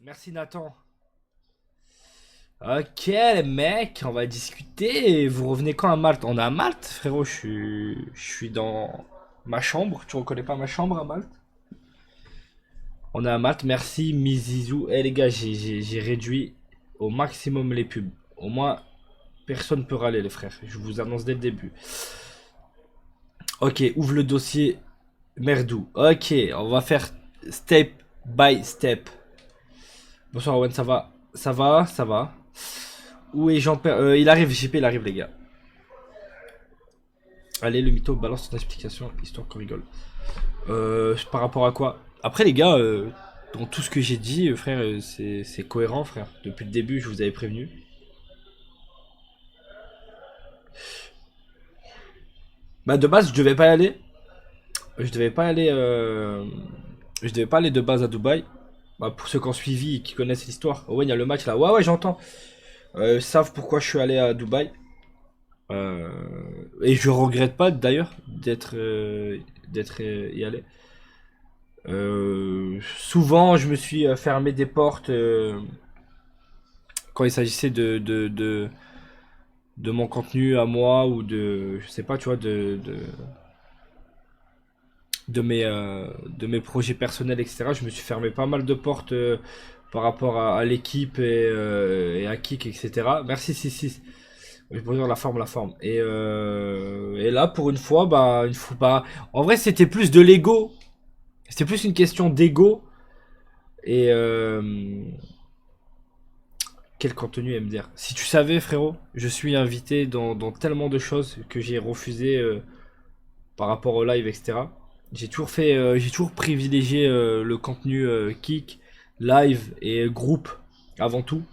Merci Nathan. Ok les mecs, on va discuter. Vous revenez quand à Malte? On est à Malte, frérot. Je suis dans ma chambre. Tu reconnais pas ma chambre à Malte? On est à Malte. Merci Mizizou. Eh les gars, j'ai réduit au maximum les pubs. Au moins, personne peut râler les frères. Je vous annonce dès le début. Ok, ouvre le dossier Merdou. Ok, on va faire step by step. Bonsoir Owen, ça va? Ça va, ça va. Où est Jean-Pierre? Il arrive, JP, il arrive les gars. Allez, le mytho, balance ton explication, histoire qu'on rigole. Par rapport à quoi? Après, les gars, dans tout ce que j'ai dit, frère, c'est cohérent, frère. Depuis le début, je vous avais prévenu. Bah, de base, je devais pas y aller. Je devais pas aller. Je devais pas aller de base à Dubaï. Bah, pour ceux qui ont suivi et qui connaissent l'histoire. Oh, ouais, il y a le match là. Ouais, ouais, j'entends. Savent pourquoi je suis allé à Dubaï. Euh, et je regrette pas d'ailleurs d'être y allé. Souvent, je me suis fermé des portes quand il s'agissait de mon contenu à moi ou de, je sais pas, tu vois, de mes projets personnels, etc. Je me suis fermé pas mal de portes par rapport à l'équipe et à Kik, etc. Merci 66. Je peux dire la forme, la forme. Et là, pour une fois, bah, une fois, bah, en vrai, c'était plus de l'ego. C'était plus une question d'ego. Et quel contenu MDR. Si tu savais, frérot, je suis invité dans tellement de choses que j'ai refusé par rapport au live, etc. J'ai toujours privilégié le contenu kick, live et groupe avant tout.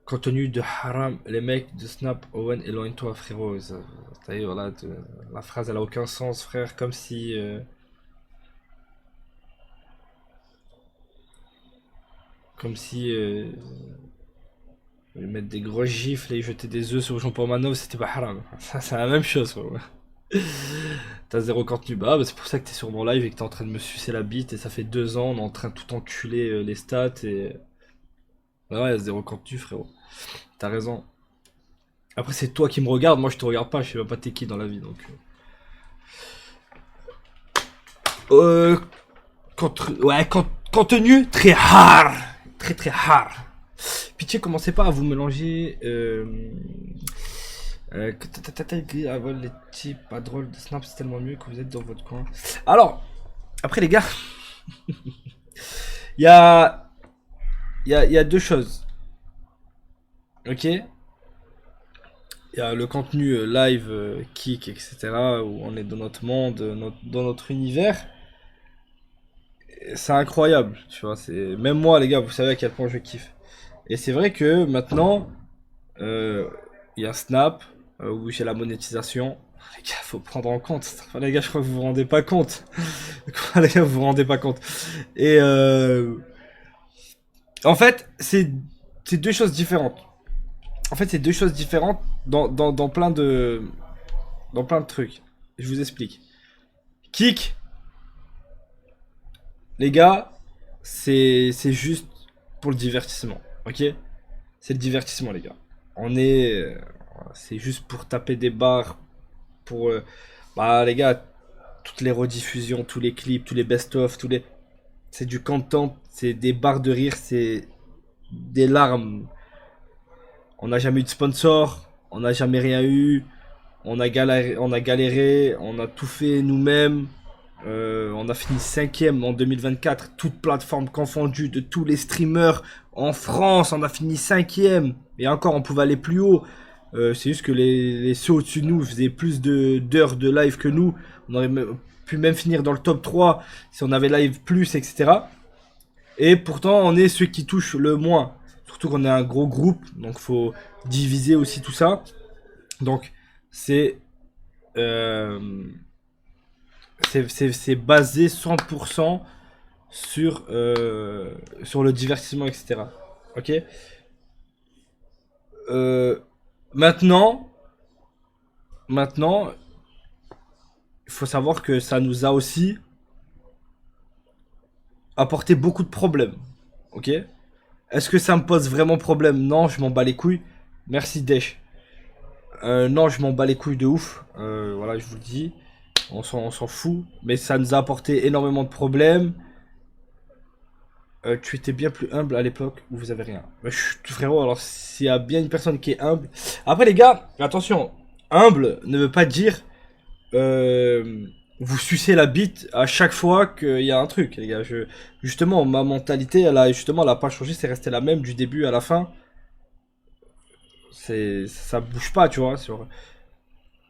Contenu de haram, les mecs de Snap, Owen, éloigne-toi, frérot. T'as vu, voilà, la phrase elle a aucun sens, frère, comme si mettre des grosses gifles et jeter des œufs sur Jean Paul Manov, c'était pas haram. Ça, c'est la même chose, frérot. T'as zéro contenu. Bah, c'est pour ça que t'es sur mon live et que t'es en train de me sucer la bite. Et ça fait 2 ans, on est en train de tout enculer les stats. Et ouais, zéro contenu, frérot. T'as raison. Après, c'est toi qui me regardes. Moi, je te regarde pas. Je sais même pas t'es qui dans la vie. Donc, euh, ouais, contenu très hard. Très très hard. Pitié, commencez pas à vous mélanger. Les types pas drôle de Snap, c'est tellement mieux que vous êtes dans votre coin. Alors, après les gars, il y a, il y a deux choses. Ok? Il y a le contenu live, kick, etc. où on est dans notre monde, dans notre univers. C'est incroyable, tu vois. Même moi, les gars, vous savez à quel point je kiffe. Et c'est vrai que maintenant, euh, il y a Snap où j'ai la monétisation. Les gars, faut prendre en compte. Enfin, les gars, je crois que vous vous rendez pas compte. Les gars, vous vous rendez pas compte. Et en fait, c'est deux choses différentes. En fait, c'est deux choses différentes dans plein de trucs. Je vous explique. Kick, les gars, c'est juste pour le divertissement, ok? C'est le divertissement, les gars. On est, c'est juste pour taper des barres, pour, bah les gars, toutes les rediffusions, tous les clips, tous les best-of, c'est du content, c'est des barres de rire, c'est des larmes. On n'a jamais eu de sponsor, on n'a jamais rien eu, on a tout fait nous-mêmes. On a fini cinquième en 2024, toutes plateformes confondues de tous les streamers en France. On a fini cinquième. Et encore, on pouvait aller plus haut. C'est juste que ceux au-dessus de nous faisaient plus d'heures de live que nous. On aurait pu même finir dans le top 3 si on avait live plus, etc. Et pourtant, on est ceux qui touchent le moins. Surtout qu'on est un gros groupe, donc faut diviser aussi tout ça. Donc, c'est euh, c'est basé 100% sur le divertissement, etc. Ok. Euh, maintenant, maintenant, il faut savoir que ça nous a aussi apporté beaucoup de problèmes. Ok? Est-ce que ça me pose vraiment problème? Non, je m'en bats les couilles. Merci Desch. Non, je m'en bats les couilles de ouf. Voilà, je vous le dis. On s'en fout. Mais ça nous a apporté énormément de problèmes. Tu étais bien plus humble à l'époque où vous avez rien. Frérot, alors s'il y a bien une personne qui est humble. Après, les gars, attention. Humble ne veut pas dire vous sucez la bite à chaque fois qu'il y a un truc, les gars. Justement, ma mentalité, elle a pas changé, c'est resté la même du début à la fin. Ça bouge pas, tu vois.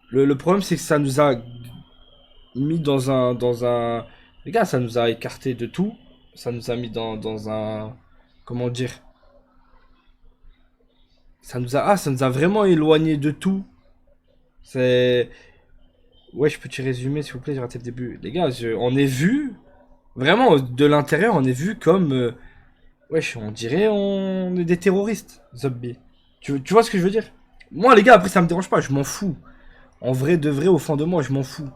Le problème, c'est que ça nous a mis les gars, ça nous a écarté de tout. Ça nous a mis dans un, comment dire, ça nous a vraiment éloigné de tout. C'est, ouais, je peux te résumer, s'il vous plaît, j'ai raté le début. Les gars, on est vu, vraiment, de l'intérieur, on est vu comme, wesh, on dirait on est des terroristes, Zobby. Tu vois ce que je veux dire? Moi, les gars, après, ça me dérange pas, je m'en fous. En vrai, de vrai, au fond de moi, je m'en fous.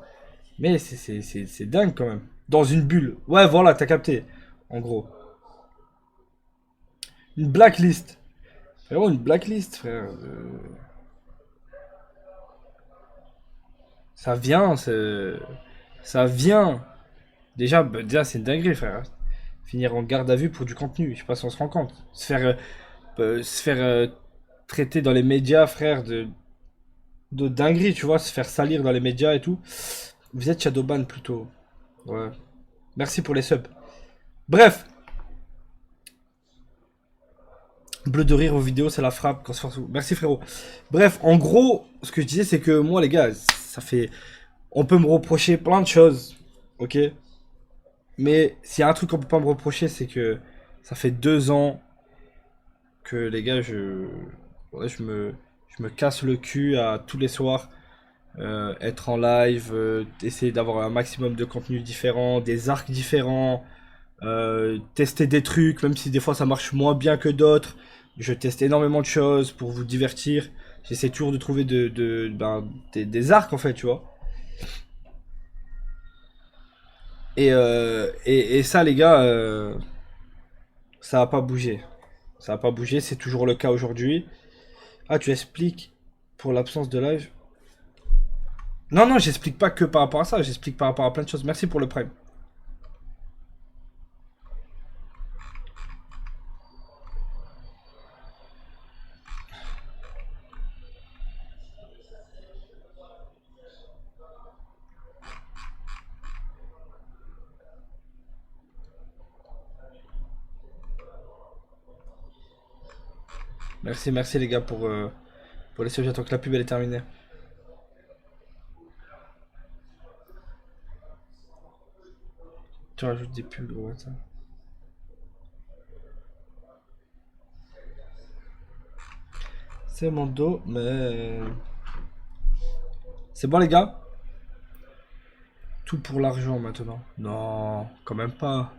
Mais c'est dingue quand même. Dans une bulle. Ouais, voilà, t'as capté. En gros. Une blacklist. Frérot, une blacklist, frère. Ça vient, ça vient. Déjà c'est une dinguerie, frère. Finir en garde à vue pour du contenu. Je sais pas si on se rend compte. Se faire traiter dans les médias, frère, de dinguerie, tu vois. Se faire salir dans les médias et tout. Vous êtes Shadowban plutôt. Ouais. Merci pour les subs. Bref. Bleu de rire aux vidéos, ça la frappe quand se force. Merci frérot. Bref, en gros, ce que je disais, c'est que moi, les gars, ça fait. On peut me reprocher plein de choses. Ok? Mais s'il y a un truc qu'on peut pas me reprocher, c'est que ça fait 2 ans que les gars, ouais, je me casse le cul à tous les soirs. Être en live, essayer d'avoir un maximum de contenus différents, des arcs différents, tester des trucs, même si des fois ça marche moins bien que d'autres. Je teste énormément de choses pour vous divertir. J'essaie toujours de trouver des arcs en fait, tu vois. Et ça, les gars, ça a pas bougé. Ça a pas bougé, c'est toujours le cas aujourd'hui. Ah, tu expliques pour l'absence de live? Non, non, j'explique pas que par rapport à ça, j'explique par rapport à plein de choses. Merci pour le prime. Merci, merci les gars pour les sujets. J'attends que la pub elle est terminée. Tu rajoutes des pubs, ouais, ça. C'est mon dos, mais. C'est bon les gars? Tout pour l'argent maintenant. Non, quand même pas.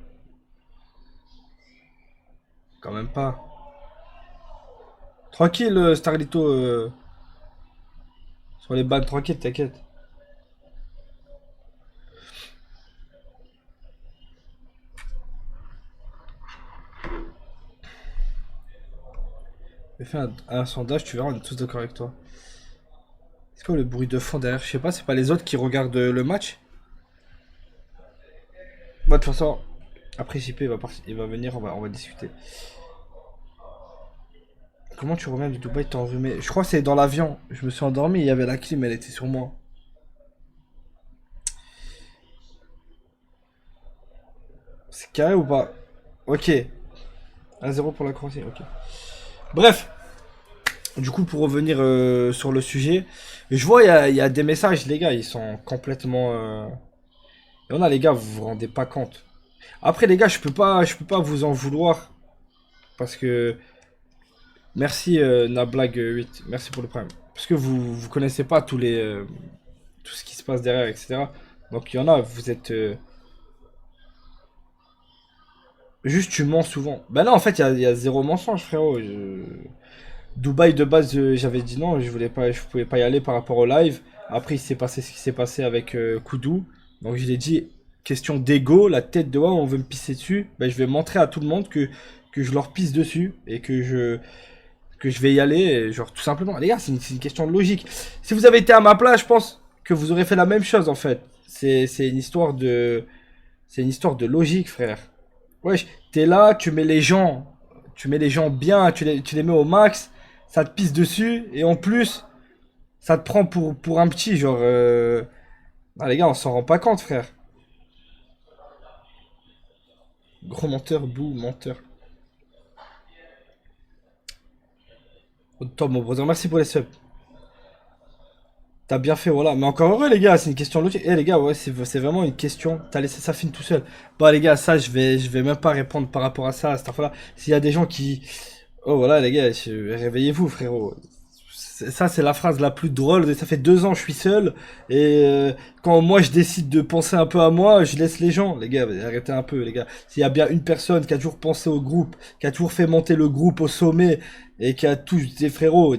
Quand même pas. Tranquille, Starlito. Sur les bagues, tranquille, t'inquiète. J'ai fait un sondage, tu verras, on est tous d'accord avec toi. C'est quoi le bruit de fond derrière? Je sais pas, c'est pas les autres qui regardent le match? Bah, de toute façon, après JP il va venir, on va discuter. Comment tu reviens du Dubaï, t'es enrhumé? Je crois que c'est dans l'avion. Je me suis endormi, il y avait la clim, elle était sur moi. C'est carré ou pas? Ok. 1-0 pour la Croatie, ok. Bref, du coup, pour revenir sur le sujet, je vois, il y a des messages, les gars, ils sont complètement. Il y en a, les gars, vous vous rendez pas compte. Après, les gars, je peux pas vous en vouloir. Parce que. Merci, Nablag8. Merci pour le prime. Parce que vous connaissez pas tout ce qui se passe derrière, etc. Donc, il y en a, vous êtes. Juste, tu mens souvent. Bah là, en fait, il y a zéro mensonge, frérot. Dubaï, de base, j'avais dit non, je pouvais pas y aller par rapport au live. Après, il s'est passé ce qui s'est passé avec Koudou. Donc, je l'ai dit, question d'ego, la tête de ouais, on veut me pisser dessus, ben, je vais montrer à tout le monde que je leur pisse dessus et que je vais y aller, et genre tout simplement. Les gars, c'est une question de logique. Si vous avez été à ma place, je pense que vous aurez fait la même chose en fait. C'est une histoire de, c'est une histoire de logique, frère. Wesh, t'es là, tu mets les gens bien, tu les mets au max, ça te pisse dessus, et en plus, ça te prend pour un petit, genre. Ah, les gars, on s'en rend pas compte, frère. Gros menteur, bout, menteur. Tom, mon brother, merci pour les subs. T'as bien fait, voilà. Mais encore heureux, les gars, c'est une question logique. Eh, les gars, ouais, c'est vraiment une question. T'as laissé ça finir tout seul. Bah, les gars, ça, je vais même pas répondre par rapport à ça, à cette info-là. S'il y a des gens qui. Oh, voilà, les gars, réveillez-vous, frérot. Ça, c'est la phrase la plus drôle. Ça fait 2 ans, je suis seul. Et quand moi, je décide de penser un peu à moi, je laisse les gens. Les gars, arrêtez un peu, les gars. S'il y a bien une personne qui a toujours pensé au groupe, qui a toujours fait monter le groupe au sommet, et qui a tous des frérots.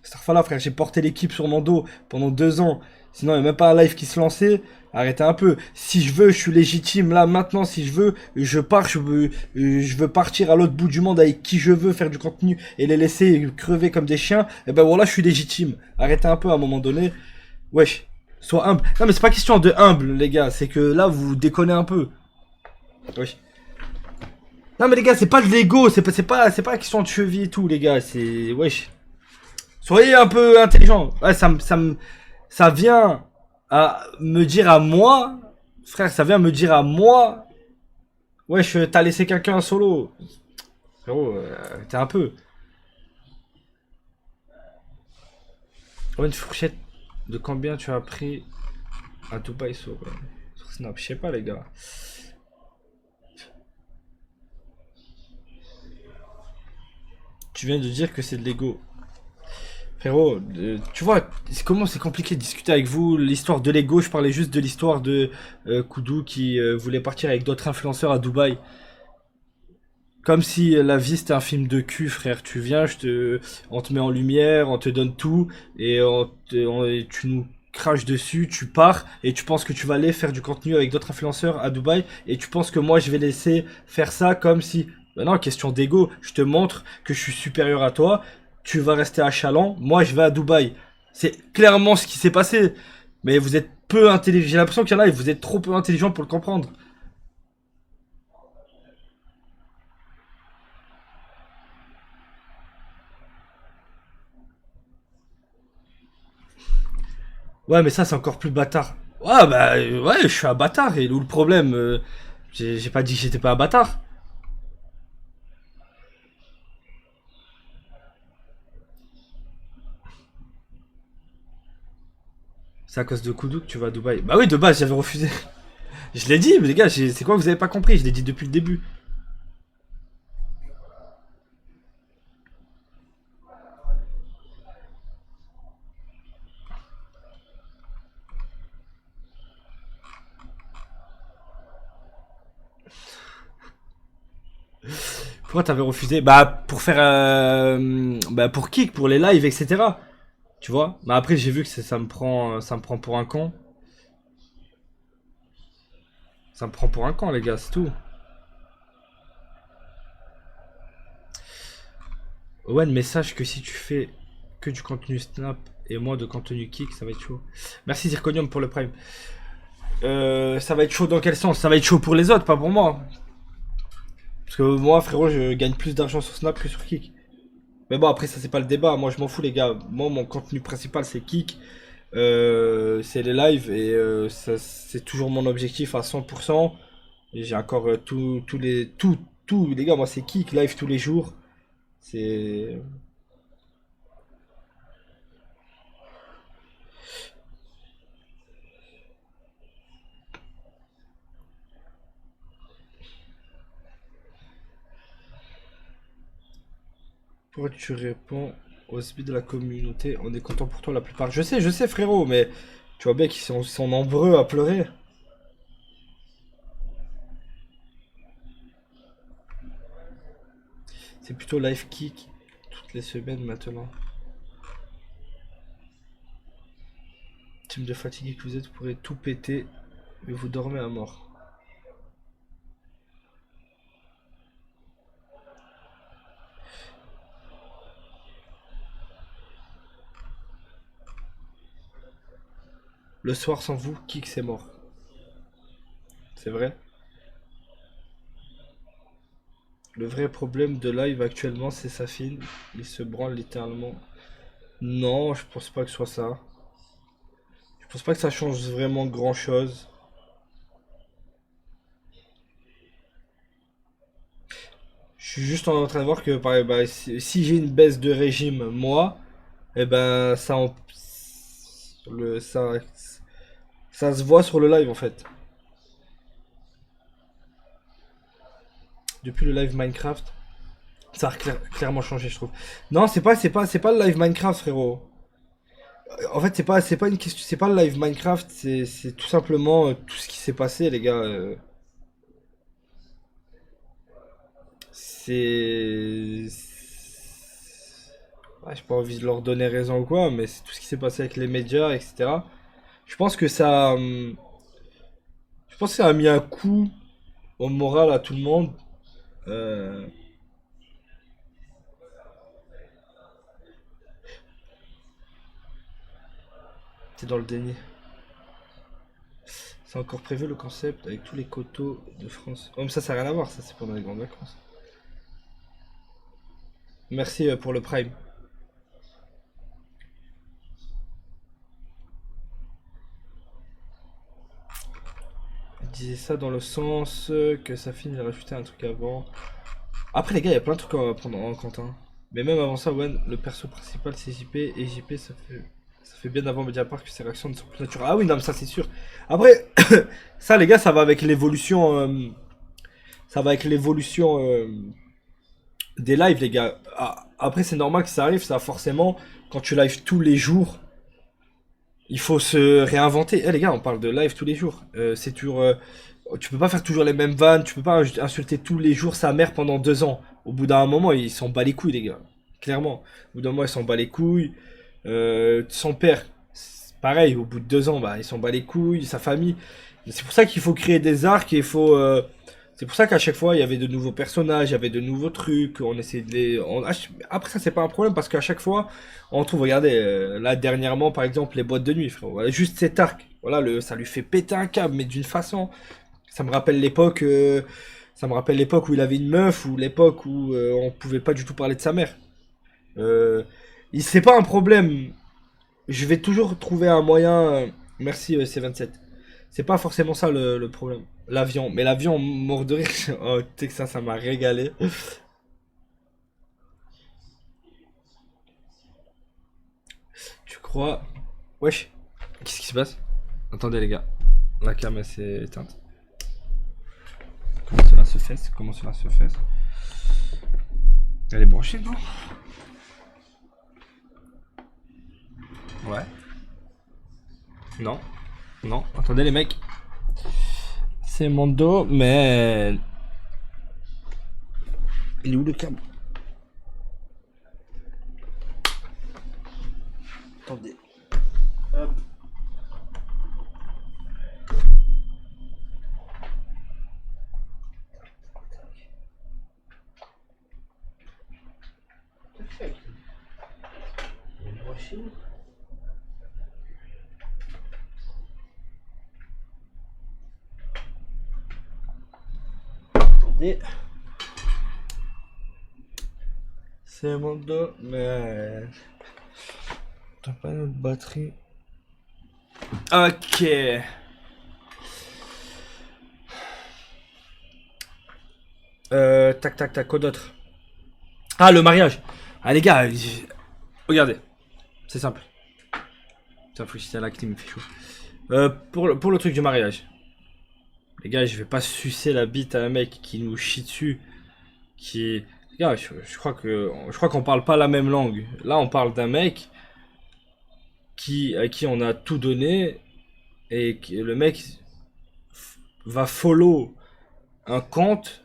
Starfala, frère, j'ai porté l'équipe sur mon dos pendant 2 ans. Sinon, il n'y a même pas un live qui se lançait. Arrêtez un peu. Si je veux, je suis légitime. Là, maintenant, si je veux, je pars. Je veux partir à l'autre bout du monde avec qui je veux, faire du contenu et les laisser crever comme des chiens. Et ben voilà, je suis légitime. Arrêtez un peu à un moment donné. Wesh, sois humble. Non, mais c'est pas question de humble, les gars. C'est que là, vous déconnez un peu. Wesh. Non, mais les gars, c'est pas de l'ego. C'est pas question de cheville et tout, les gars. C'est. Wesh. Soyez un peu intelligent. Ouais, ça vient à me dire à moi, frère, ça vient me dire à moi, wesh, t'as laissé quelqu'un solo. Frérot, t'es un peu. Ouais, une fourchette de combien tu as pris à Dubaï sur Snap? Je sais pas, les gars. Tu viens de dire que c'est de l'ego. Frérot, tu vois, comment c'est compliqué de discuter avec vous. L'histoire de l'ego, je parlais juste de l'histoire de Koudou qui voulait partir avec d'autres influenceurs à Dubaï. Comme si la vie c'était un film de cul, frère. Tu viens, on te met en lumière, on te donne tout, et, et tu nous craches dessus, tu pars, et tu penses que tu vas aller faire du contenu avec d'autres influenceurs à Dubaï, et tu penses que moi je vais laisser faire ça comme si... Ben non, question d'ego. Je te montre que je suis supérieur à toi, tu vas rester à Chaland, moi je vais à Dubaï. C'est clairement ce qui s'est passé. Mais vous êtes peu intelligent. J'ai l'impression qu'il y en a, et vous êtes trop peu intelligent pour le comprendre. Ouais, mais ça, c'est encore plus bâtard. Ouais, bah, ouais, je suis un bâtard. Et où le problème j'ai pas dit que j'étais pas un bâtard. C'est à cause de Koudou que tu vas à Dubaï. Bah oui, de base, j'avais refusé. Je l'ai dit, mais les gars, c'est quoi que vous avez pas compris? Je l'ai dit depuis le début. Pourquoi t'avais refusé? Bah, pour faire. Bah, pour kick, pour les lives, etc. Tu vois? Bah, après, j'ai vu que ça me prend pour un con. Ça me prend pour un con, les gars, c'est tout. Ouais, mais sache que si tu fais que du contenu Snap et moins de contenu kick, ça va être chaud. Merci Zirconium pour le prime. Ça va être chaud dans quel sens? Ça va être chaud pour les autres, pas pour moi. Parce que moi, frérot, je gagne plus d'argent sur Snap que sur Kick. Mais bon, après, ça, c'est pas le débat. Moi, je m'en fous, les gars. Moi, mon contenu principal, c'est Kick. C'est les lives. Et c'est toujours mon objectif à 100%. Et j'ai encore tout, les gars, moi, c'est Kick, live tous les jours. C'est. Pourquoi tu réponds aux speed de la communauté? On est content pour toi la plupart. Je sais, frérot, mais tu vois bien qu'ils sont nombreux à pleurer. C'est plutôt live kick toutes les semaines maintenant. Team de fatigués que vous êtes, vous pourrez tout péter Et vous dormez à mort. Le soir sans vous, qui que c'est mort. C'est vrai. Le vrai problème de live actuellement, c'est Safin. Il se branle littéralement. Non, je pense pas que ce soit ça. Je pense pas que ça change vraiment grand chose. Je suis juste en train de voir que bah, si j'ai une baisse de régime, moi, eh ben le, ça se voit sur le live en fait. Depuis le live Minecraft, ça a clairement changé, je trouve. Non, c'est pas le live Minecraft, frérot. En fait, c'est pas une question, c'est pas le live Minecraft, c'est tout simplement tout ce qui s'est passé, les gars. C'est, ouais, j'ai pas envie de leur donner raison ou quoi, mais c'est tout ce qui s'est passé avec les médias, etc. Je pense que ça, je pense que ça a mis un coup au moral à tout le monde. Euh, c'est dans le déni. C'est encore prévu le concept avec tous les coteaux de France. Oh, mais ça n'a rien à voir, ça c'est pendant les grandes vacances. Merci pour le Prime. Je disais ça dans le sens que ça finit de rajouter un truc avant. Après les gars, il y a plein de trucs à prendre en compte, hein. Mais même avant ça, ouais, le perso principal c'est JP et JP ça fait bien avant Mediapart que ses réactions ne sont plus naturelles. Ah oui, non mais ça c'est sûr. Après, ça les gars, ça va avec l'évolution. Ça va avec l'évolution des lives, les gars. Ah, après, c'est normal que ça arrive, ça forcément. Quand tu lives tous les jours, il faut se réinventer. Eh les gars, on parle de live tous les jours. C'est toujours. Tu peux pas faire toujours les mêmes vannes, tu peux pas insulter tous les jours sa mère pendant 2 ans. Au bout d'un moment, ils s'en bat les couilles, les gars. Clairement. Au bout d'un moment, ils s'en bat les couilles. Son père, c'est pareil, au bout de 2 ans, bah, il s'en bat les couilles, sa famille. C'est pour ça qu'il faut créer des arcs et il faut. C'est pour ça qu'à chaque fois, il y avait de nouveaux personnages, il y avait de nouveaux trucs, on essayait de les... Après ça, c'est pas un problème, parce qu'à chaque fois, on trouve, regardez, là, dernièrement, par exemple, les boîtes de nuit, frérot. Voilà, juste cet arc, voilà, ça lui fait péter un câble, mais d'une façon... Ça me rappelle l'époque... ça me rappelle l'époque où il avait une meuf, ou l'époque où on pouvait pas du tout parler de sa mère. Euh, c'est pas un problème. Je vais toujours trouver un moyen... Merci, C27. C'est pas forcément ça le problème. L'avion. Mais l'avion, mort de rire. Oh, tu sais que ça m'a régalé. Tu crois. Wesh. Qu'est-ce qui se passe? Attendez, les gars. La cam, elle s'est éteinte. Comment cela se fait? Comment cela se fait? Elle est branchée, non? Ouais. Non. Non. Attendez, les mecs. C'est mon dos, mais. Il est où le câble? Attendez. Hop. Il est branché. Attendez. C'est mon dos, mais. T'as pas notre batterie. Ok. Tac, tac, tac, quoi d'autre? Ah, le mariage. Ah, les gars, regardez. C'est simple. Putain, faut que j'étais à la clim, il me fait chaud. Pour le truc du mariage. Les gars, je vais pas sucer la bite à un mec qui nous chie dessus. Qui. Les gars, je crois qu'on parle pas la même langue. Là, on parle d'un mec à qui on a tout donné. Et le mec va follow un compte.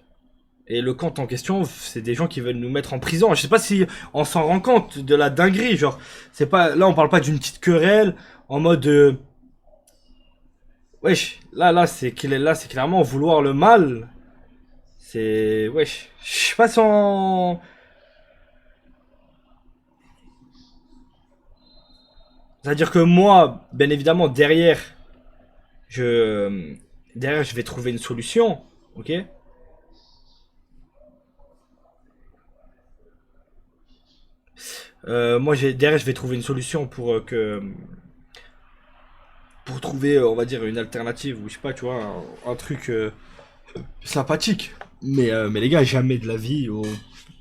Et le compte en question, c'est des gens qui veulent nous mettre en prison. Je sais pas si on s'en rend compte de la dinguerie. Genre, c'est pas, là, on parle pas d'une petite querelle en mode, Wesh, là, c'est clairement vouloir le mal. C'est, wesh, je sais pas si on... C'est-à-dire que moi, bien évidemment, je, derrière, je vais trouver une solution, ok? Derrière, je vais trouver une solution pour trouver, on va dire, une alternative ou je sais pas, tu vois, un truc sympathique. Mais les gars, jamais de la vie, au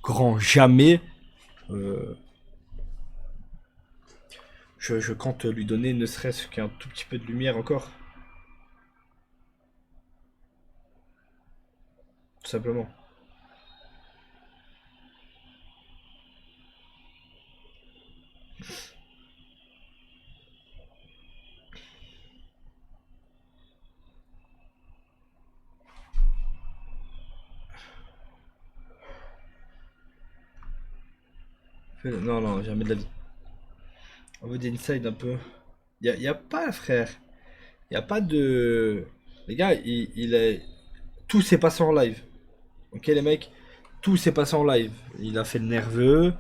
grand jamais, euh, je compte lui donner ne serait-ce qu'un tout petit peu de lumière encore, tout simplement. Non, non, jamais de la vie. On veut des insides un peu. Y a pas, frère. Y a pas de. Les gars, tout s'est passé en live. Ok, les mecs, tout s'est passé en live. Il a fait le nerveux.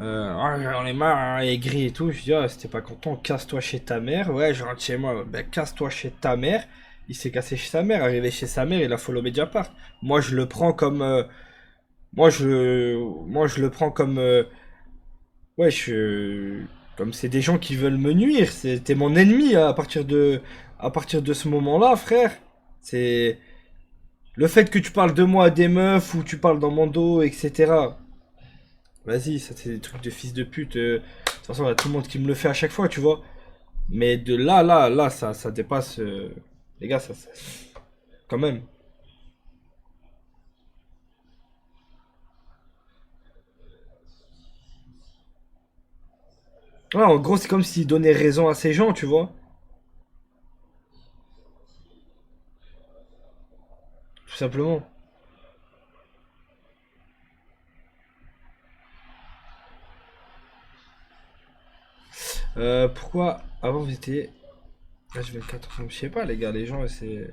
Ah, j'en ai marre, hein, aigri et tout. Je dis, ah, si t'es pas content, casse-toi chez ta mère. Ouais, je rentre chez moi. Ben, casse-toi chez ta mère. Il s'est cassé chez sa mère. Arrivé chez sa mère, il a follow Mediapart. Moi, je le prends comme. Moi, je le prends comme. Ouais, comme c'est des gens qui veulent me nuire. T'es mon ennemi à partir de ce moment-là, frère. C'est. Le fait que tu parles de moi à des meufs ou tu parles dans mon dos, etc. Vas-y, ça c'est des trucs de fils de pute. De toute façon, il y a tout le monde qui me le fait à chaque fois, tu vois. Mais de là, ça dépasse. Les gars, quand même. Ouais, en gros, c'est comme s'il donnait raison à ces gens, tu vois. Tout simplement. Pourquoi avant vous étiez H24? Je sais pas, les gars, les gens, c'est.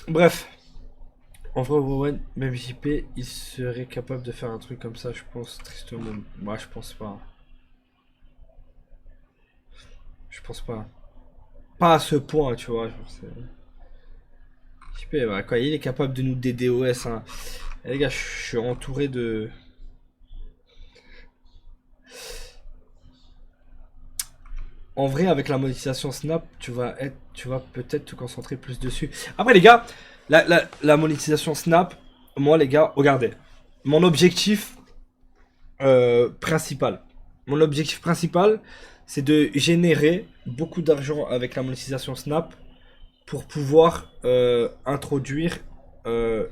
Bref. En vrai, Owen, même JP, il serait capable de faire un truc comme ça, je pense, tristement. Moi, je pense pas. Je pense pas. Pas à ce point, tu vois. Genre, JP, ouais, quoi, il est capable de nous DDoS, hein. Et les gars, je suis entouré de. En vrai, avec la monétisation Snap, tu vas peut-être te concentrer plus dessus. Après, les gars, la monétisation Snap, moi, les gars, regardez. Mon objectif principal. Mon objectif principal, c'est de générer beaucoup d'argent avec la monétisation Snap pour pouvoir introduire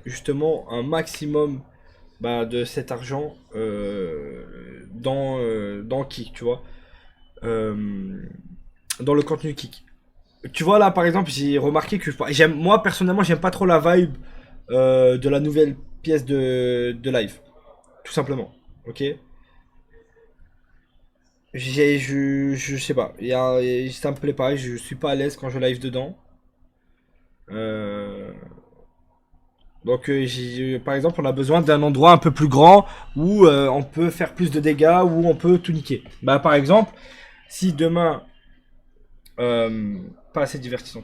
justement un maximum bah, de cet argent dans Kik, tu vois. Euh, dans le contenu Kik. Tu vois là par exemple j'ai remarqué que moi personnellement j'aime pas trop la vibe de la nouvelle pièce de live. Tout simplement. Ok. Je sais pas. Ça me plaît pas. Je suis pas à l'aise quand je live dedans. Euh, donc par exemple on a besoin d'un endroit un peu plus grand où on peut faire plus de dégâts, où on peut tout niquer. Bah par exemple si demain pas assez divertissant.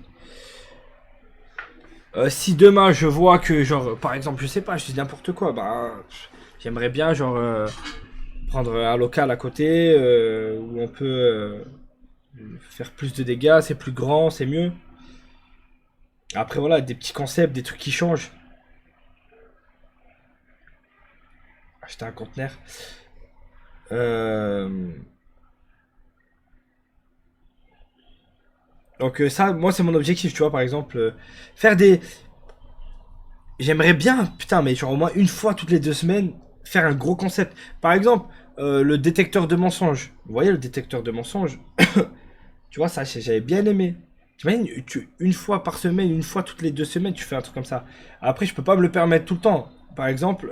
Si demain je vois que genre par exemple je sais pas je dis n'importe quoi bah j'aimerais bien genre prendre un local à côté où on peut faire plus de dégâts, c'est plus grand, c'est mieux. Après voilà des petits concepts, des trucs qui changent. Acheter un conteneur. Euh, Donc ça moi c'est mon objectif tu vois par exemple faire des j'aimerais bien putain mais genre au moins une fois toutes les 2 semaines faire un gros concept. Par exemple le détecteur de mensonges. Vous voyez le détecteur de mensonges. Tu vois, ça, j'avais bien aimé. T'imagines, une fois par semaine, une fois toutes les 2 semaines, tu fais un truc comme ça. Après, je peux pas me le permettre tout le temps. par exemple,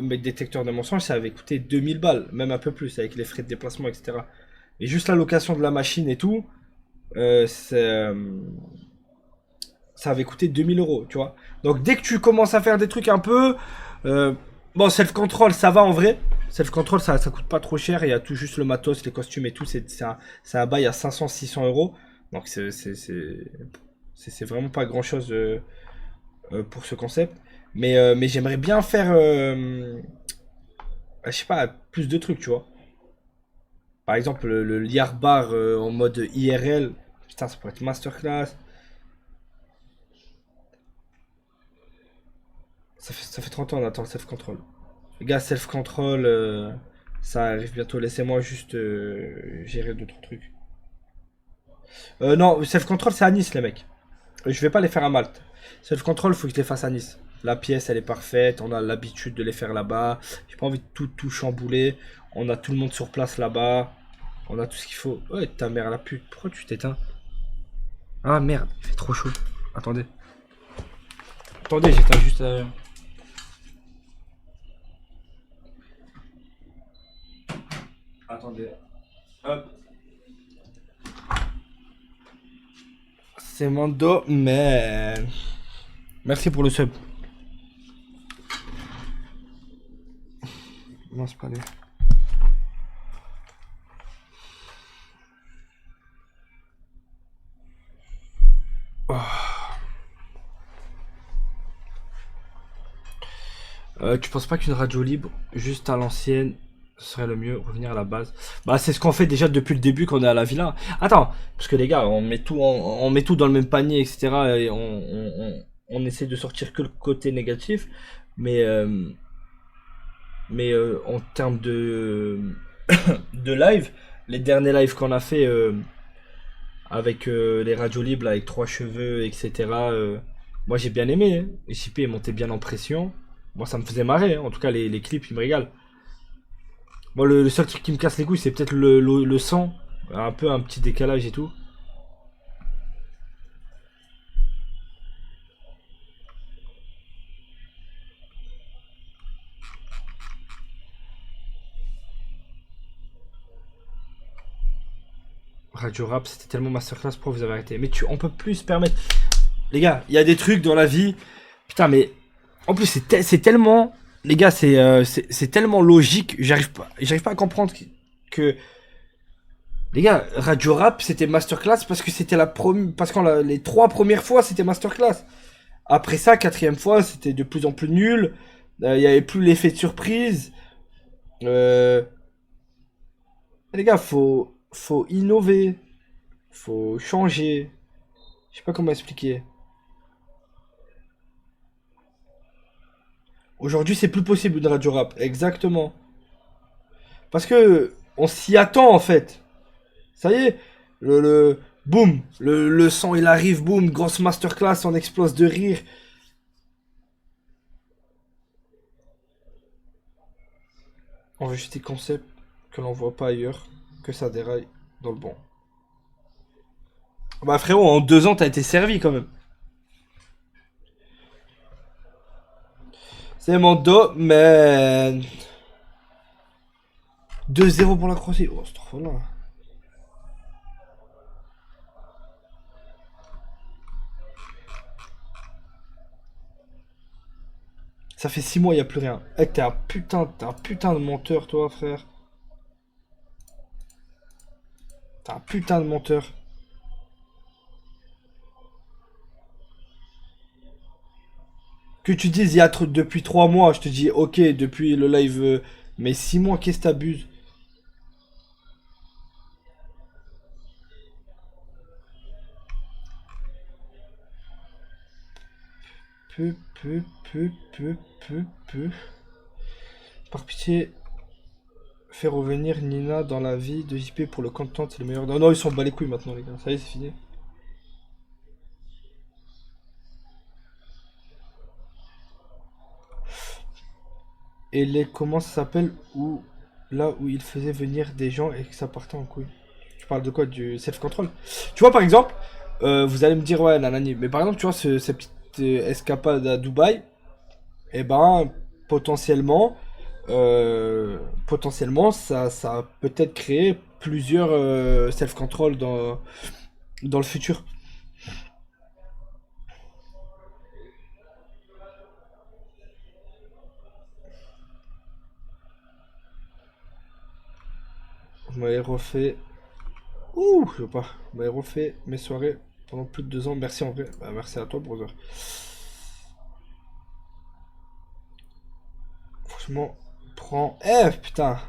mes détecteurs de mensonges, ça avait coûté 2000 balles, même un peu plus, avec les frais de déplacement, etc. Et juste la location de la machine et tout, euh, c'est, euh, ça avait coûté 2000 euros, tu vois. Donc dès que tu commences à faire des trucs un peu... euh, bon, self-control, ça va en vrai. Self-control, ça coûte pas trop cher. Il y a tout juste le matos, les costumes et tout. C'est un bail à 500-600 euros. Donc c'est vraiment pas grand-chose pour ce concept. Mais j'aimerais bien faire, je sais pas, plus de trucs, tu vois. Par exemple, le liar bar en mode IRL. Putain, ça pourrait être masterclass. Ça fait 30 ans on attend le self-control. Les gars, self-control, ça arrive bientôt. Laissez-moi juste gérer d'autres trucs. Non, self-control, c'est à Nice, les mecs. Je vais pas les faire à Malte. Self-control, faut que je les fasse à Nice. La pièce, elle est parfaite. On a l'habitude de les faire là-bas. J'ai pas envie de tout chambouler. On a tout le monde sur place là-bas. On a tout ce qu'il faut. Ouais, ta mère la pute. Pourquoi tu t'éteins? Ah merde, il fait trop chaud. Attendez. Attendez, j'éteins juste. Attendez. Hop. C'est mon domaine. Merci pour le sub. Non, c'est pas lui. Tu penses pas qu'une radio libre, juste à l'ancienne, ce serait le mieux, revenir à la base? Bah, c'est ce qu'on fait déjà depuis le début qu'on est à la villa. Attends, parce que les gars, on met tout dans le même panier, etc. Et on essaie de sortir que le côté négatif. Mais, euh, mais en termes de live, les derniers lives qu'on a fait avec les radios libres, avec trois cheveux, etc. Moi j'ai bien aimé. Hein. JP montait bien en pression. Moi ça me faisait marrer. Hein. En tout cas, les clips, ils me régalent. Moi, le seul truc qui me casse les couilles, c'est peut-être le sang. Un peu un petit décalage et tout. Radio Rap, c'était tellement masterclass, pourquoi vous avez arrêté? Mais on peut plus se permettre. Les gars, il y a des trucs dans la vie. Putain, mais en plus, c'est tellement. Les gars, c'est tellement logique. J'arrive pas à comprendre que les gars, Radio Rap, c'était masterclass parce que c'était la première. Parce que les trois premières fois, c'était masterclass. Après ça, quatrième fois, c'était de plus en plus nul. Il y avait plus l'effet de surprise. Euh, les gars, faut innover. Faut changer. Je sais pas comment expliquer. Aujourd'hui, c'est plus possible une radio rap. Exactement. Parce que on s'y attend en fait. Ça y est, boum, le son il arrive, boum, grosse masterclass, on explose de rire. On veut juste des concepts que l'on voit pas ailleurs, que ça déraille dans le bon. Bah frérot, en 2 ans t'as été servi quand même. C'est mon domaine. 2-0 pour la Croatie. Oh, c'est trop là. Ça fait 6 mois, y a plus rien. Eh, t'es un putain de menteur, toi, frère. T'es un putain de menteur. Que tu dises depuis 3 mois, je te dis ok, depuis le live, mais 6 mois, qu'est-ce que t'abuses? Peu, peu, peu, peu, peu, peu. Par pitié, fais revenir Nina dans la vie de JP pour le content, c'est le meilleur. Non, non, ils sont bas les couilles maintenant, les gars. Ça y est, c'est fini. Et comment ça s'appelle où là où il faisait venir des gens et que ça partait en couille. Tu parles de quoi? Du self-control? Tu vois, par exemple, vous allez me dire, ouais, nanani. Mais par exemple, tu vois, cette petite escapade à Dubaï, eh ben, potentiellement, potentiellement ça a peut-être créé plusieurs self-control dans le futur. Vous m'avez refait. Ouh, je veux pas. Vous m'avez refait mes soirées pendant plus de 2 ans. Merci en vrai. Bah, merci à toi, brother. Franchement, prends. Eh, putain.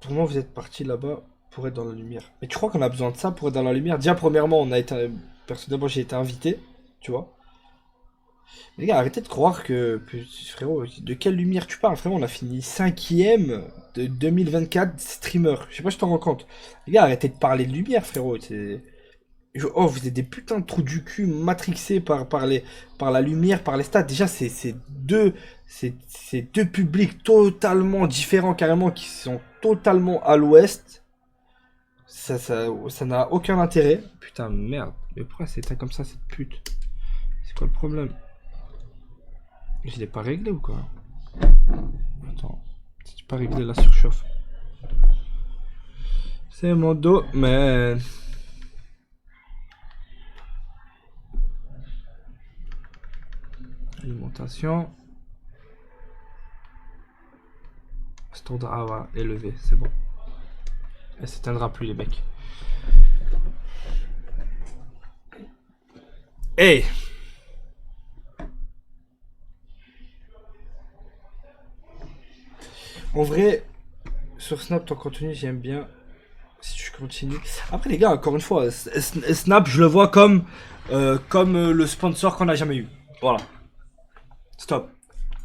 Vraiment, vous êtes parti là-bas pour être dans la lumière. Mais tu crois qu'on a besoin de ça pour être dans la lumière? Déjà, premièrement, on a été. Personnellement, j'ai été invité, tu vois. Les gars, arrêtez de croire frérot, de quelle lumière tu parles? Frérot, on a fini cinquième de 2024 streamer. Je sais pas si tu t'en rends compte. Les gars, arrêtez de parler de lumière, frérot. Oh, vous êtes des putains de trous du cul matrixés par la lumière, par les stats. Déjà, c'est deux publics totalement différents, carrément, qui sont totalement à l'ouest. Ça n'a aucun intérêt. Putain, merde. Mais pourquoi c'est éteint comme ça, cette pute? C'est quoi le problème? Je l'ai pas réglé ou quoi? Attends, c'est pas réglé la surchauffe. C'est mon dos, mais. Alimentation. Standard, ah voilà, élevé, c'est bon. Elle s'éteindra plus, les mecs. Hey! En vrai, sur Snap, ton contenu, j'aime bien. Si tu continues. Après, les gars, encore une fois, Snap, je le vois comme le sponsor qu'on n'a jamais eu. Voilà. Stop.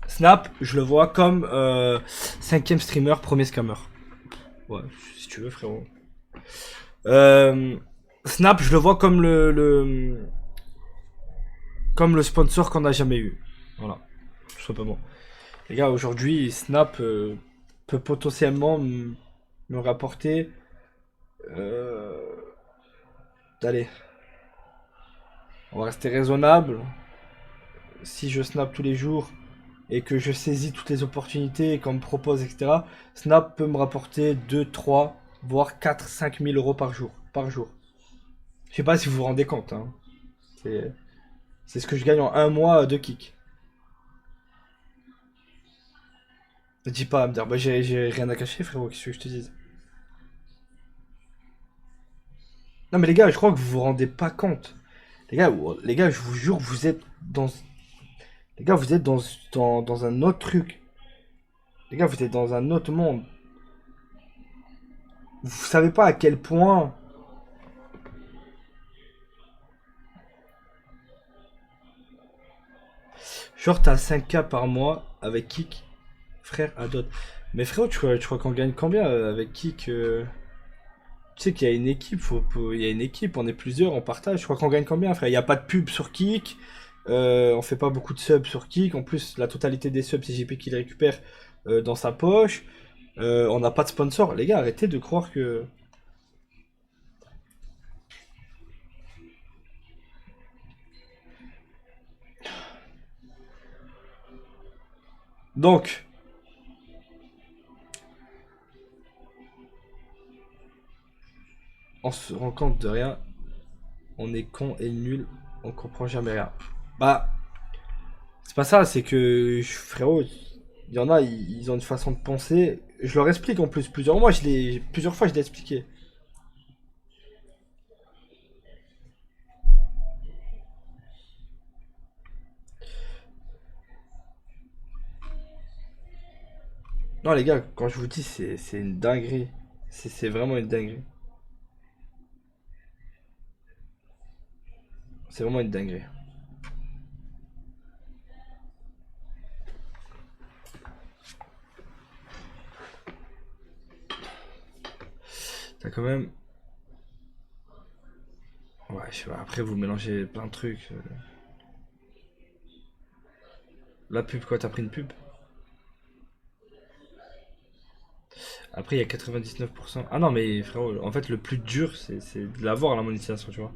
Snap, je le vois comme cinquième streamer, premier scammer. Ouais, si tu veux, frérot. Euh, Snap, je le vois comme le sponsor qu'on n'a jamais eu. Voilà, tout simplement. Les gars, aujourd'hui, Snap peut potentiellement me rapporter. Euh, Allez, on va rester raisonnable. Si je snap tous les jours et que je saisis toutes les opportunités qu'on me propose, etc., Snap peut me rapporter 2, 3, voire 4, 5 000 euros par jour. Par jour. Je sais pas si vous vous rendez compte. Hein. C'est c'est ce que je gagne en un mois de kick. Ne dis pas à me dire, bah j'ai rien à cacher, frérot, qu'est-ce que je te dise? Non, mais les gars, je crois que vous vous rendez pas compte. Les gars, je vous jure, vous êtes dans. Les gars, vous êtes dans un autre truc. Les gars, vous êtes dans un autre monde. Vous savez pas à quel point. Genre, t'as 5K par mois avec Kik, frère, à d'autres. Mais frérot, tu crois qu'on gagne combien avec Kik Tu sais qu'il y a une équipe, il y a une équipe, on est plusieurs, on partage. Je crois qu'on gagne combien, frère? Il n'y a pas de pub sur Kik, on fait pas beaucoup de subs sur Kik. En plus, la totalité des subs, c'est JP qui les récupère dans sa poche. On n'a pas de sponsor. Les gars, arrêtez de croire que. Donc, on se rend compte de rien. On est con et nul. On comprend jamais rien. Bah, c'est pas ça, c'est que, frérot, il y en a, ils ont une façon de penser. Je leur explique en plus plusieurs mois, plusieurs fois je l'ai expliqué. Non les gars, quand je vous dis c'est une dinguerie. C'est vraiment une dinguerie. C'est vraiment une dinguerie. T'as quand même. Ouais, je sais pas, après vous mélangez plein de trucs. La pub quoi, t'as pris une pub? Après il y a 99%. Ah non mais frérot, en fait le plus dur c'est de l'avoir la monétisation, tu vois.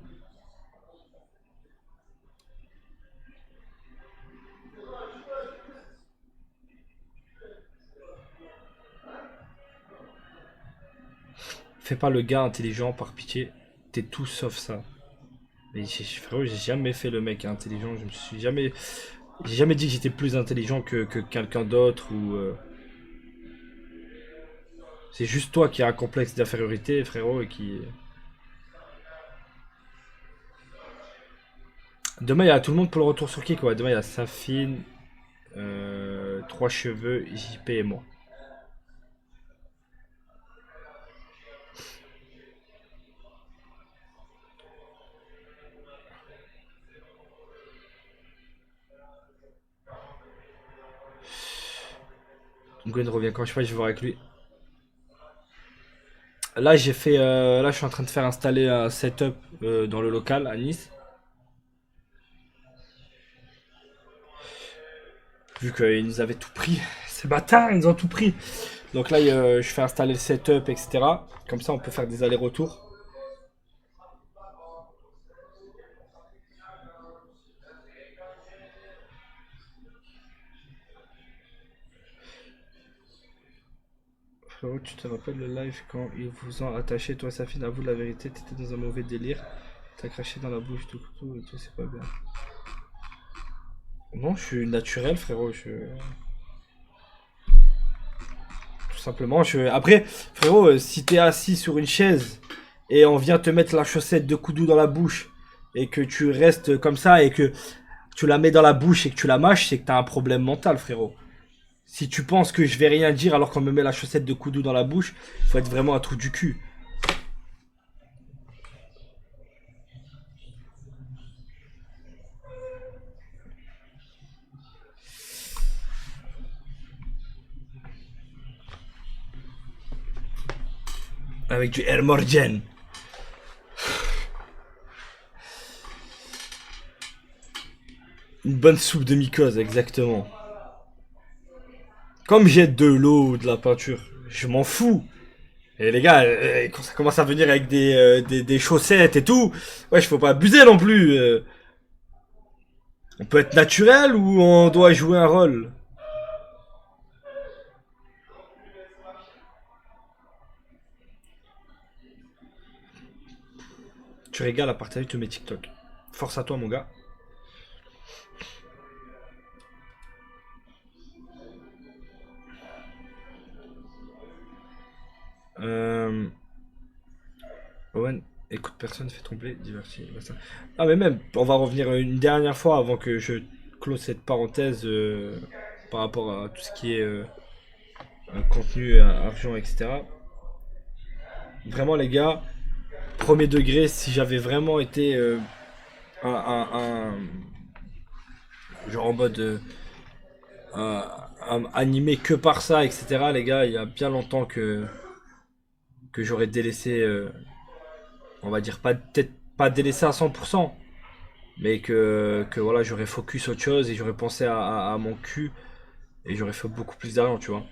Fais pas le gars intelligent par pitié. T'es tout sauf ça. Mais frérot, j'ai jamais fait le mec intelligent. Je me suis jamais. J'ai jamais dit que j'étais plus intelligent que quelqu'un d'autre ou. C'est juste toi qui as un complexe d'infériorité, frérot, et qui. Demain, il y a tout le monde pour le retour sur qui quoi. Demain, il y a Safine, Trois Cheveux, JP et moi. Gwen revient quand je sais pas, je vais voir avec lui. Là, j'ai fait. Là, je suis en train de faire installer un setup dans le local à Nice. Vu qu'ils nous avaient tout pris. Ces bâtards, ils nous ont tout pris. Donc là, je fais installer le setup, etc. Comme ça, on peut faire des allers-retours. Frérot, tu te rappelles le live quand ils vous ont attaché, toi, Safine, avoue la vérité, t'étais dans un mauvais délire. T'as craché dans la bouche tout couteau et tout, c'est pas bien. Non, je suis naturel, frérot. Tout simplement, Après, frérot, si t'es assis sur une chaise et on vient te mettre la chaussette de Koudou dans la bouche et que tu restes comme ça et que tu la mets dans la bouche et que tu la mâches, c'est que t'as un problème mental, frérot. Si tu penses que je vais rien dire alors qu'on me met la chaussette de Koudou dans la bouche, faut être vraiment un trou du cul. Avec du Air Morgan. Une bonne soupe de mycose, exactement. Comme j'ai de l'eau ou de la peinture, je m'en fous. Et les gars, quand ça commence à venir avec des chaussettes et tout, ouais, faut pas abuser non plus. On peut être naturel ou on doit jouer un rôle? Tu régales à partager tous mes TikTok. Force à toi, mon gars. Euh... Owen, écoute personne, fais trembler, divertis. Basta. Ah, mais même, on va revenir une dernière fois avant que je close cette parenthèse par rapport à tout ce qui est contenu, argent, etc. Vraiment, les gars, premier degré, si j'avais vraiment été un genre en mode animé que par ça, etc. Les gars, il y a bien longtemps que j'aurais délaissé, on va dire pas peut-être pas délaissé à 100%, mais que voilà, j'aurais focus autre chose et j'aurais pensé à mon cul et j'aurais fait beaucoup plus d'argent, tu vois.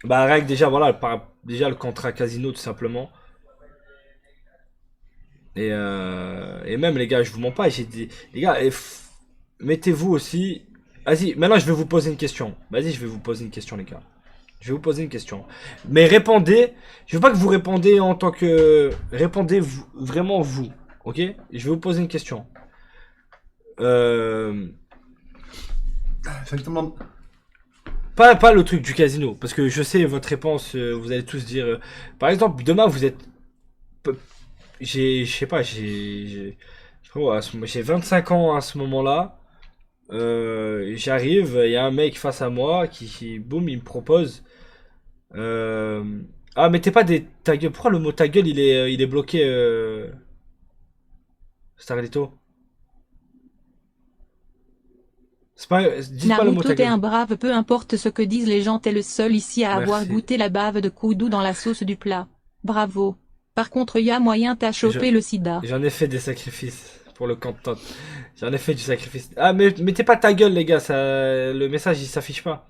Bah règle déjà voilà, déjà le contrat casino tout simplement. Et même les gars, je vous mens pas, j'ai dit les gars, mettez-vous aussi. Vas-y, maintenant je vais vous poser une question. Vas-y, je vais vous poser une question les gars. Je vais vous poser une question. Mais répondez, je veux pas que vous répondez en tant que répondez vous, vraiment vous, OK? Je vais vous poser une question. Euh... Exactement. Pas le truc du casino, parce que je sais votre réponse, vous allez tous dire. Par exemple, demain vous êtes. Je sais pas, frérot, j'ai 25 ans à ce moment-là. J'arrive, il y a un mec face à moi boum, il me propose. euh, Ah, mettez pas des ta gueule. Pourquoi le mot ta gueule il est bloqué, Starlito? C'est pas, dites pas le mot Naruto ta t'es gueule. un brave, peu importe ce que disent les gens, t'es le seul ici à avoir Merci. goûté la bave de Koudou dans la sauce du plat. Bravo. Par contre y a moyen t'as Je- chopé le sida. J'en ai fait des sacrifices pour le content. J'en ai fait du sacrifice. Ah, mais mettez pas ta gueule, les gars. Le message il s'affiche pas.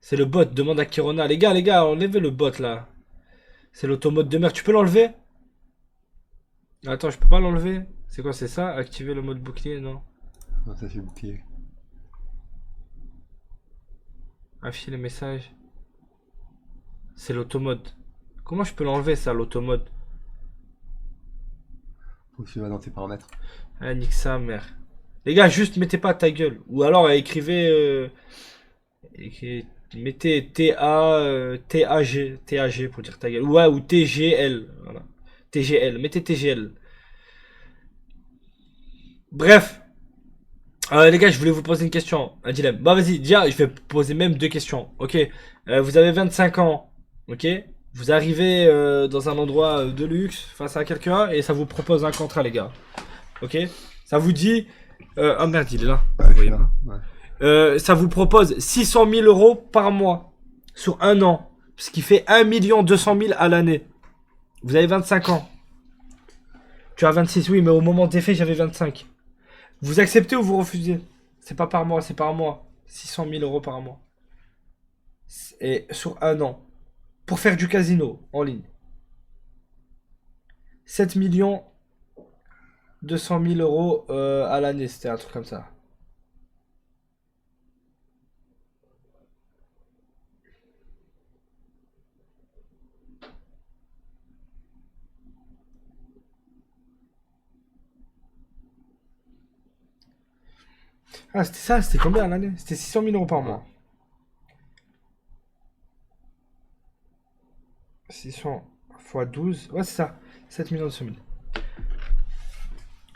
C'est le bot. Demande à Kirona. Les gars, enlevez le bot là. C'est l'automode de merde. Tu peux l'enlever? Attends, je peux pas l'enlever. C'est quoi, c'est ça? Activer le mode bouclier? Non. Non, ça c'est bouclier. Afficher les messages. C'est l'automode. Comment je peux l'enlever ça, l'automode? Faut que tu vas dans tes paramètres. Ah, nique sa mère. Les gars, juste mettez pas ta gueule. Ou alors écrivez. Mettez TAG pour dire ta gueule. Ouais, ou TGL. Voilà. TGL. Mettez TGL. Bref. Les gars, je voulais vous poser une question, un dilemme. Bah vas-y, déjà, je vais poser même deux questions. Ok. Vous avez 25 ans. Ok. Vous arrivez dans un endroit de luxe face à quelqu'un et ça vous propose un contrat, les gars. Ok. Ça vous dit. Oh merde, il est là. Ouais, Vous je suis voyez là. pas. Ouais. Ça vous propose 600 000 euros par mois sur un an, ce qui fait 1 200 000 à l'année. Vous avez 25 ans. Tu as 26, oui, mais au moment des faits, j'avais 25. Vous acceptez ou vous refusez? C'est pas par mois, c'est par mois. 600 000 euros par mois. Et sur un an. Pour faire du casino en ligne. 7 200 000 euros à l'année, c'était un truc comme ça. Ah, c'était ça, c'était combien à l'année? C'était 600 000 euros par mois. 600 fois 12, ouais, c'est ça. 7 200 000.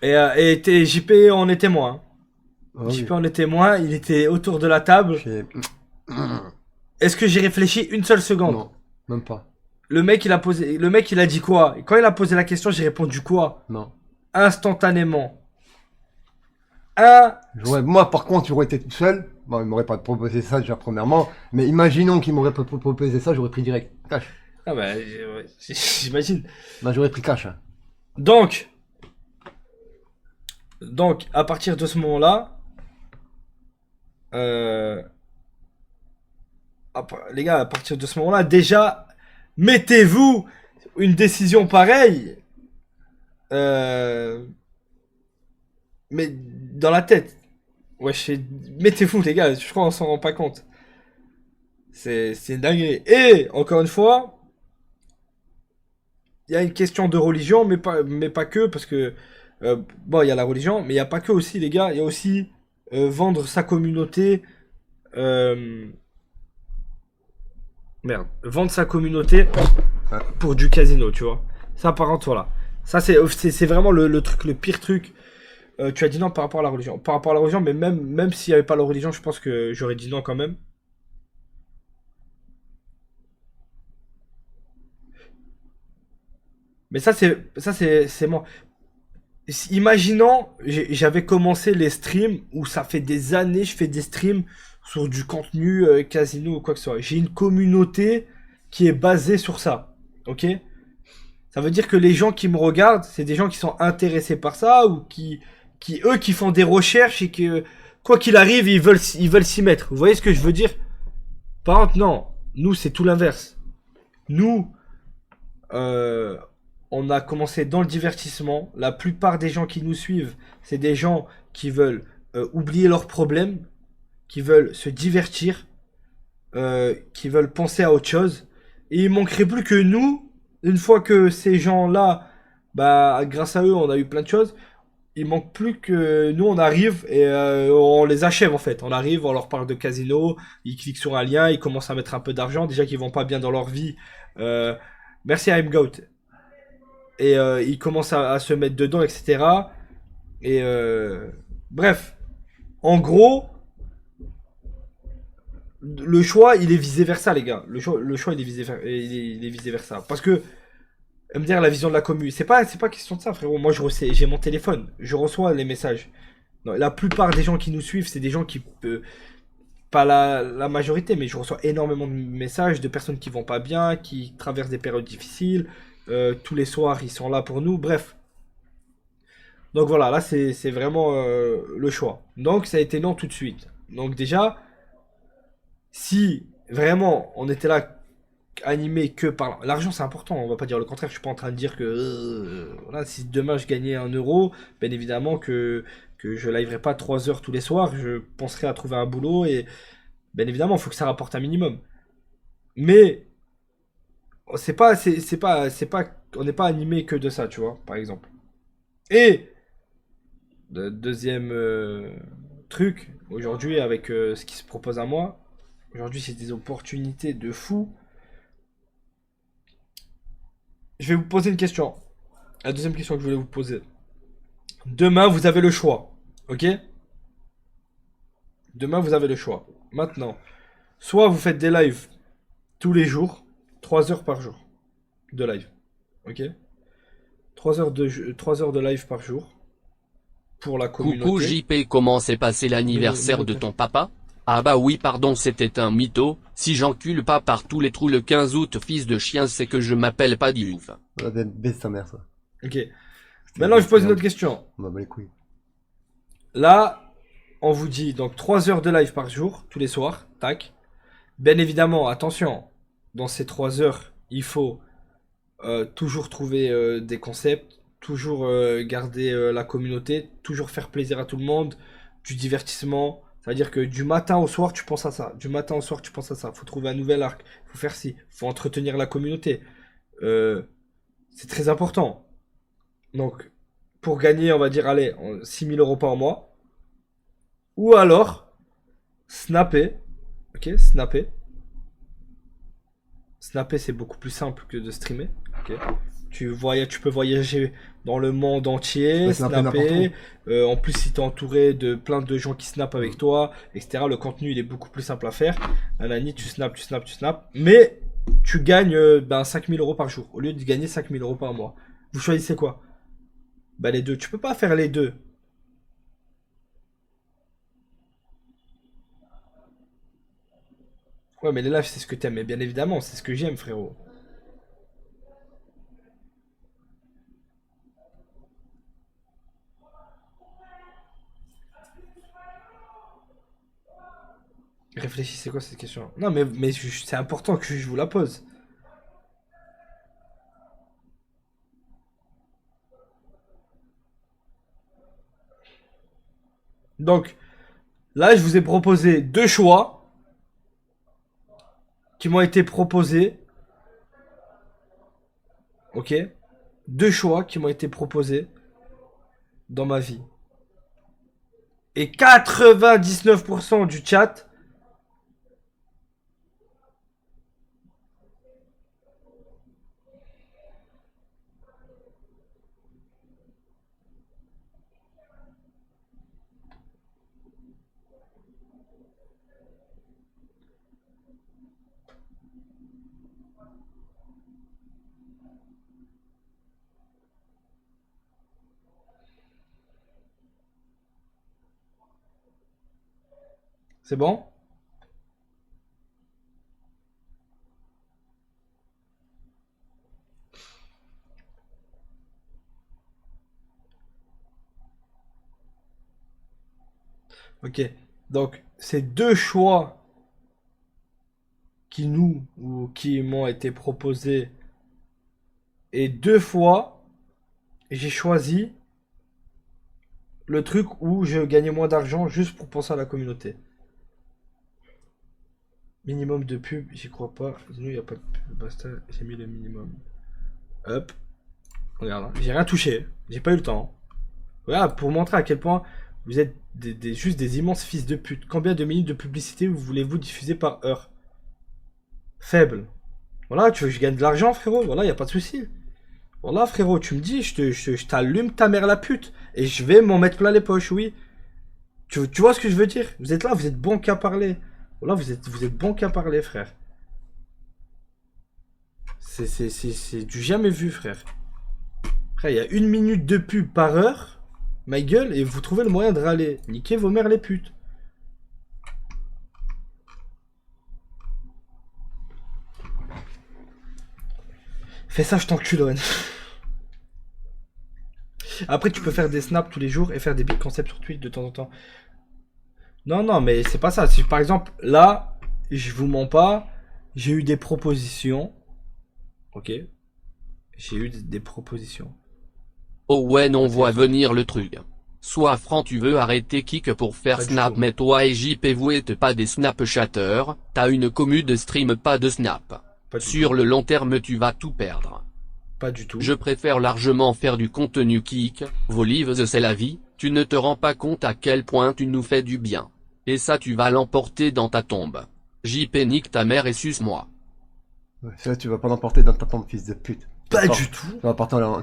Et JP en est témoin. Ah JP oui. en est témoin, il était autour de la table. J'ai- Est-ce que j'ai réfléchi une seule seconde? Non, même pas. Le mec, il a dit quoi? Et quand il a posé la question, j'ai répondu quoi? Non. Instantanément. Un. Moi, par contre, j'aurais été tout seul. Bon, il m'aurait pas proposé ça déjà premièrement. Mais imaginons qu'il m'aurait proposé ça, j'aurais pris direct. Cash. Ah bah, ouais, j'imagine. Là, j'aurais pris cash. Hein. Donc, à partir de ce moment-là, euh, les gars, à partir de ce moment-là, déjà, mettez-vous une décision pareille, euh, mais dans la tête. Wesh, mettez-vous, les gars, je crois qu'on s'en rend pas compte. C'est une dinguerie. Et, encore une fois, il y a une question de religion, mais pas que, parce que, bon, il y a la religion, mais il n'y a pas que aussi, les gars, il y a aussi vendre sa communauté, euh, merde, vendre sa communauté pour du casino, tu vois. Ça, par contre, voilà. Ça, c'est vraiment le truc, le pire truc. Tu as dit non par rapport à la religion. Par rapport à la religion, mais même s'il n'y avait pas la religion, je pense que j'aurais dit non quand même. Mais c'est moi. Imaginons, j'avais commencé les streams où ça fait des années, je fais des streams sur du contenu casino ou quoi que ce soit. J'ai une communauté qui est basée sur ça. Ok? Ça veut dire que les gens qui me regardent, c'est des gens qui sont intéressés par ça ou qui font des recherches et que, quoi qu'il arrive, ils veulent s'y mettre. Vous voyez ce que je veux dire? Par contre, non. Nous, c'est tout l'inverse. Nous, euh, on a commencé dans le divertissement. La plupart des gens qui nous suivent, c'est des gens qui veulent oublier leurs problèmes, qui veulent se divertir, qui veulent penser à autre chose. Et il manquerait plus que nous, une fois que ces gens-là, bah, grâce à eux, on a eu plein de choses. Il manque plus que nous, on arrive et on les achève en fait. On arrive, on leur parle de casino, ils cliquent sur un lien, ils commencent à mettre un peu d'argent. Déjà qu'ils vont pas bien dans leur vie. Euh, merci à MGoat. Et ils commencent à se mettre dedans, etc. Et bref, en gros, le choix, il est visé vers ça, les gars. Le choix il est il est visé vers ça. Parce que, me dire la vision de la commu, c'est pas question de ça, frérot. Moi, j'ai mon téléphone, je reçois les messages. Non, la plupart des gens qui nous suivent, c'est des gens qui, pas la majorité, mais je reçois énormément de messages de personnes qui vont pas bien, qui traversent des périodes difficiles. Tous les soirs, ils sont là pour nous. Bref. Donc voilà, là, c'est vraiment le choix. Donc, ça a été non tout de suite. Donc déjà, si vraiment on était là animé que par l'argent, c'est important, on va pas dire le contraire. Je suis pas en train de dire que voilà, si demain je gagnais 1 euro, bien évidemment que je liverai pas 3 heures tous les soirs, je penserai à trouver un boulot et bien évidemment il faut que ça rapporte un minimum. Mais on n'est pas animé que de ça, tu vois, par exemple. Et deuxième truc, aujourd'hui, avec ce qui se propose à moi, aujourd'hui, c'est des opportunités de fou. Je vais vous poser une question. La deuxième question que je voulais vous poser. Demain, vous avez le choix. Ok? Demain, vous avez le choix. Maintenant, soit vous faites des lives tous les jours, 3 heures par jour de live. Ok? 3 heures de live par jour pour la Coucou communauté. JP, comment s'est passé l'anniversaire de ton papa? Ah bah oui pardon, c'était un mytho, si j'encule pas par tous les trous le 15 août fils de chien, c'est que je m'appelle pas Diouf. Ça va baisser sa mère, ça. Ok. Maintenant, je pose une autre question. On va battre les couilles. Là, on vous dit donc 3 heures de live par jour, tous les soirs, tac. Bien évidemment, attention, dans ces 3 heures, il faut toujours trouver des concepts, toujours garder la communauté, toujours faire plaisir à tout le monde, du divertissement. C'est-à-dire que du matin au soir, tu penses à ça. Du matin au soir, tu penses à ça. Faut trouver un nouvel arc. Faut faire ci. Faut entretenir la communauté. C'est très important. Donc, pour gagner, on va dire, allez, 6 000 euros par mois. Ou alors, snapper. Ok, snapper. Snapper, c'est beaucoup plus simple que de streamer. Ok. Tu peux voyager dans le monde entier, snapper. En plus, si tu es entouré de plein de gens qui snappent avec toi, etc., le contenu il est beaucoup plus simple à faire. Anani, tu snaps. Mais tu gagnes 5 000 euros par jour au lieu de gagner 5 000 euros par mois. Vous choisissez quoi? Bah, les deux. Tu peux pas faire les deux. Ouais, mais les lives, c'est ce que t'aimes. Mais bien évidemment, c'est ce que j'aime, frérot. Réfléchissez quoi cette question? Non, mais c'est important que je vous la pose. Donc, là, je vous ai proposé deux choix qui m'ont été proposés. Ok? Deux choix qui m'ont été proposés dans ma vie. Et 99% du chat c'est bon? Ok. Donc, ces deux choix qui m'ont été proposés, et deux fois, j'ai choisi le truc où je gagnais moins d'argent juste pour penser à la communauté. Minimum de pub, j'y crois pas. Sinon, il n'y a pas de pub. Basta, j'ai mis le minimum. Hop. Regarde, hein. J'ai rien touché. J'ai pas eu le temps. Voilà, pour montrer à quel point vous êtes juste des immenses fils de pute. Combien de minutes de publicité voulez-vous diffuser par heure? Faible. Voilà, tu veux que je gagne de l'argent, frérot? Voilà, y a pas de souci. Voilà, frérot, tu me dis, je t'allume ta mère la pute. Et je vais m'en mettre plein les poches, oui. Tu vois ce que je veux dire? Vous êtes là, vous êtes bon qu'à parler. Voilà, vous êtes bon qu'à parler, frère. C'est du jamais vu, frère. Frère, il y a 1 minute de pub par heure. Ma gueule, et vous trouvez le moyen de râler. Niquez vos mères les putes. Fais ça, je t'enculoine. Après, tu peux faire des snaps tous les jours et faire des big concepts sur Twitch de temps en temps. Non, mais c'est pas ça. Si, par exemple, là, je vous mens pas, j'ai eu des propositions. Ok. J'ai eu des propositions. Oh ouais, non, voit venir le truc. Sois franc, tu veux arrêter Kik pour faire Pas du snap, tout. mais toi et JP vous êtes pas des snapchatters, t'as une commu de stream, pas de snap. Pas du Sur le long terme tu vas tout perdre. Pas du tout. Je préfère largement faire du contenu kick, vos lives c'est la vie, tu ne te rends pas compte à quel point tu nous fais du bien. Et ça tu vas l'emporter dans ta tombe. JP nique ta mère et suce-moi. Ouais, ça, tu vas pas l'emporter dans ta tombe, fils de pute. Pas D'accord. du tout.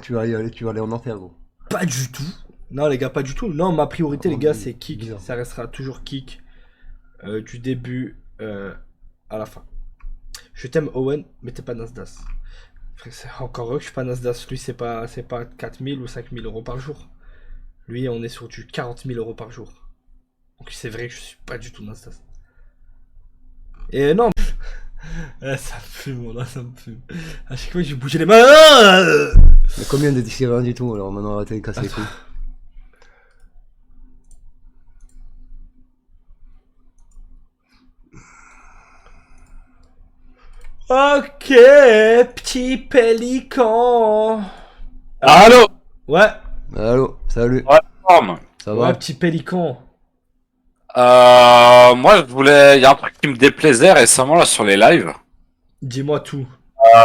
Tu vas aller en enfer, gros. Pas du tout. Non, les gars, pas du tout. Non, ma priorité, les gars, c'est kick. Bizarre. Ça restera toujours kick. Du début à la fin. Je t'aime, Owen, mais t'es pas Nasdaq. Frère, c'est encore heureux que je suis pas Nasdaq. Lui, c'est pas 4000 ou 5000 euros par jour. Lui, on est sur du 40 000 euros par jour. Donc, c'est vrai que je suis pas du tout Nasdaq. Et non. Ça me fume, là, ça me fume. À chaque fois que j'ai bougé les mains. Mais combien de disques du tout, alors maintenant arrêtez de casser les couilles. Ok, petit pélican. Allô. Ouais, Allô, salut. Ouais, forme. Ça ouais, va? petit pélican. Moi, je voulais. Il y a un truc qui me déplaisait récemment là sur les lives. Dis-moi tout.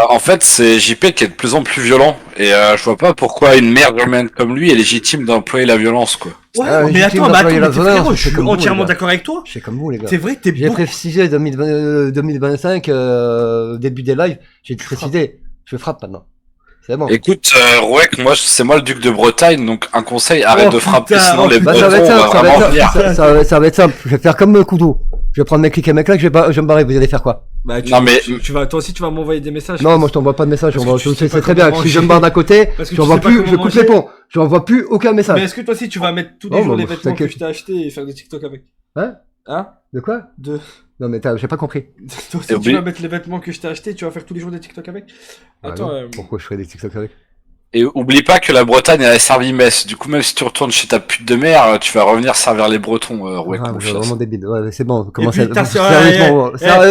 En fait, c'est JP qui est de plus en plus violent et je vois pas pourquoi une merde humaine comme lui est légitime d'employer la violence, quoi. Ouais, Ah, mais légitime attends, d'employer la mais violence, frérot, je c'est suis comme vous, entièrement les gars. d'accord avec toi. Je sais comme vous, les gars. C'est vrai que t'es J'ai beaucoup... précisé 2025, début des lives, j'ai précisé, je frappe maintenant. C'est bon. Écoute, Rouek, moi, c'est moi le duc de Bretagne, donc un conseil, arrête Oh, de frapper, putain, sinon oh, les Bah, Bretons ça va être vont simple, vraiment venir. ça va être simple. Je vais faire comme Kudo. Je vais prendre mes clics et mes claques, je vais me barrer. Vous allez faire quoi? Bah, Non, mais- tu vas, toi aussi, tu vas m'envoyer des messages. Non, moi je t'envoie pas de message. Parce Tu que tu sais sais pas très bien. comment Si je me manger. barre d'un côté, Parce que je tu vois sais pas plus, comment je coupe manger. les ponts. Je n'envoie plus aucun Mais message. est-ce que toi aussi, tu vas mettre tous les Oh, jours bah, les vêtements que t'inquiète. je t'ai achetés et faire des TikTok avec? Hein? Hein? De quoi? De... Non mais j'ai pas compris. Toi aussi, Et tu oublie- vas mettre les vêtements que je t'ai achetés, tu vas faire tous les jours des TikTok avec? Attends, Ah non. Pourquoi je ferais des TikTok avec? Et oublie pas que la Bretagne, elle a servi Metz. Du coup, même si tu retournes chez ta pute de mère, tu vas revenir servir les Bretons, Rouek. Ah, mon c'est fiac. vraiment débile. Ouais, c'est bon. Commencez puis, t'as-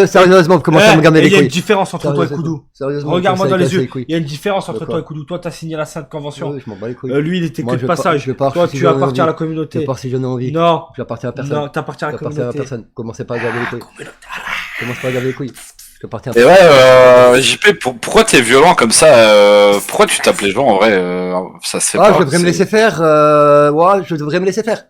sérieusement, vous commencez à me garder il les y a une couilles. différence entre toi et Koudou. Sérieusement, Regarde-moi dans les yeux. couilles. Il y a une différence entre D'accord. toi et Koudou. Toi, t'as signé la Sainte Convention. Ouais, je m'en bats les couilles. Lui, il était Moi, que de je pars- passage. je pars Toi, si tu j'en ai appartiens à la envie. communauté. Je pars si j'en ai envie. Non, Je appartiens à personne. non, t'appartiens à la Je appartiens à communauté. personne. Commencez pas à garder les couilles. Commencez pas à garder les couilles. Je appartiens à Et personne. ouais, JP, pourquoi t'es violent comme ça pourquoi tu tapes les gens en vrai ça se fait Ah, pas. je devrais me c'est- laisser faire. Ouais, je devrais me laisser faire.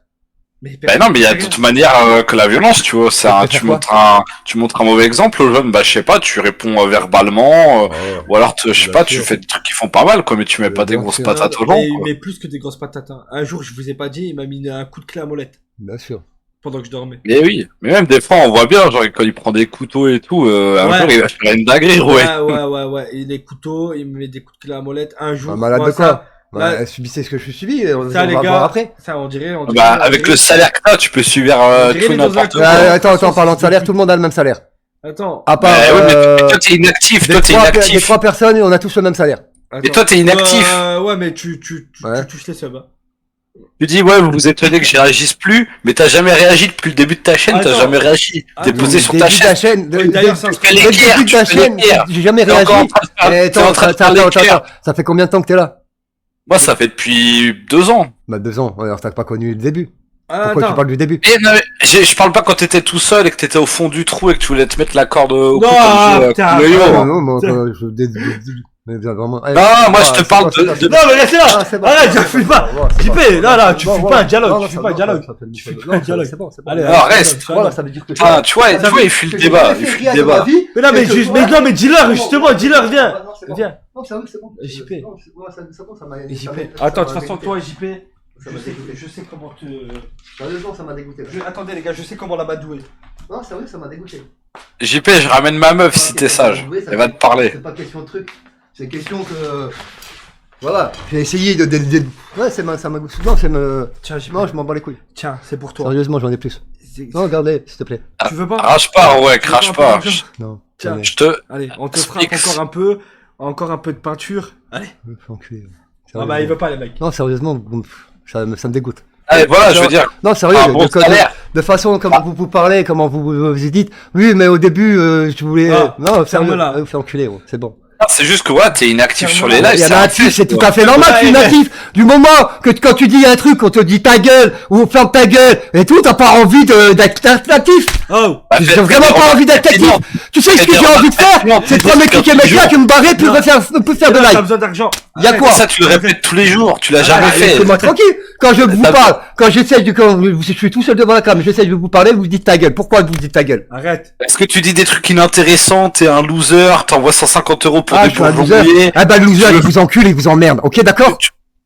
Mais Bah non, mais il y a d'autres manières que la violence, tu vois. C'est Ça un, peut faire tu montres un mauvais exemple aux jeunes. Bah je sais pas, tu réponds verbalement, ou alors je sais Bien pas, tu sûr. fais des trucs qui font pas mal, quoi. Mais tu mets pas des Bien grosses sûr. patates aux gens. mais, Quoi. mais plus que des grosses patates. Hein. Un jour, je vous ai pas dit, il m'a mis un coup de clé à molette Bien sûr. pendant que je dormais. Mais oui, mais même des fois on voit bien, genre quand il prend des couteaux et tout, un Ouais. jour il va faire une dinguerie, ouais. Ouais. Et des couteaux, il me met des coups de clé à molette. Un jour. Un malade moi, de quoi? Là- Ouais, subissez ce que je suis et on Ça, va les voir gars, après. ça, on dirait. Bah avec le salaire que t'as, tu peux subir On dirait tout les n'importe dans quoi. un- Attends, parlant de salaire, tout le monde a le même salaire. Attends. À part, Ouais, mais toi t'es inactif, des toi t'es trois inactif. personnes, on a tous le même salaire. Et toi, t'es inactif. Ouais, mais tu Ouais. touches les subs. Hein. Tu dis ouais, vous vous étonnez que j'y réagisse plus, mais t'as jamais réagi depuis le début de ta chaîne, t'as Attends. jamais réagi. T'es Attends. posé sur Début ta de chaîne. la chaîne, Oui, d'ailleurs, ça, Tu fais dès le l'équerre, début de la tu fais chaîne, l'équerre. j'ai jamais T'es encore réagi. en train de faire- Eh, t'es en train de faire l'équerre. Ça fait combien de temps que t'es là? Moi, ça fait depuis 2 ans. Bah 2 ans, alors t'as pas connu le début. Ah, Pourquoi tu attends. parles du début? Et non, mais je parle pas quand t'étais tout seul et que t'étais au fond du trou et que tu voulais te mettre la corde au cou Non, comme j'ai, putain, le yo. oh. Non, moi, Putain. mais bien, vraiment. Eh, Non, moi, je te c'est parle bon, c'est de- bon, de- c'est Non, mais laissez là. Ah, c'est bon, Arrête, c'est je bon, fuis c'est pas. bon, c'est JP, bon, là, là, c'est tu bon, fuis bon, pas un dialogue, non, tu non, fuis ça pas un va, dialogue. ça fait- Tu fuis non, pas un dialogue. C'est bon, c'est bon. Allez, Non, allez, reste. allez, Voilà, ça veut dire que Ah, tu vois, il fuit le débat, il fuit le débat. Mais non, mais juste, mais non, mais dis-leur, justement, dis-leur, viens. Non, c'est bon. Viens. Non, c'est bon, c'est bon. JP. Non, c'est bon, ça m'a. JP. ça Attends, m'a de toute façon, dégoûté. toi, JP, Ça m'a dégoûté. je sais comment te. Sérieusement, ça m'a dégoûté. Attendez, les gars, je sais comment la badouer. Non, sérieux, ça m'a dégoûté. JP, je ramène ma meuf si t'es sage. Elle va te parler. C'est pas question de truc. C'est question que. Voilà, j'ai essayé de. Ouais, ça m'a goûté. Non, c'est me. Tiens, JP. Non, je m'en bats les couilles. Tiens, c'est pour toi. Sérieusement, j'en ai plus. C'est- Non, regardez, s'il te plaît. Tu veux pas? Crache pas, ouais, Tu veux crache un peu pas. d'argent Non. Tiens. j'en ai. Je te. Allez, on te frappe Spix. encore un peu de peinture. Allez. Enculé. Ah bah, il veut pas, les mecs. Non, sérieusement, ça me dégoûte. Allez, voilà, je veux dire. Non, sérieux, Un bon salaire. de façon comme Ah. vous parlez, comment vous dites, oui, mais au début, je voulais. Ah, non, sérieux, ferme-la. vous faites enculer, gros, c'est bon. c'est juste que ouais, t'es inactif sur les lives. Il y en c'est a un un actif, fait, c'est tout quoi. à fait normal, Ouais, tu es mais- inactif. Du moment que quand tu dis un truc, on te dit ta gueule, ou ferme ta gueule, et tout, t'as pas envie d'être actif. Oh. Bah, J'ai fais- vraiment fais des pas envie d'être remarques actif. pertinentes. Tu sais ce Fais que des j'ai envie de faire? remarques C'est de prendre mes clics et mes claques et me barrer, puis Non. me faire de T'as live. besoin d'argent. Y a Arrête. quoi? Ça, tu le répètes tous les jours, tu l'as jamais Arrête, fait. Laissez-moi tranquille. Quand je vous T'as- parle, quand je suis tout seul devant la cam, j'essaie de vous parler, vous dites ta gueule. Pourquoi vous dites ta gueule? Arrête. Est-ce que tu dis des trucs inintéressants, t'es un loser, t'envoies 150 € pour Ah, des je suis un bourgeons loser. mouillés, Ah bah le loser, Tu veux- il vous encule, il vous emmerde. Ok, d'accord?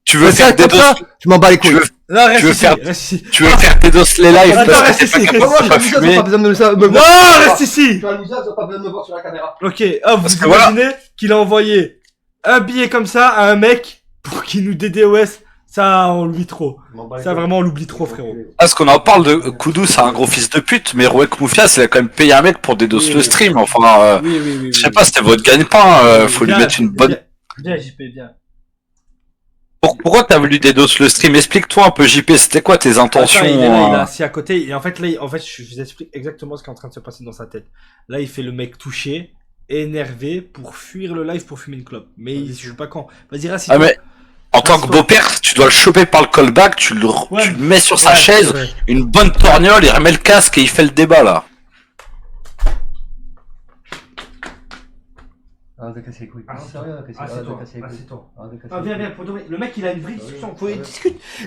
tu veux faire des comme ça, doses, je m'en bats les tu couilles. veux, Non, reste Tu veux ici. faire- Reste ici. tu veux faire tes doses les lives Attends, parce reste que t'es pas ici, capable reste de ici. pas Les losers, fumer. ils ont pas besoin de me Non, voir. reste ici. Tu vois, les losers, ils ont pas besoin de me voir sur la caméra. Ok. Ah, vous Parce que voilà. imaginez qu'il a envoyé un billet comme ça à un mec pour qu'il nous DDoS. Ça, on l'oublie trop. Ça, vraiment, on l'oublie trop, frérot. Parce qu'on en parle de Koudou, c'est un gros fils de pute, mais Rouek Moufias, il a quand même payé un mec pour dédos Oui, le oui. stream. Enfin, Oui, oui, oui. je sais pas, c'était votre gagne-pain. Faut lui mettre une bonne. Bien, JP, bien. Pourquoi t'as voulu dédos le stream? Explique-toi un peu, JP. C'était quoi tes intentions? Attends, il est là, il est assis à côté. Et en fait, là, je vous explique exactement ce qui est en train de se passer dans sa tête. Là, il fait le mec touché, énervé, pour fuir le live, pour fumer une clope. Mais il joue pas quand. Vas-y, rassis-toi. Ah mais en tant que Assis-toi. beau-père, tu dois le choper par le callback, tu le mets sur sa Ouais, chaise, ouais. une bonne torgnole, il remet le casque et il fait le débat là. Arrête de casser les couilles. Ah, Non, sérieux, arrête de casser les couilles. Assieds-toi. Arrête de casser Ah, les viens, couilles. viens, pour de vrai. Le mec, il a une vraie discussion.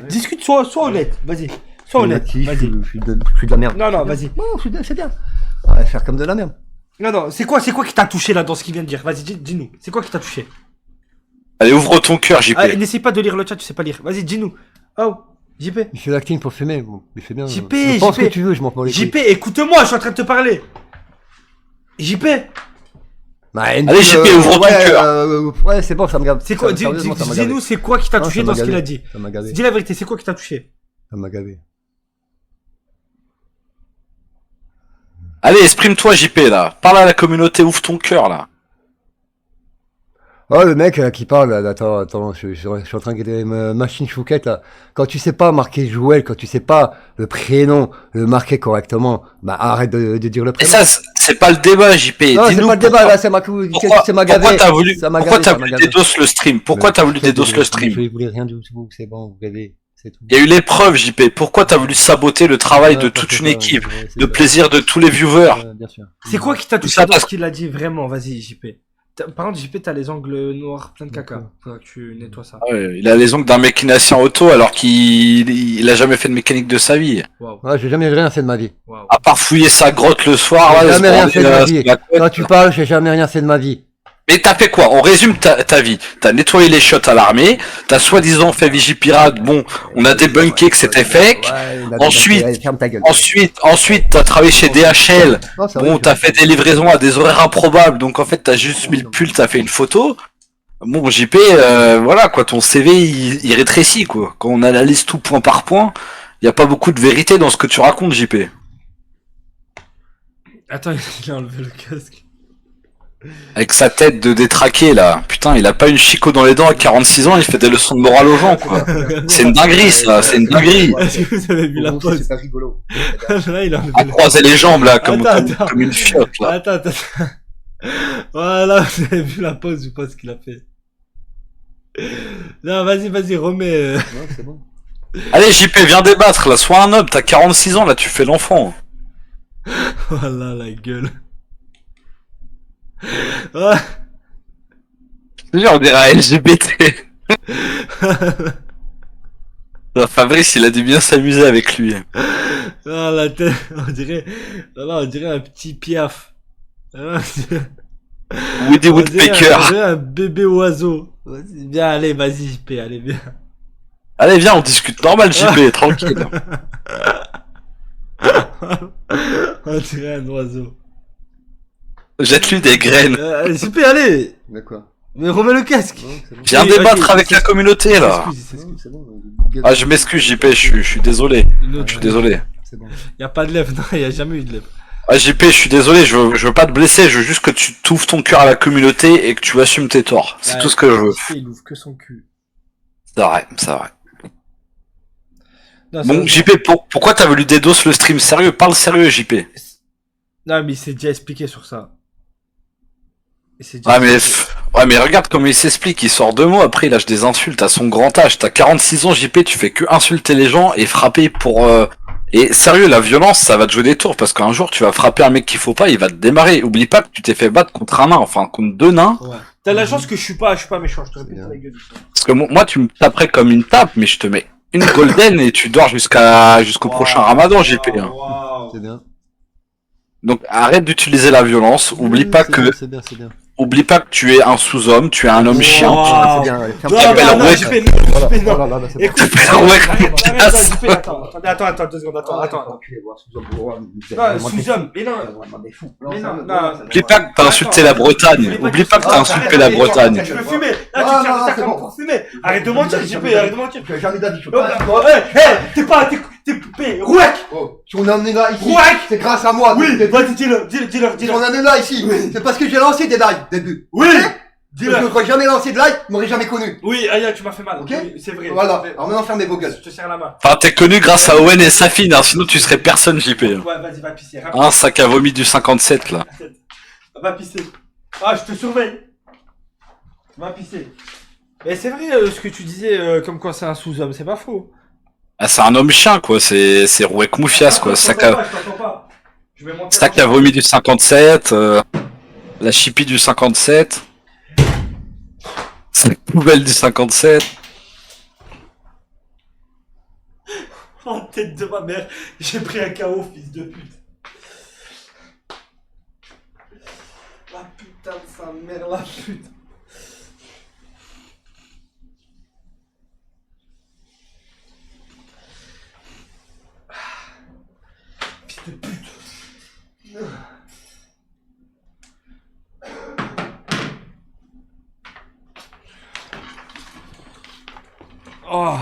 Discute, sois honnête. Vas-y. Sois honnête. Actif, Vas-y. je suis de la merde. Non, non, vas-y. Non, c'est bien. On va faire comme de la merde. Non, non, c'est quoi qui t'a touché là dans ce qu'il vient de dire? Vas-y, dis-nous. C'est quoi qui t'a touché? Allez, ouvre ton cœur, JP. Ah, n'essaye pas de lire le chat, tu sais pas lire. Vas-y, dis-nous. Oh, JP. Il fait l'acting pour fumer. Bon, il fait bien. JP, Je pense JP. que tu veux, je m'en prends les couilles. JP, écoute-moi, je suis en train de te parler. JP, Bah, Allez, JP, ouvre ton cœur. Ouais, c'est bon, ça me gave. c'est quoi? Sérieusement, ça m'a gavé. Dis-nous, c'est quoi qui t'a Non, touché ça dans m'a ce qu'il a gavé. dit? Ça m'a gavé. Dis la vérité, c'est quoi qui t'a touché? Ça m'a gavé. Allez, exprime-toi, JP là. Parle à la communauté, ouvre ton cœur là. Oh, le mec qui parle, là, attends, je suis en train de regarder ma machine chouquette, là. Quand tu sais pas marquer Jouel, quand tu sais pas le prénom, le marquer correctement, bah arrête de dire le Et prénom. ça, c'est pas le débat, JP. Non, c'est Dis-nous pas le débat, pourquoi- là, c'est ma Pourquoi gavé. t'as voulu, Ça m'a pourquoi gavé, t'as ça m'a voulu gavé. dédos le stream? Pourquoi t'as voulu dédos le stream? Je voulais rien du tout, c'est bon, vous gavez, c'est tout. Il y a eu l'épreuve, JP. Pourquoi t'as voulu saboter le travail de toute une équipe, le plaisir de tous les viewers? Bien sûr. C'est quoi qui t'a Tout touché ça dans parce- ce qu'il a dit vraiment? Vas-y, JP. Par contre, JP, t'as les ongles noirs plein de caca. Faudra que tu nettoies ça. Ouais, il a les ongles d'un mécanicien auto alors qu'il a jamais fait de mécanique de sa vie. Waouh, Ouais, j'ai jamais rien fait de ma vie. waouh. À part fouiller sa grotte le soir, J'ai là, jamais se rien branler, fait de ma là, vie. sur la couette. Quand tu parles, j'ai jamais rien fait de ma vie. Mais t'as fait quoi? On résume ta vie. T'as nettoyé les shots à l'armée, t'as soi-disant fait Vigipirate, bon, on a débunké que c'était fake. Ouais, il a Ensuite- débunké, ferme ta gueule. Ensuite, t'as travaillé chez DHL. Non, c'est Bon, vrai, t'as fait des livraisons à des horaires improbables, donc en fait, t'as juste mis le pull, t'as fait une photo. Bon, JP, voilà, quoi, ton CV, il rétrécit, quoi. Quand on analyse tout point par point, y a pas beaucoup de vérité dans ce que tu racontes, JP. Attends, il a enlevé le casque. Avec sa tête de détraqué, là. Putain, il a pas une chico dans les dents à 46 ans, il fait des leçons de morale aux gens, quoi. C'est une dinguerie, ça, c'est une dinguerie. Est-ce que vous avez vu la pause? C'est pas rigolo. Là, il a enlevé À le croiser les jambes, là, comme Attends. comme une fiotte, là. Attends. Voilà, vous avez vu la pause ou pas ce qu'il a fait? Non, vas-y, remets. Non, c'est bon. Allez, JP, viens débattre, là. Sois un homme, t'as 46 ans, là, tu fais l'enfant. Voilà la gueule. Ouais. On dirait un LGBT. Non, Fabrice, il a dû bien s'amuser avec lui. Ah, la tête, on dirait un petit piaf. Ah, Woody on dirait Woodpecker. un bébé oiseau. Vas-y, bien, allez, vas-y, JP, allez, bien. Allez, viens, on discute normal, JP, tranquille. On dirait un oiseau. Jette-lui des graines. JP, allez. D'accord. Mais remets le casque. Non, c'est bon. Viens Oui, débattre ok, avec la communauté, là. Il s'excuse. Non, c'est bon. Ah, je m'excuse, JP, je suis désolé. Une autre. Je suis désolé. C'est bon. Y a pas de lèvres, non, y a jamais eu de lèvres. Ah, JP, je suis désolé, je veux pas te blesser, je veux juste que tu t'ouvres ton cœur à la communauté et que tu assumes tes torts. C'est Ouais, tout ce que je veux. JP, il ouvre que son cul. C'est vrai, c'est vrai. Non, Bon, c'est- JP, pourquoi t'as voulu dédos le stream? Sérieux, parle sérieux, JP. Non, mais il s'est déjà expliqué sur ça. Il s'est Ah, mais expliqué. Ouais, mais regarde comment il s'explique. Il sort 2 mots, après il lâche des insultes à son grand âge. T'as 46 ans, JP, tu fais que insulter les gens et frapper pour... Et sérieux, la violence, ça va te jouer des tours, parce qu'un jour, tu vas frapper un mec qu'il faut pas, il va te démarrer. Oublie pas que tu t'es fait battre contre un nain, enfin, contre 2 nains. Ouais. T'as la chance que je suis pas méchant, je te répète bien. la gueule. Parce que moi, tu me taperais comme une tape, mais je te mets une golden et tu dors jusqu'au prochain ramadan, JP. Hein. Waouh. C'est bien. Donc, arrête d'utiliser la violence. Oublie pas C'est que, bien, c'est bien, c'est bien. oublie pas que tu es un sous-homme, tu es un homme chien. Wow. C'est bien, allez, ferme Non, ta gueule. non, non, ouais. JP, non, JP, non. Voilà, là, c'est bon. Écoute, Ouais, arrête, JP, attends, 2 secondes, attends. Non, sous-homme, mais non. Mais non. Oublie pas que t'as insulté la Bretagne. Oublie pas que t'as insulté la Bretagne. Je veux fumer. Là, Ah, tu non, tiens ça c'est comme bon. pour fumer. Arrête de mentir, JP, arrête de mentir. Tu as jamais d'avis, je peux Oh, pas. t'es pas, t'es poupée. Rouac. Oh, si on en est là ici, Rouac. c'est grâce à moi. Oui, Des- vas-y, dis-le. Si on en est là ici, c'est parce que j'ai lancé des lives, des buts. Oui. Si je n'aurais jamais lancé de live, tu m'aurais jamais connu. Oui, Aya, tu m'as fait mal. Ok. Oui, c'est vrai. Voilà. Alors maintenant, fermez vos gueules. Je te serre la main. Enfin, t'es connu grâce à Owen et Safine, hein, sinon tu serais personne, JP. Ouais, vas-y, va pisser. Rapide. Un sac à vomi du 57, là. Va pisser. Ah, je te surveille. Va pisser. Mais c'est vrai ce que tu disais, comme quoi c'est un sous-homme, c'est pas faux. Ah, c'est un homme chien, quoi. C'est Rouek Moufias, quoi. Je t'entends pas. Je vais monter. Sac à vomi du 57, la chippie du 57, sac poubelle du 57. En tête de ma mère, j'ai pris un KO, fils de pute. La putain de sa mère, la pute. Fils de pute. Oh.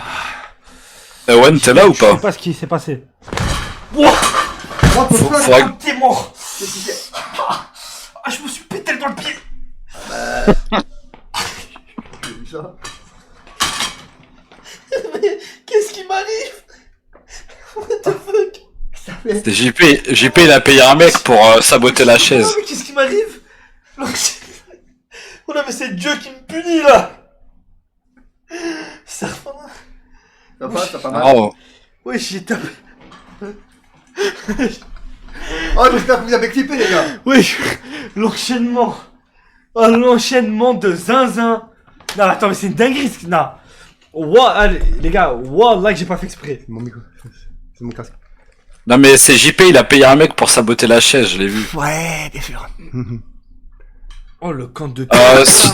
Owen, t'es là ou Je sais pas? pas ce qui s'est passé. Wouah. Faudrait que- T'es mort. Ah, je me suis pété dans le pied. Mais qu'est-ce qui m'arrive? What the fuck? C'est JP, il a payé un mec pour saboter la chaise. Non, mais qu'est-ce qui m'arrive? Oh non, mais c'est Dieu qui me punit là. Ça va. Ça pas mal. Oh. Ouais, j'ai tapé. Oh, j'espère que vous avez clippé, les gars. Oui, l'enchaînement. Oh, l'enchaînement de zinzin. Non, attends, mais c'est une dinguerie. Non. Ouah, allez, les gars, là que j'ai pas fait exprès. C'est mon micro. C'est mon casque. Non mais c'est JP, il a payé un mec pour saboter la chaise, je l'ai vu. Ouais, bien sûr. Oh, le camp de si-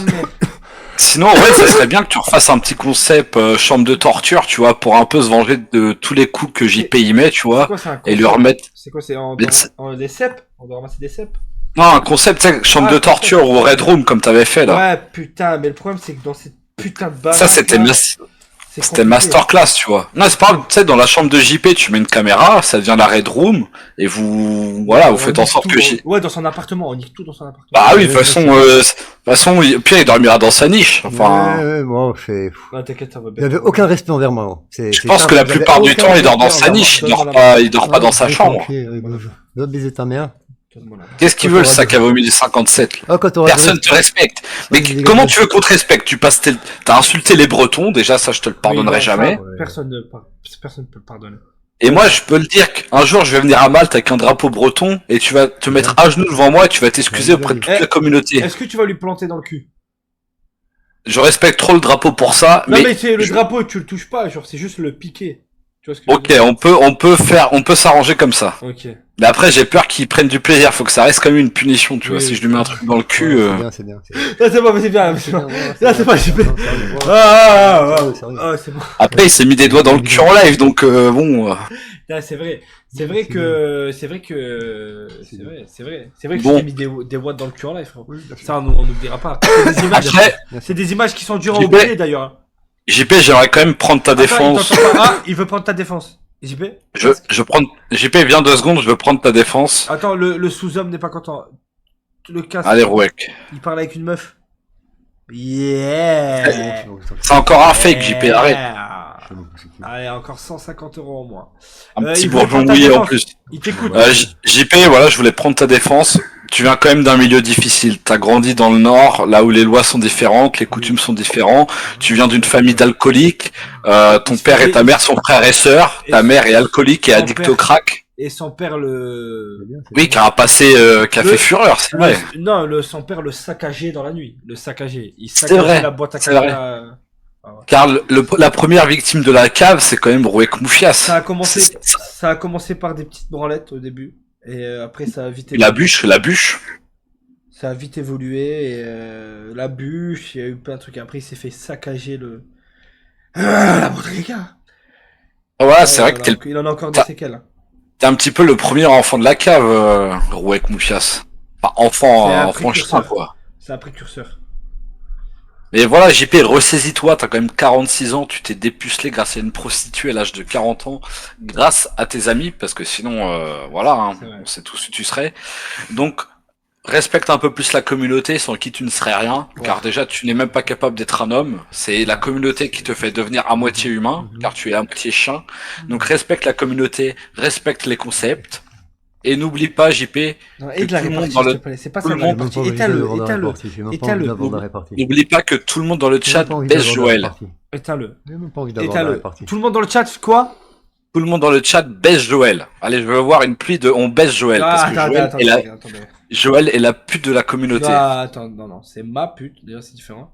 Sinon, ouais, ça serait bien que tu refasses un petit concept chambre de torture, tu vois, pour un peu se venger de tous les coups que JP y met, tu C'est vois, quoi, c'est un et lui concept remettre... C'est quoi, c'est Les- des cèpes? On doit ramasser des cèpes? Non, un concept, tu sais, chambre Ah, de torture ou Red Room, comme t'avais fait, là. Ouais, putain, mais le problème c'est que dans cette putain de baraque. Ça, c'était là, c'était compliqué. masterclass, tu vois. Non, c'est pas grave, tu sais, dans la chambre de JP, tu mets une caméra, ça devient la Red Room, et vous, voilà, vous On faites en nique sorte tout, que Ouais, dans son appartement, on nique tout dans son appartement. Bah oui, de toute façon, Pierre, il dormira dans sa niche. Enfin, Ouais, bon, Non, t'inquiète, ça va il bien. avait aucun respect envers moi. je pense que la plupart du temps, il dort dans sa niche, il dort pas dans sa chambre. Va baiser ta mère. Qu'est-ce qu'il veut, le sac à vomi du 57, là? Ah, quand t'auras Personne te respecte. Mais Ouais, comment les gars, tu veux qu'on te respecte? T'as insulté les Bretons, déjà, ça, je te le pardonnerai Oui, non, jamais. ça, personne ne peut le pardonner. Et moi, je peux le dire qu'un jour, je vais venir à Malte avec un drapeau breton, et tu vas te mettre à genoux devant moi, et tu vas t'excuser auprès de toute Eh, la communauté. Est-ce que tu vas lui planter dans le cul? Je respecte trop le drapeau pour ça, Non, mais mais c'est le je- drapeau, tu le touches pas, genre, c'est juste le piquer. Tu vois ce que je veux ok, dire? on peut s'arranger comme ça. Ok. Mais après, j'ai peur qu'il prenne du plaisir. Faut que ça reste quand même une punition, tu vois. Oui, Si oui. je lui mets un truc dans le cul, C'est bien. Là, c'est bon, mais c'est bien, c'est bon. Là, c'est pas, j'ai fait. Sérieux. Ah, c'est bon. après, il s'est mis des doigts dans le cul en live, donc bon. Là, c'est vrai. C'est vrai que je Bon. t'ai mis des watts dans le cul en live, frérot. Ça, on n'oubliera pas. C'est des images, Après, c'est des images qui sont dures à JP, oublier, d'ailleurs. JP, j'aimerais quand même prendre ta Attends, il défense. t'entend pas. Ah, il veut prendre ta défense. JP? Je prends. JP, viens 2 secondes, je veux prendre ta défense. Attends, le sous-homme n'est pas content. Le casque. Allez, Rouek. Il parle avec une meuf. Yeah! C'est encore un fake, JP, arrête. Allez, encore 150 € en moins. Un petit il veut bourgeon prendre ta mouillé en défense. plus. Il t'écoute. JP, voilà, je voulais prendre ta défense. tu viens quand même d'un milieu difficile. T'as grandi dans le Nord, là où les lois sont différentes, les coutumes sont différentes. Tu viens d'une famille d'alcooliques. Ton père et ta mère sont frères et sœurs. Ta mère est alcoolique et Son addict père- au crack. Et son père le... C'est bien, c'est Oui, bien. qui a un passé qui a Le- fait fureur, c'est vrai. Non, son père le saccageait dans la nuit. Le saccageait. Il C'est saccageait vrai, la boîte à c'est vrai. caca. Car la première victime de la cave, c'est quand même Rouek Moufias. Ça a commencé, C'est- ça a commencé par des petites branlettes au début. Et après, ça a vite La bûche. Ça a vite évolué. Et la bûche, il y a eu plein de trucs. Après, il s'est fait saccager la boîte à caca. Voilà, c'est vrai que Il en a encore des t'as- séquelles. t'es un petit peu le premier enfant de la cave, Rouek Moufias. Enfin, C'est un enfant chien, précurseur. quoi. C'est un précurseur. Mais voilà, JP, ressaisis-toi, t'as quand même 46 ans, tu t'es dépucelé grâce à une prostituée à l'âge de 40 ans, grâce à tes amis, parce que sinon, voilà, hein, C'est vrai. on sait tous où tu serais. Donc, respecte un peu plus la communauté sans qui tu ne serais rien, car déjà, tu n'es même pas capable d'être un homme. C'est la communauté qui te fait devenir à moitié humain, car tu es à moitié chien. Donc, respecte la communauté, respecte les concepts, et n'oublie pas, JP, Non, Que et de la tout le monde répartie, dans s'il le- te plaît. C'est pas tout ça le la monde- répartie. J'ai même pas envie de Éteins-le, la éteins-le. répartie, j'ai même pas envie Éteins-le. d'avoir de la répartie. n'oublie pas que tout le monde dans le J'ai chat même pas envie baisse d'avoir de la Joël. répartie. Éteins-le. J'ai même pas envie d'avoir de la Éteins-le. répartie. Tout le monde dans le chat, quoi? Tout le monde dans le chat baisse Joël. Allez, je veux voir une pluie de on baisse Joël. parce que attendez. Joël est la pute de la communauté. Non, attends, non, c'est ma pute. Déjà, c'est différent.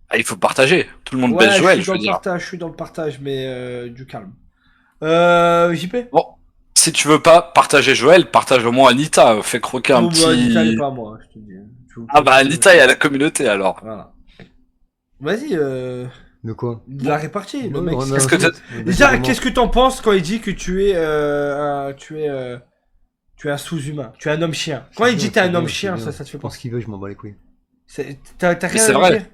Ah, il faut partager. Tout le monde Ouais, baisse je Joël, suis je dans veux le dire. partage, je suis dans le partage, mais du calme. JP? Bon, si tu veux pas partager Joël, partage au moins Anita. Fais croquer un Bon, bah, Anita, elle est petit... pas à moi, je te dis. Ah bah Anita est à la communauté alors. Voilà. Vas-y, De quoi? la répartie, le mec. Qu'est-ce que Déjà, qu'est-ce que t'en penses quand il dit que tu es un sous-humain, tu es un homme chien. Quand il dit que t'es un homme chien, ça te fait Je pense penser. qu'il veut, je m'en bats les couilles. T'as Mais rien c'est à lui vrai. dire?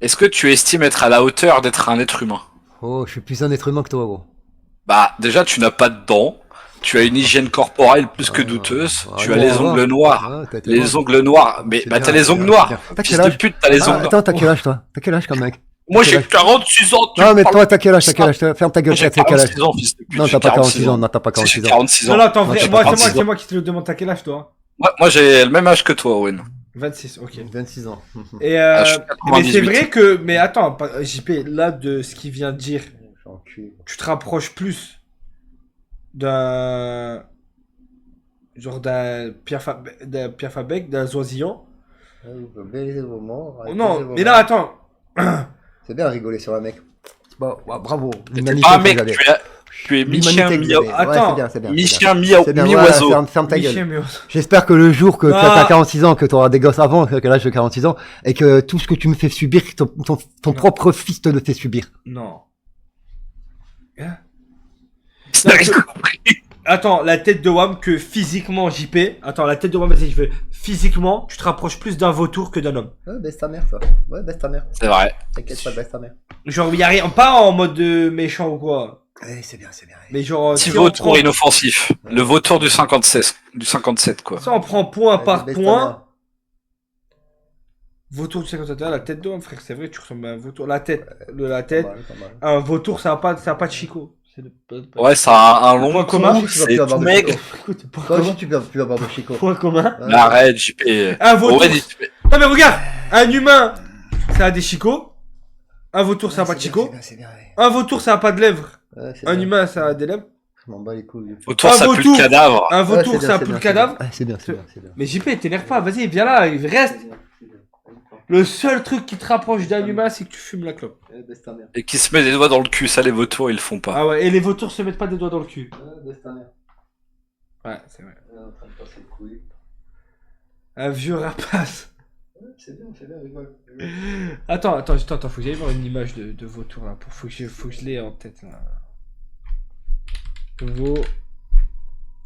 Est-ce que tu estimes être à la hauteur d'être un être humain? Oh, je suis plus un être humain que toi, gros. Bah déjà tu n'as pas de dents. Tu as une hygiène corporelle plus que douteuse. Tu as bon, les ça va. ongles noirs. Ah, t'as- Les ongles noirs. Mais C'est bah bien, t'as les c'est ongles bien, noirs. c'est bien. T'as Fils quel de âge? pute, t'as les Ah, ongles noirs. attends, t'as quel âge, toi? T'as quel âge comme mec? Moi quel j'ai âge 46 ans. tu Non, me mais parles- toi, t'as quel âge? T'as quel âge? Ferme ta gueule, Moi, j'ai t'as quel âge? 46 ans, fils de pute. Non, j'ai t'as pas 46 46 ans, non, t'as pas Si, j'ai 46 ans. 46 Non, ans. non, attends, Non, vrai, j'ai moi, pas c'est 46 moi qui te le demande, t'as quel âge, toi? Moi j'ai le même âge que toi, Owen. 26, ok. 26 ans. Et Ah, je suis mais c'est 98. vrai que, mais attends, JP, là, de ce qu'il vient de dire, Enculé. tu te rapproches plus d'un d'un Pierre Fabec, d'un Zoisillon. Oh non, mais là, attends. C'est bien rigoler sur un mec. Bon, ouais, bravo. T'es L'humanité, pas un vous mec, avez. tu es mi-chien, L'humanité, vous avez. Attends, Ouais, c'est bien, c'est bien. mi-chien, C'est bien, mi-oiseau. voilà, ferme ta gueule. Michel Méos. J'espère que le jour que Ah. t'as 46 ans, que t'auras des gosses avant que l'âge de 46 ans, et que tout ce que tu me fais subir, que ton propre fils te le fait subir. Non. Hein? T'as rien compris. Attends, la tête de Wam que physiquement JP. Attends, la tête de Wam, vas-y, je veux. Physiquement, tu te rapproches plus d'un vautour que d'un homme. Ouais, baisse ta mère, toi. Ouais, baisse ta mère. C'est vrai. T'inquiète pas, baisse ta mère. Genre, y a rien, pas en mode méchant ou quoi. Ouais, c'est bien, c'est bien. Mais genre, Petit si on vautour prend, inoffensif. Le vautour du 57, quoi. si on prend point par Baisse ta point, mère. vautour du 51, la tête de Wam, frère, c'est vrai, tu ressembles à un vautour. La tête, la Pas tête. mal, pas mal. Un vautour, ça a pas de chicot. C'est Ouais, ça a un long Point commun. cou, Tu vas c'est plus avoir tout de maigre. chico. Écoute, point Toi commun. aussi, tu peux avoir de chico. Point commun. Ouais. Mais arrête, JP. Un vautour. Ouais, dis- Non mais regarde, un humain, ça a des chicots. Un vautour, ça a Ouais, pas de c'est bien, chicots. c'est bien, c'est bien, Un vautour, ça a pas de lèvres. ouais, c'est Un bien. humain, ça a des lèvres. Je m'en bats les couilles. Autour, Un ça pue vautour. le cadavre. Un Ouais, vautour, c'est bien, ça a c'est plus le bien, cadavre. c'est bien. Ouais, c'est bien, c'est bien, c'est bien. Mais JP, t'énerve pas, vas-y, viens là, il reste. Le seul truc qui te rapproche d'un humain, c'est que tu fumes la clope. Ouais, baisse ta mère. Et qui se met des doigts dans le cul, ça les vautours ils le font pas. Ah ouais, et les vautours se mettent pas des doigts dans le cul. Ouais, baisse ta mère. Ouais, c'est vrai. Ouais, en train de passer le couille. Un vieux rapace. Ouais, c'est bien, rigole. Attends, faut que j'aille voir une image de vautour là. Faut que je l'ai en tête là.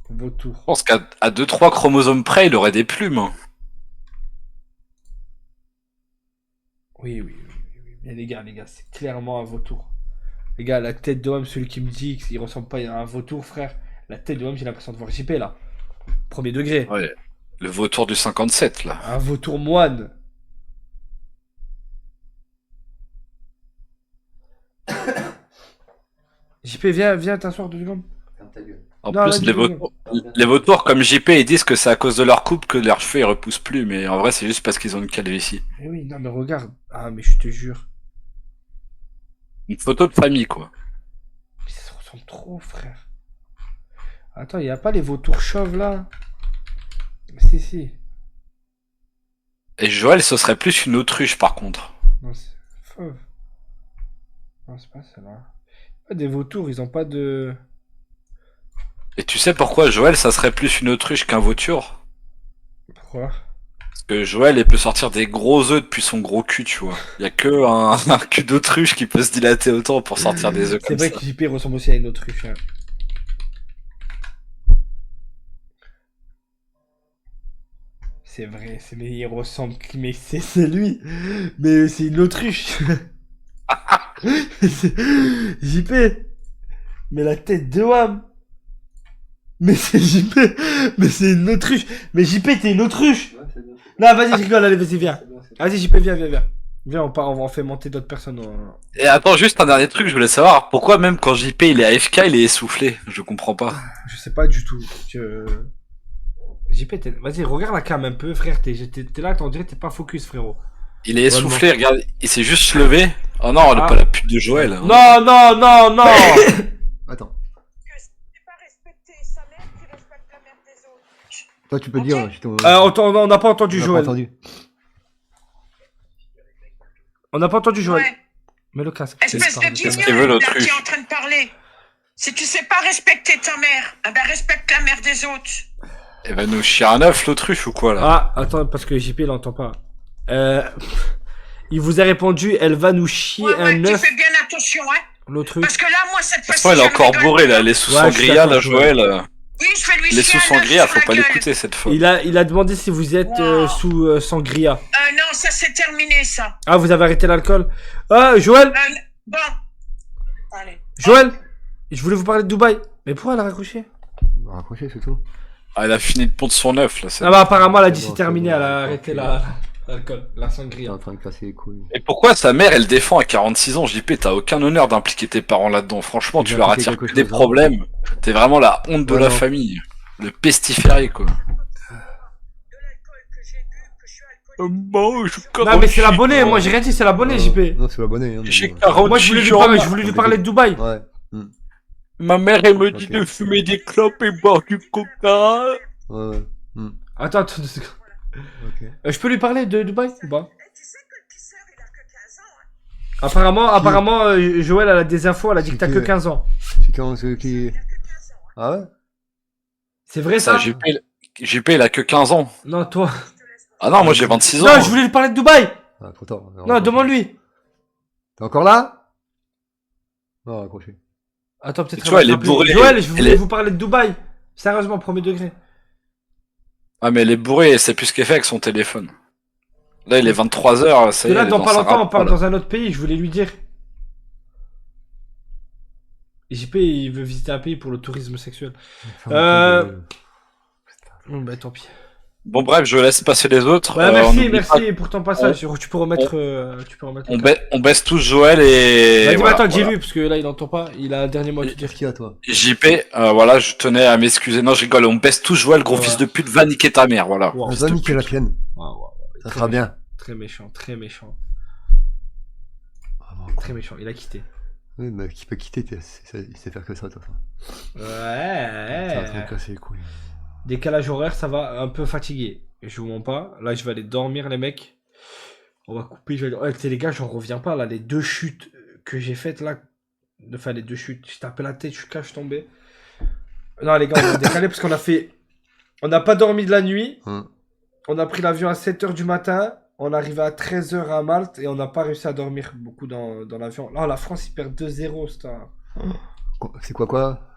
Vautour. Je pense qu'à 2-3 chromosomes près, il aurait des plumes. hein. Oui. Mais les gars, c'est clairement un vautour. Les gars, la tête de homme, celui qui me dit qu'il ressemble pas à un vautour, frère. La tête de homme, j'ai l'impression de voir JP là. Premier degré. Ouais. Le vautour du 57, là. Un vautour moine. JP, viens t'asseoir 2 secondes. Ferme ta gueule. En Non, plus, vas-y, vas-y. les vautours comme JP, ils disent que c'est à cause de leur coupe que leurs cheveux ils repoussent plus, mais en vrai, c'est juste parce qu'ils ont une calvitie. Mais oui, non, mais regarde. Ah, mais je te jure. Une photo de famille, quoi. Mais ça se ressemble trop, frère. Attends, il y a pas les vautours chauves là? Si, si. Et Joël, ce serait plus une autruche, par contre. Non, c'est fauve. Non, c'est pas celle-là. Pas des vautours, ils ont pas de. Et tu sais pourquoi Joël, ça serait plus une autruche qu'un vautour? Pourquoi? Parce que Joël, il peut sortir des gros œufs depuis son gros cul, tu vois. Il y a que un cul d'autruche qui peut se dilater autant pour sortir des œufs C'est comme vrai ça. que JP ressemble aussi à une autruche. Hein. C'est vrai, mais il ressemble, mais c'est lui. Mais c'est une autruche. JP. Mais la tête de Wam. Mais c'est JP. Mais c'est une autruche. Mais JP, t'es une autruche. Non, vas-y, je rigole, allez, vas-y, viens. Vas-y, JP, viens, viens, viens. Viens, on en fait monter d'autres personnes. Et attends, juste un dernier truc, je voulais savoir pourquoi même quand JP il est AFK, il est essoufflé. Je comprends pas. Je sais pas du tout. JP, vas-y, regarde la cam un peu, frère. T'es là, t'en dirais, t'es pas focus, frérot. Il est essoufflé, regarde, il s'est juste levé. Oh non, elle est Ah. pas la pute de Joël. hein. Non, non, non, non. Attends. Que si tu pas respecté sa mère, tu respectes la mère des autres. Toi, tu peux Ok. dire. On n'a pas entendu on n'a pas Joël. entendu. On n'a pas entendu Joël. Ouais. Mets le casque. Espèce de Qu'est-ce guignol qu'il veut, là l'autruche qui est en train de parler. Si tu sais pas respecter ta mère, eh ben respecte la mère des autres. Elle va nous chier un œuf, l'autruche ou quoi là? Ah, attends, parce que JP, il entend pas. Il vous a répondu, elle va nous chier Ouais, un tu œuf, fais bien attention, hein. l'autruche. Parce que là, moi, cette De toute fois-ci. façon, elle est je ne encore rigole bourrée plus. là, elle est sous Ouais, je suis sangria là, d'accord, Joël. Oui, je vais lui Elle est sous chier un œuf sangria, sur faut la pas gueule. l'écouter cette fois. Il a demandé si vous êtes Wow. sous sangria. Non, ça c'est terminé, ça. Ah, vous avez arrêté l'alcool. Ah, Joël, Bon. Allez. Joël, je voulais vous parler de Dubaï. Mais pourquoi elle a raccroché? Raccrocher, c'est tout. Ah, elle a fini de pondre son œuf là. Ah bah apparemment, elle a dit C'est c'est bon, terminé, c'est bon, elle a c'est arrêté bon. l'alcool, la T'es sangria. en train de casser les couilles. Et pourquoi sa mère elle défend à 46 ans? JP, t'as aucun honneur d'impliquer tes parents là-dedans. Franchement, Il tu a leur appliqué attires quelque que des chose, hein. problèmes. T'es vraiment la honte de Ouais, la non. famille. Le pestiféré quoi. De l'alcool que j'ai bu, que je suis alcoolique. Bon, je Non mais c'est l'abonné, moi j'ai rien dit, c'est l'abonné JP. Non, c'est l'abonné. Hein, J'ai mais bon. 40 Moi je voulais lui parler de Dubaï. Ouais. Ma mère elle me dit Ok. de fumer des clopes et boire du coca. Ouais. Attends, 2 secondes. Ok. Je peux lui parler de Dubaï ou pas? Et tu sais que le pisseur, il a que 15 ans, hein. Apparemment, Joël elle a des infos, elle a dit que t'as que C'est 15 ans. C'est quand ceux qui. Il a que 15 ans, hein. Ah ouais? C'est vrai ça? JP il a que 15 ans. Non, toi. Ah non, moi j'ai 26 ans. Non, je voulais lui parler de Dubaï. Ah, trop tard. Non, demande-lui. T'es encore là? Non, raccroché. Attends, peut-être. Tu vois, elle est bourrée. Joël, je voulais Elle est- vous parler de Dubaï. Sérieusement, premier degré. Ah mais elle est bourrée et c'est plus ce qu'elle fait avec son téléphone. Là il est 23h, Parce ça que y est. là, elle est dans pas sa longtemps, on rapport, part là. dans un autre pays, je voulais lui dire. Et JP, il veut visiter un pays pour le tourisme sexuel. Bon, bah tant pis. Bon bref, je laisse passer les autres. Ouais, on merci, oublie pas- merci pour ton passage. Tu peux remettre. On, on baisse tous Joël et... Vas-y, voilà, attends, voilà. dis-lui, parce que là, il entend pas. Il a un dernier mot à te dire. Qui à toi? JP, voilà, je tenais à m'excuser. Non, je rigole, on baisse tous Joël, gros Ouais. fils de pute, va niquer ta mère, voilà. Wow. On Fils va de niquer la pute. tienne. Wow. Ça Très sera méchant, bien. Très méchant, très méchant. Vraiment. Très méchant, il a quitté. Oui, mais qui peut quitter, il sait faire que ça, de toute façon. T'es en train de Ouais. casser les couilles. Décalage horaire, ça va un peu fatigué. Je vous mens pas. Là, je vais aller dormir, les mecs. On va couper. Je vais... Ouais, tu sais, les gars, j'en reviens pas. Là, les 2 chutes que j'ai faites là. Enfin, les 2 chutes. Je tapais la tête, je suis cache tombé. Non, les gars, on va décaler parce qu'on a fait. On n'a pas dormi de la nuit. On a pris l'avion à 7h du matin. On est arrivé à 13h à Malte et on n'a pas réussi à dormir beaucoup dans l'avion. Là, la France, ils perdent 2-0. C'est quoi?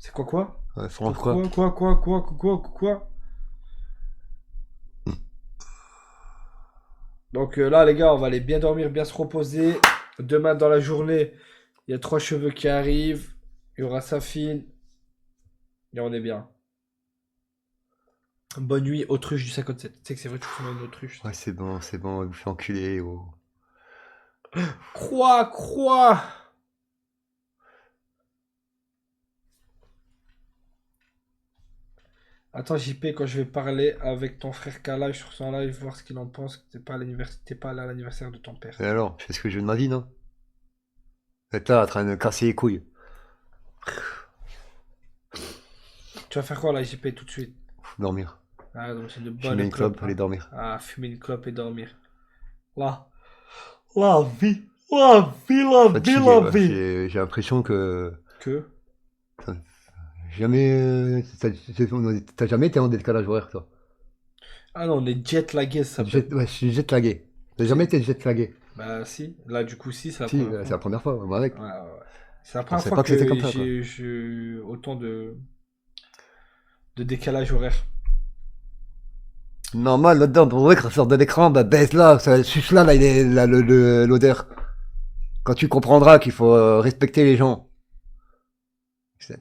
C'est quoi? Ouais, France quoi? Quoi? Donc là, les gars, on va aller bien dormir, bien se reposer. Demain, dans la journée, il y a 3 cheveux qui arrivent. Il y aura Safine. Et on est bien. Bonne nuit, autruche du 57. Tu sais que c'est vrai, tu fais une autruche. Ouais, c'est bon, il vous fait enculer. Oh. Croix. Attends, JP, quand je vais parler avec ton frère Kalash sur son live, voir ce qu'il en pense, que t'es pas allé à l'anniversaire de ton père. Et alors, je fais ce que je veux de ma vie, non? Être là, en train de casser les couilles. Tu vas faire quoi là, JP, tout de suite? Dormir. Ah, donc c'est de Fumer bonnes une clope, clopes, aller hein. dormir. Ah, fumer une clope et dormir. Là. La vie. La vie, la vie, Fatigué, la ouais. vie. J'ai l'impression que Que? jamais. T'as jamais été en décalage horaire, toi? Ah non, on est jet lagués, ça s'appelle. Ouais, je suis jet lagué. T'as jamais été jet lagué? Bah si, là du coup si, c'est la Si, première c'est fois. la première fois, moi avec. Ouais, ouais, ouais. C'est la Je première pensais fois pas que c'était comme ça, j'ai autant de décalage horaire. Normal, là-dedans, pour vrai, quand ça sort de l'écran, bah baisse là, ça suce là, il est là, l'odeur. Quand tu comprendras qu'il faut respecter les gens.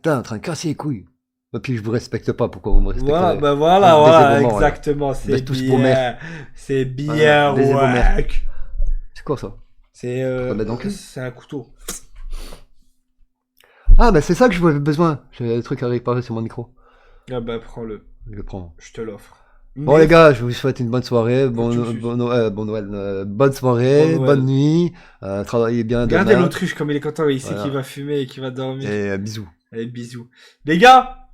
T'es en train de casser les couilles. Et puis je vous respecte pas, pourquoi vous me respectez? Voilà, bah Baisez voilà, vos morts, là. exactement, c'est Baisse tous vos bien. mères. C'est bien, Voilà, baisez vos mères. ouais. C'est quoi ça? C'est Faut mettre dans le cul. c'est un couteau. Ah, bah c'est ça que je avais besoin. J'ai des trucs à réparer sur mon micro. Ah bah prends-le, Je le prends. je te l'offre. Bon Mais- les gars, je vous souhaite une bonne soirée, Faut que tu me suces. bon Noël, bonne soirée, Bon Noël. bonne nuit, travaillez bien Regardez demain, l'autruche comme il est content, il sait Voilà. qu'il va fumer et qu'il va dormir. et bisous. Et bisous. Les gars,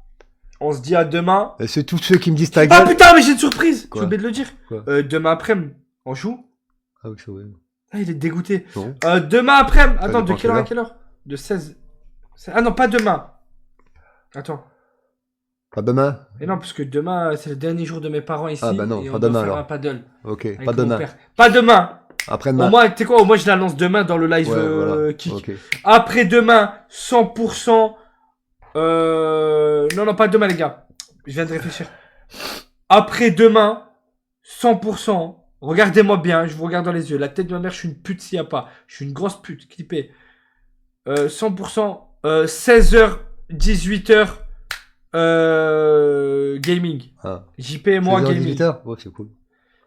on se dit à demain. Et c'est tous ceux qui me disent ta Ah gueule. putain, mais j'ai une surprise. Quoi J'ai oublié de le dire. Quoi Demain après-midi, on joue. Ah oui, c'est vrai. Ah, il est dégoûté. Non. Demain après-midi. Attends, de dépend quelle heure à quelle quelle heure? De 16. Ah non, pas demain. Attends. Pas demain? Et non, parce que demain, c'est le dernier jour de mes parents ici. Ah bah non, et pas on doit demain, faire alors. un paddle Ok, avec pas mon demain. père. Pas demain. Après-demain. Au moins, tu sais quoi, au moins je l'annonce demain dans le live Ouais, voilà. kick. Ok. Après-demain, 100%. Non, non, pas demain, les gars. Je viens de réfléchir. Après-demain, 100%. Regardez-moi bien, je vous regarde dans les yeux. La tête de ma mère, je suis une pute s'il n'y a pas. Je suis une grosse pute, clippée. 100%. 16h, 18h. Gaming. Ah. JP et moi, 16h, gaming. 18h? Ouais, c'est cool.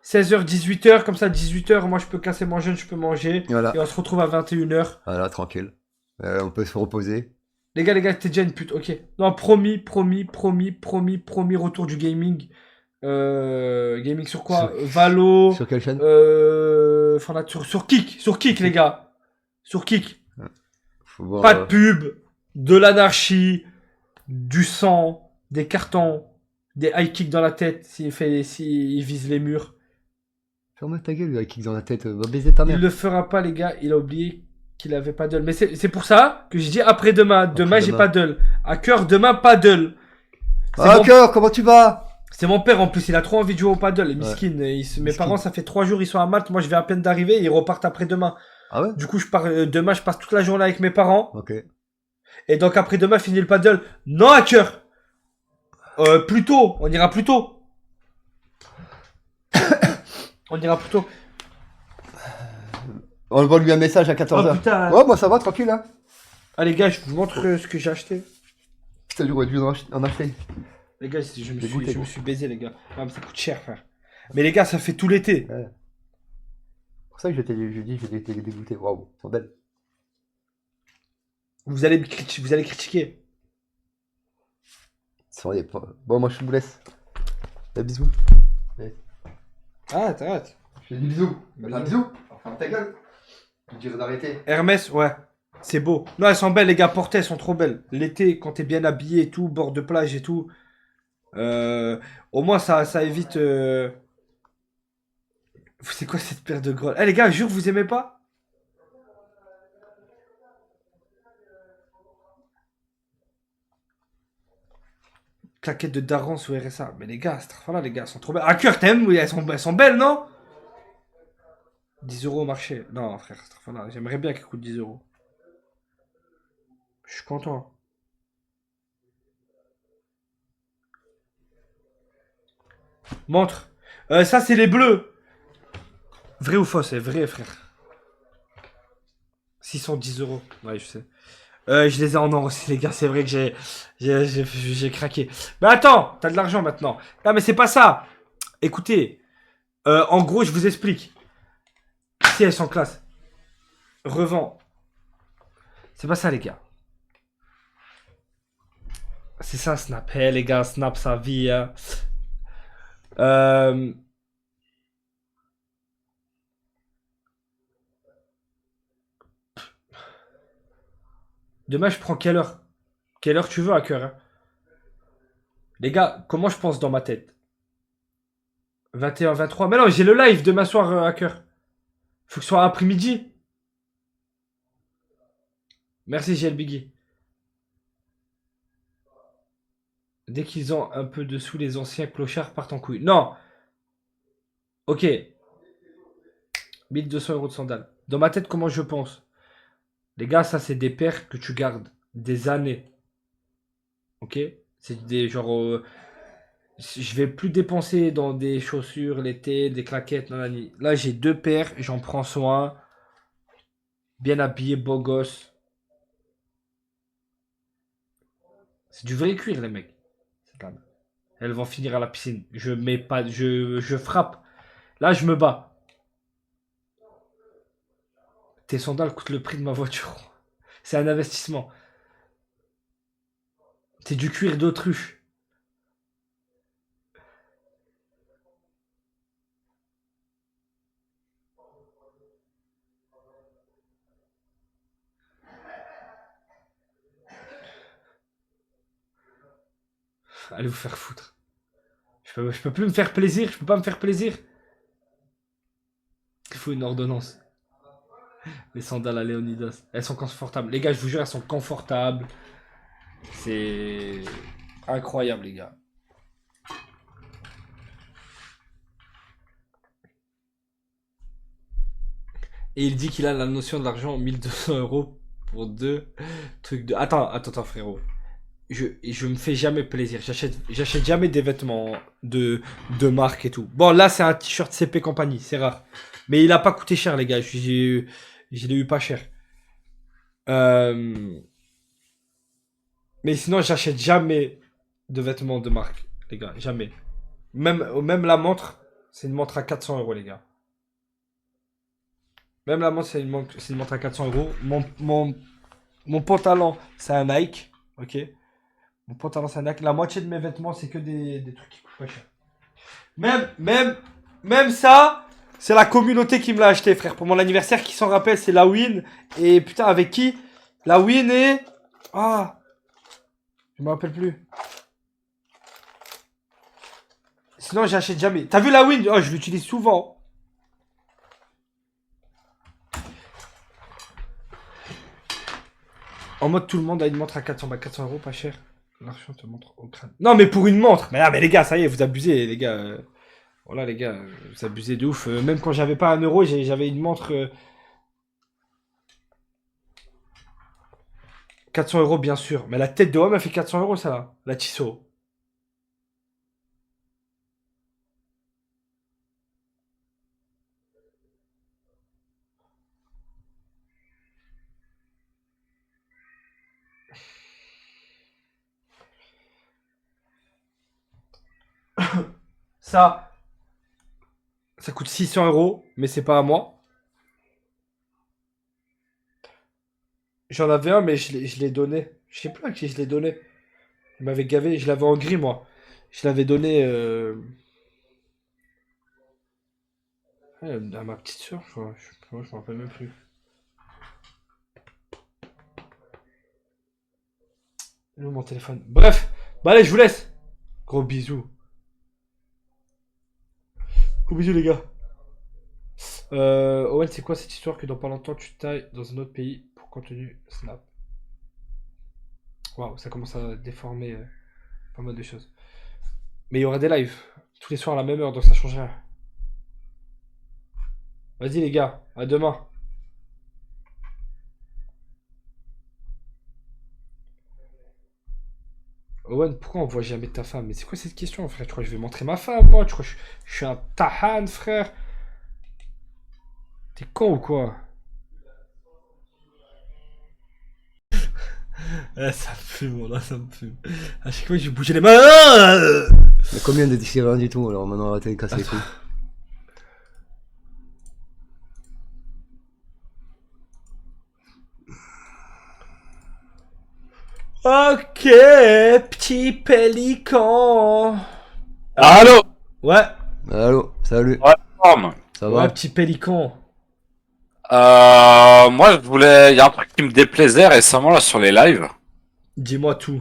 16h, 18h. Comme ça, 18h, moi, je peux casser mon jeûne, je peux manger. Voilà. Et on se retrouve à 21h. Voilà, tranquille. On peut se reposer. Les gars, t'es déjà une pute, ok. Non, promis, retour du gaming. Gaming sur quoi? Valo. Sur quelle chaîne? Sur Kick, les gars. Sur Kick. Faut voir, Pas de pub, de l'anarchie, du sang, des cartons, des high kicks dans la tête s'il vise les murs. Ferme ta gueule, avec kick dans la tête. Va baiser ta mère. Il le fera pas, les gars. Il a oublié qu'il avait paddle. Mais c'est pour ça que j'ai dit après-demain. Demain, j'ai Après-demain. paddle. À cœur, demain, paddle. C'est Ah, mon- cœur, comment tu vas? C'est mon père en plus, il a trop envie de jouer au paddle, les Ouais. miskin. Mes Miskin. parents, ça fait 3 jours, ils sont à Malte. Moi, je vais à peine d'arriver et ils repartent après-demain. Ah ouais? Du coup, je pars demain, je passe toute la journée avec mes parents. Ok. Et donc, après-demain, fini le paddle. Non, à cœur. Plus tôt, on ira plus tôt. On ira plus tôt. On va lui un message à 14h. Oh putain. Ouais, moi ça va, tranquille, hein. Allez, gars, je vous montre ce que j'ai acheté. Putain, j'aurais dû en acheter. Les gars, je me Dégoûté, suis gros. baisé, les gars. Ah, mais ça coûte cher, frère. Mais les gars, ça fait tout l'été. C'est pour ça que je dis que j'étais dégoûté. Waouh, elles sont belles. Vous allez critiquer. Bon, moi je vous laisse. Bisous. Arrête. Je fais des bisous. Bisous. Bisous. Ferme ta gueule. Je dirais d'arrêter. Hermès, ouais. C'est beau. Non, elles sont belles, les gars. Portées, elles sont trop belles. L'été, quand t'es bien habillé et tout, bord de plage et tout. Au moins, ça évite. C'est quoi cette paire de grolles? Eh, les gars, jure, vous aimez pas? Claquette de daron sous RSA. Mais les gars, voilà, les gars, elles sont trop belles. Ah, cœur, t'aimes? Oui, elles sont belles, non? 10 € au marché. Non, frère, voilà, j'aimerais bien qu'elles coûtent 10 €. Je suis content. Montre. Ça, c'est les bleus. Vrai ou faux? C'est vrai, frère. 610 €. Ouais, je sais. Je les ai en or aussi, les gars. C'est vrai que j'ai craqué. Mais attends, t'as de l'argent maintenant. Non, mais c'est pas ça. Écoutez. En gros, je vous explique. Si elles sont classe. Revends. C'est pas ça, les gars. C'est ça, Snap. Eh, les gars, Snap, sa vie. Hein. Euh, Demain, je prends quelle heure? Quelle heure tu veux, hacker? Hein. Les gars, comment je pense dans ma tête? 21, 23. Mais non, j'ai le live demain soir, hacker. Faut que ce soit après-midi. Merci, GL Biggie. Dès qu'ils ont un peu de sous, les anciens clochards partent en couille. Non. Ok. 1 200 € de sandales. Dans ma tête, comment je pense? Les gars, ça, c'est des paires que tu gardes des années. Ok? C'est des genre. Je vais plus dépenser dans des chaussures l'été, des claquettes, nanani. Là, j'ai 2 paires, j'en prends soin. Bien habillé, beau gosse. C'est du vrai cuir, les mecs. Elles vont finir à la piscine. Je mets pas. Je frappe. Là, je me bats. Tes sandales coûtent le prix de ma voiture. C'est un investissement. C'est du cuir d'autruche. Allez vous faire foutre. Je peux plus me faire plaisir. Je peux pas me faire plaisir. Il faut une ordonnance. Les sandales à Léonidas. Elles sont confortables. Les gars, je vous jure, elles sont confortables. C'est incroyable, les gars. Et il dit qu'il a la notion de l'argent 1 200 € pour 2 trucs de. Attends, frérot. Je me fais jamais plaisir. J'achète jamais des vêtements de marque et tout. Bon, là, c'est un t-shirt CP compagnie. C'est rare. Mais il a pas coûté cher, les gars. Je l'ai eu pas cher. Euh, Mais sinon, j'achète jamais de vêtements de marque, les gars. Jamais. Même la montre, c'est une montre à 400 € les gars. Même la montre, c'est une montre à 400 €. Mon pantalon, c'est un Nike. Ok. Mon pantalon, c'est un Nike. La moitié de mes vêtements, c'est que des trucs qui coûtent pas cher. Même ça, c'est la communauté qui me l'a acheté, frère. Pour mon anniversaire, qui s'en rappelle, c'est la Win. Et putain, avec qui? La Win et. Ah, je me rappelle plus. Sinon, j'achète jamais. T'as vu la Win? Oh, je l'utilise souvent. En mode, tout le monde a une montre à 400. Bah, 400 € pas cher. L'argent te montre au crâne. Non, mais pour une montre. Mais, mais les gars, ça y est, vous abusez, les gars. Voilà, les gars, vous abusez de ouf. Même quand j'avais pas 1 €, j'avais une montre. 400 € bien sûr. Mais la tête de homme, elle fait 400 € ça là. La Tissot. Ça, ça coûte 600 €, mais c'est pas à moi. J'en avais un, mais je l'ai donné. Je sais plus à qui je l'ai donné. Il m'avait gavé, je l'avais en gris, moi. Je l'avais donné à ma petite soeur, je crois. Je me rappelle même plus. Il est où mon téléphone? Bref, bah allez, je vous laisse. Gros bisous. Gros bisous, les gars. Owen, c'est quoi cette histoire que dans pas longtemps tu tailles dans un autre pays pour contenu Snap? Waouh, ça commence à déformer pas mal de choses. Mais il y aura des lives tous les soirs à la même heure, donc ça change rien. Vas-y les gars, à demain. Owen, pourquoi on voit jamais ta femme? Mais c'est quoi cette question, frère? Tu crois que je vais montrer ma femme, moi? Tu crois que je suis un tahan, frère? T'es con ou quoi? Ça me fume, là, ça me fume. À chaque fois que j'ai bougé les mains. Il y a combien de disques rien du tout, alors maintenant arrêtez de casser les couilles. Ok, petit pélican. Allô. Ouais, Allô, salut. Forme. Ça ouais, va? petit pélican. Moi, je voulais. Il y a un truc qui me déplaisait récemment là sur les lives. Dis-moi tout.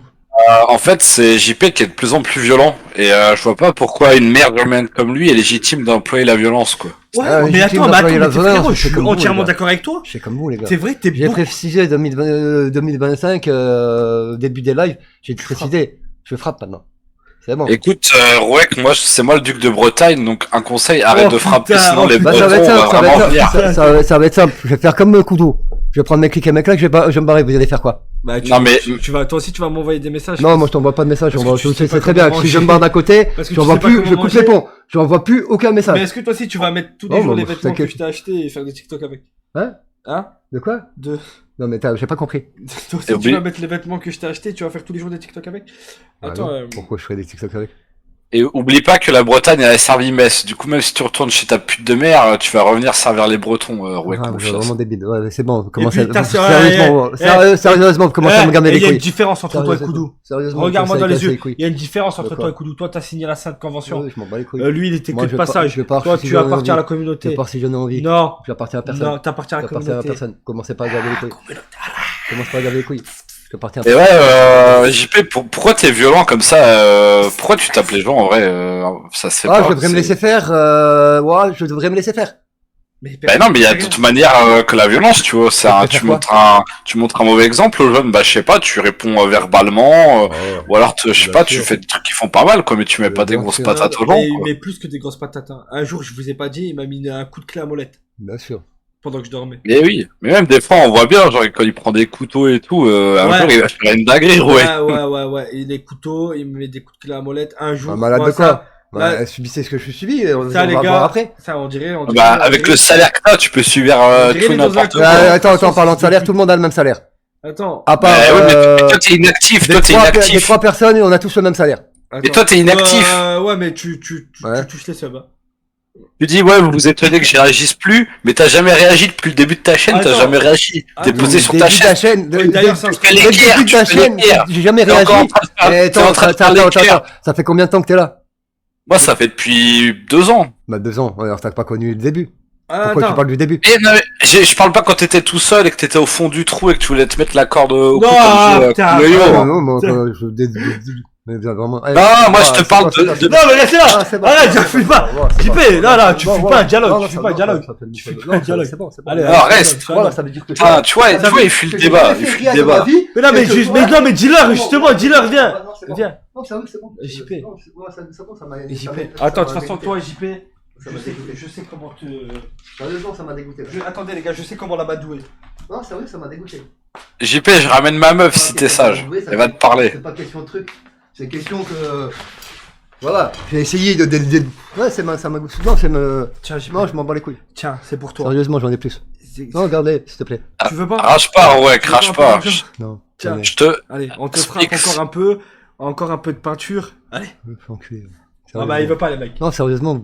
En fait, c'est JP qui est de plus en plus violent. Et je vois pas pourquoi une mère humaine comme lui est légitime d'employer la violence, quoi. Ouais, Ah, mais légitime attends, d'employer la mais violence, frérot, je c'est suis comme vous, entièrement les gars. d'accord avec toi. Je sais comme vous, les gars. C'est vrai, t'es J'ai beaucoup... précisé 2025, début des lives, j'ai précisé, je frappe maintenant. C'est bon. Écoute, Rouek, moi, c'est moi le duc de Bretagne, donc un conseil, arrête Oh, de frapper, putain, sinon oh, les Bah, Bretons ça va être vont simple, ça va vraiment être venir. simple, ça va être simple. Je vais faire comme Kudo. Je vais prendre mes clics et mes claques, je vais me barrer, vous allez faire quoi? Bah, Non, mais- tu vas, toi aussi, tu vas m'envoyer des messages. Non, moi je t'envoie pas de message, Parce j'envoie, que tu tu sais sais pas très bien, comment si je me manger. barre d'un côté, Parce que tu j'envoie sais pas plus, comment je coupe manger. les ponts. J'envoie plus aucun Mais message. est-ce que toi aussi, tu vas mettre tous les Oh, jours bah, les vêtements que t'inquiète. je t'ai achetés et faire des TikTok avec? Hein? Hein? De quoi? De... Non mais j'ai pas compris. Toi aussi, Et tu oublie- vas mettre les vêtements que je t'ai achetés, tu vas faire tous les jours des TikTok avec? Attends, Ah non, pourquoi je ferais des TikTok avec? Et oublie pas que la Bretagne, elle a servi Metz. Du coup, même si tu retournes chez ta pute de mère, tu vas revenir servir les Bretons, Rouek. Ah, mon c'est fils. vraiment débile. Ouais, c'est bon, commencez puis, t'as- sérieusement, eh, sérieusement, vous commencez à me garder il les y a une couilles. différence entre toi et Koudou. Sérieusement, Regarde-moi dans les yeux. couilles. Il y a une différence entre D'accord. toi et Koudou. Toi, t'as signé la Sainte Convention. Ouais, je m'en bats les couilles. Lui, il était Moi, que de je pars- passage. je pars Toi, si tu j'en ai appartiens à la envie. communauté. Je pars si j'en ai envie. Non, Je appartiens à personne. non, t'appartiens à la Je appartiens à communauté. personne. Commencez pas à garder les couilles. Commencez pas à garder les couilles. Je appartiens à Et personne. ouais, JP, pourquoi t'es violent comme ça pourquoi tu tapes les gens en vrai ça se fait Ah, pas. je devrais me c'est- laisser faire, ouais, je devrais me laisser faire. Mais Bah non, mais il y a d'autres manières que la violence, tu vois. C'est Ça un, peut faire tu quoi montres un mauvais exemple aux jeunes. Bah je sais pas, tu réponds verbalement, ou alors je sais Bien pas, tu sûr. fais des trucs qui font pas mal, quoi. Mais tu mets pas des Bien grosses sûr. patates aux gens. mais, Quoi. mais plus que des grosses patates. Hein. Un jour, je vous ai pas dit, il m'a mis un coup de clé à molette Bien sûr. pendant que je dormais. Mais oui, mais même des fois on voit bien, genre quand il prend des couteaux et tout, un Ouais. jour il va faire une dinguerie, ouais. Ouais. Et des couteaux, il me met des coups de clé à molette. Un jour. Un malade moi, de quoi? là- Bah, subissez ce que je suis et on Ça, les va gars, voir après. ça, on dirait. Bah avec le salaire que t'as, tu peux subir on dirait tout les dans n'importe un quoi. Ouais, Attends, en parlant de salaire, tout le monde a le même salaire. Attends. À part, Ouais, mais toi t'es inactif, des toi t'es des inactif. trois personnes, on a tous le même salaire. Et toi t'es inactif. Ouais, mais tu Ouais. touches les subs. Hein. Tu dis ouais, vous vous étonnez que j'y réagisse plus, mais t'as jamais réagi depuis le début de ta chaîne, t'as Attends. jamais réagi. T'es Attends. posé sur Début ta de chaîne. la chaîne, Oui, d'ailleurs, ça, Tu fais dès le l'équerre, début de tu la fais chaîne, l'équerre. j'ai jamais T'es encore en réagi. train de faire- Eh, t'es en train de faire l'équerre. Ça fait combien de temps que t'es là? Moi ça fait depuis 2 ans. Bah 2 ans, alors t'as pas connu le début. Ah, Pourquoi tu attends. parles du début? Et non, mais je parle pas quand t'étais tout seul et que t'étais au fond du trou et que tu voulais te mettre la corde au cou Non, comme j'ai, putain, le yo. oh. Non, moi, Putain. mais bien, vraiment. Eh, Non, moi je te c'est parle bon, c'est bon, de... c'est bon. Non, mais laisse-la. Ah, c'est bon, Arrête, c'est je bon, fuis c'est pas. bon, c'est JP, bon, c'est là, bon, tu non, fuis non, pas un dialogue, non, tu non, fuis ça pas un va, dialogue. ça fait- Tu fuis non, pas un dialogue. C'est bon, c'est bon. Allez, Alors, reste. Voilà, ça veut dire que Ah, tu vois, il fuit le débat, il fuit le débat. Mais non, mais juste, mais non, mais dis-leur, justement, dis-leur, viens. Non, c'est bon. Viens. Non, c'est bon, c'est bon. JP. Non, c'est bon, c'est bon, ça m'a- JP. ça m'a- Attends, de ça toute m'a façon, dégoûté. toi, JP, Ça m'a dégoûté. je sais comment te. Sérieusement, ça m'a dégoûté. Attendez, les gars, je sais comment la badouer. Non, sérieux, ça m'a dégoûté. JP, je ramène ma meuf si t'es sage. Elle va te parler. C'est pas question de truc. C'est question que. Voilà, j'ai essayé de. Ouais, ça m'a goûté. Non, c'est me. Tiens, JP. Non, je m'en bats les couilles. Tiens, c'est pour toi. Sérieusement, j'en ai plus. C'est- Non, regardez, s'il te plaît. Tu veux pas? Crache pas, ouais, Tu veux crache un peu pas. d'argent Non. Tiens. j'en ai- Je te... Allez, on te frappe Explique. encore un peu de peinture. Allez. Je me fais enculer. Ah bah, il veut pas, les mecs. Non, sérieusement,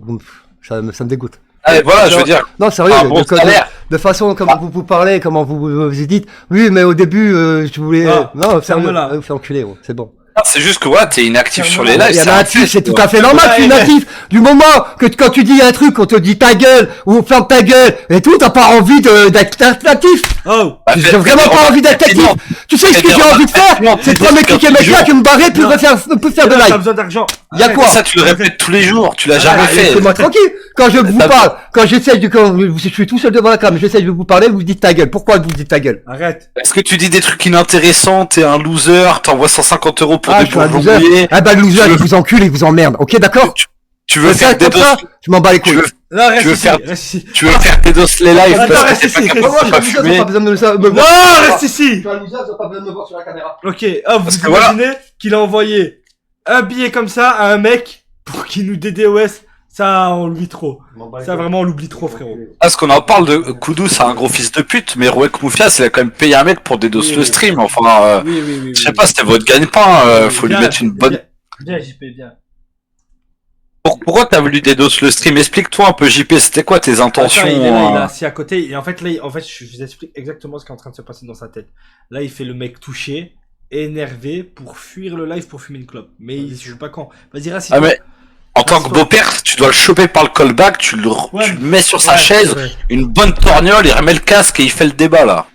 ça me dégoûte. Allez, voilà, je veux dire, Non, sérieux, un bon salaire. de façon comme vous parlez, comment vous dites, oui, mais au début, je voulais. Ah, non, sérieux, ferme-la. allez vous faire enculer, gros, c'est bon. C'est juste que ouais, t'es inactif sur les lives. Il y en c'est a un un actif, fait, c'est tout quoi. à fait normal, Ouais, tu es mais- inactif. Du moment que quand tu dis un truc, on te dit ta gueule, ou ferme ta gueule, et tout, t'as pas envie d'être actif. Oh! Bah, J'ai fais- vraiment fais des pas envie d'être remarques actif. pertinentes. Tu sais ce Fais que des j'ai envie de faire? remarques C'est de prendre mes clics et mes claques et me barrer, plus Non. faire de T'as live. besoin d'argent. Y a Arrête. quoi? Ça, tu le répètes tous les jours, tu l'as jamais fait. Laissez-moi tranquille. Quand je vous T'as- parle, quand je suis tout seul devant la cam, j'essaie de vous parler, vous dites ta gueule. Pourquoi vous dites ta gueule? Arrête. Est-ce que tu dis des trucs inintéressants, t'es un loser, t'envoies 150 € pour Ah, des je suis un bourgeois loser. mouillés, Ah bah le loser, Tu veux- il vous encule, il vous emmerde. Ok, d'accord? tu veux faire des comme ça, doses, je m'en bats les tu couilles. veux, Non, reste Tu veux ici, faire- reste ici. tu veux faire tes doses les lives Attends, parce que reste t'es ici, pas reste capable ici. de Je pas suis un loser, fumer. t'as pas besoin de me Non, voir. reste ici. Je suis un loser, t'as pas besoin de me voir sur la caméra. Ok, ah, vous que voilà. imaginez qu'il a envoyé un billet comme ça à un mec pour qu'il nous DDoS. Ça, on l'oublie trop. Ça, vraiment, on l'oublie trop, frérot. Parce qu'on en parle de Koudou, c'est un gros fils de pute, mais Rouek Moufias, il a quand même payé un mec pour dédos Oui, le oui. stream. Enfin, Oui. je sais pas, c'était votre gagne-pain, faut lui mettre une bonne... Viens, JP, viens. Pourquoi t'as voulu dédos le stream? Explique-toi un peu, JP, c'était quoi tes intentions? Attends, il est là, il est assis à côté. Et en fait, là, je vous explique exactement ce qui est en train de se passer dans sa tête. Là, il fait le mec touché. énervé pour fuir le live pour fumer une clope. Mais je suis pas con. Vas-y, reste. Ah mais en tant que beau-père, tu dois le choper par le callback, tu le mets sur sa chaise, une bonne torgnole, il remet le casque et il fait le débat là.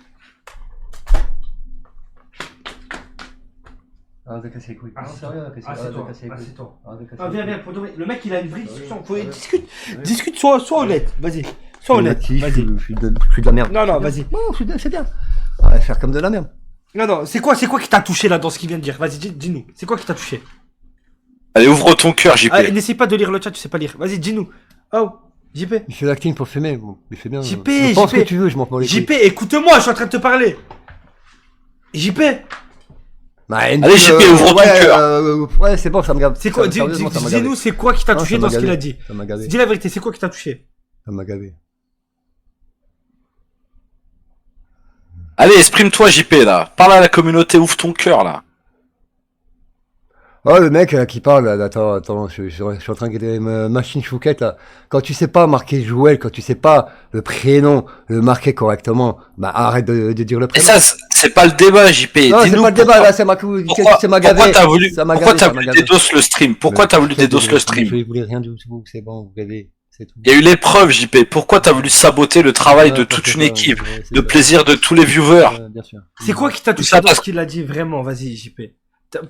Arrête de casser les couilles. Ah, Non, c'est sérieux, toi. casser- Ah, c'est arrête de toi. casser les Ah, couilles. c'est toi. Arrête de casser Ah, les viens, couilles. viens, pour de vrai. Le mec, il a une vraie discussion. Faut Ouais. discute, sois honnête. Vas-y. Sois honnête. Natif, Vas-y. je suis de la merde. Non, non, C'est vas-y. bien. Non, c'est bien. On va faire comme de la merde. Non, c'est quoi qui t'a touché là dans ce qu'il vient de dire? Vas-y, dis-nous. C'est quoi qui t'a touché? Allez, ouvre ton cœur, JP. Ah, n'essaye pas de lire le chat, tu sais pas lire. Vas-y, dis-nous. Oh, JP. Il fait l'acting pour fumer. Bon, il fait bien. JP, Je pense JP. que tu veux, je m'en prends les couilles. JP, écoute-moi, je suis en train de te parler. JP, Bah, Allez, JP, ouvre ton cœur. Ouais, c'est bon, ça me gave. c'est quoi? Sérieusement, ça m'a gavé. Dis-nous, c'est quoi qui t'a Non, touché ça dans m'a ce qu'il a gavé. dit? Ça m'a gavé. Dis la vérité, c'est quoi qui t'a touché? Ça m'a gavé. Allez, exprime-toi, JP là. Parle à la communauté, ouvre ton cœur là. Oh, le mec qui parle, là, attends, je suis en train de regarder ma machine chouquette, là. Quand tu sais pas marquer Jouel, quand tu sais pas le prénom, le marquer correctement, bah arrête de dire le Et prénom. ça, c'est pas le débat, JP. Non, c'est Dis-nous pas le débat, pourquoi- là, c'est ma couille, Pourquoi c'est ma gavé. t'as voulu, Ça m'a pourquoi gavé, t'as ça m'a voulu gavé. dédos le stream? Pourquoi t'as voulu dédos le stream? Je voulais rien du tout, c'est bon, vous gavez, c'est tout. Il y a eu l'épreuve, JP. Pourquoi t'as voulu saboter le travail de toute une équipe, le plaisir de tous les viewers? Bien sûr. C'est quoi qui t'a touché ça dans passe. ce qu'il a dit vraiment? Vas-y, JP.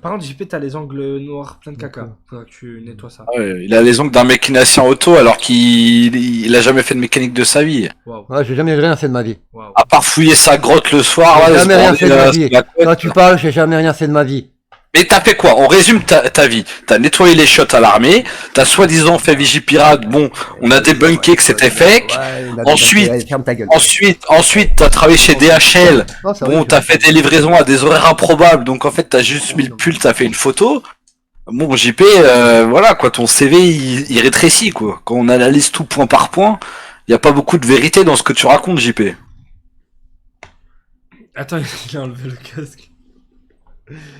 Par contre, JP, t'as les ongles noirs plein de caca. Faudra que tu nettoies ça. Ouais, il a les ongles d'un mécanicien auto alors qu'il a jamais fait de mécanique de sa vie. Waouh, Ouais, j'ai jamais rien fait de ma vie. waouh. À part fouiller sa grotte le soir, J'ai là, jamais se rien branler fait de ma la- vie. la couette. Quand tu parles, j'ai jamais rien fait de ma vie. Mais t'as fait quoi? On résume ta vie. T'as nettoyé les shots à l'armée, t'as soi-disant fait Vigipirate, bon, on a débunké que c'était fake. Ouais, il a Ensuite- débunké, ferme ta gueule. Ensuite, t'as travaillé chez DHL. Non, c'est Bon, vrai, t'as fait des livraisons à des horaires improbables, donc en fait, t'as juste mis le pull, t'as fait une photo. Bon, JP, voilà, quoi, ton CV, il rétrécit, quoi. Quand on analyse tout point par point, y a pas beaucoup de vérité dans ce que tu racontes, JP. Attends, il a enlevé le casque.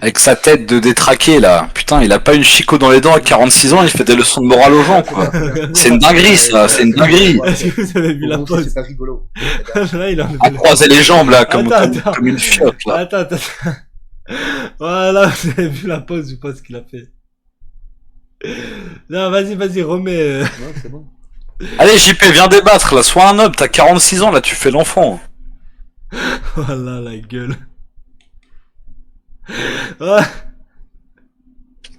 Avec sa tête de détraqué, là. Putain, il a pas une chico dans les dents à 46 ans, il fait des leçons de morale aux gens, quoi. C'est une dinguerie, ça, c'est une dinguerie. Est-ce que vous avez vu la pause? C'est pas rigolo. Là, il a enlevé À le croiser les jambes, là, comme Attends. comme une fiotte, là. Attends. Voilà, vous avez vu la pause ou pas ce qu'il a fait? Non, vas-y, remets. Non, c'est bon. Allez, JP, viens débattre, là. Sois un homme, t'as 46 ans, là, tu fais l'enfant. Voilà la gueule. Ouais.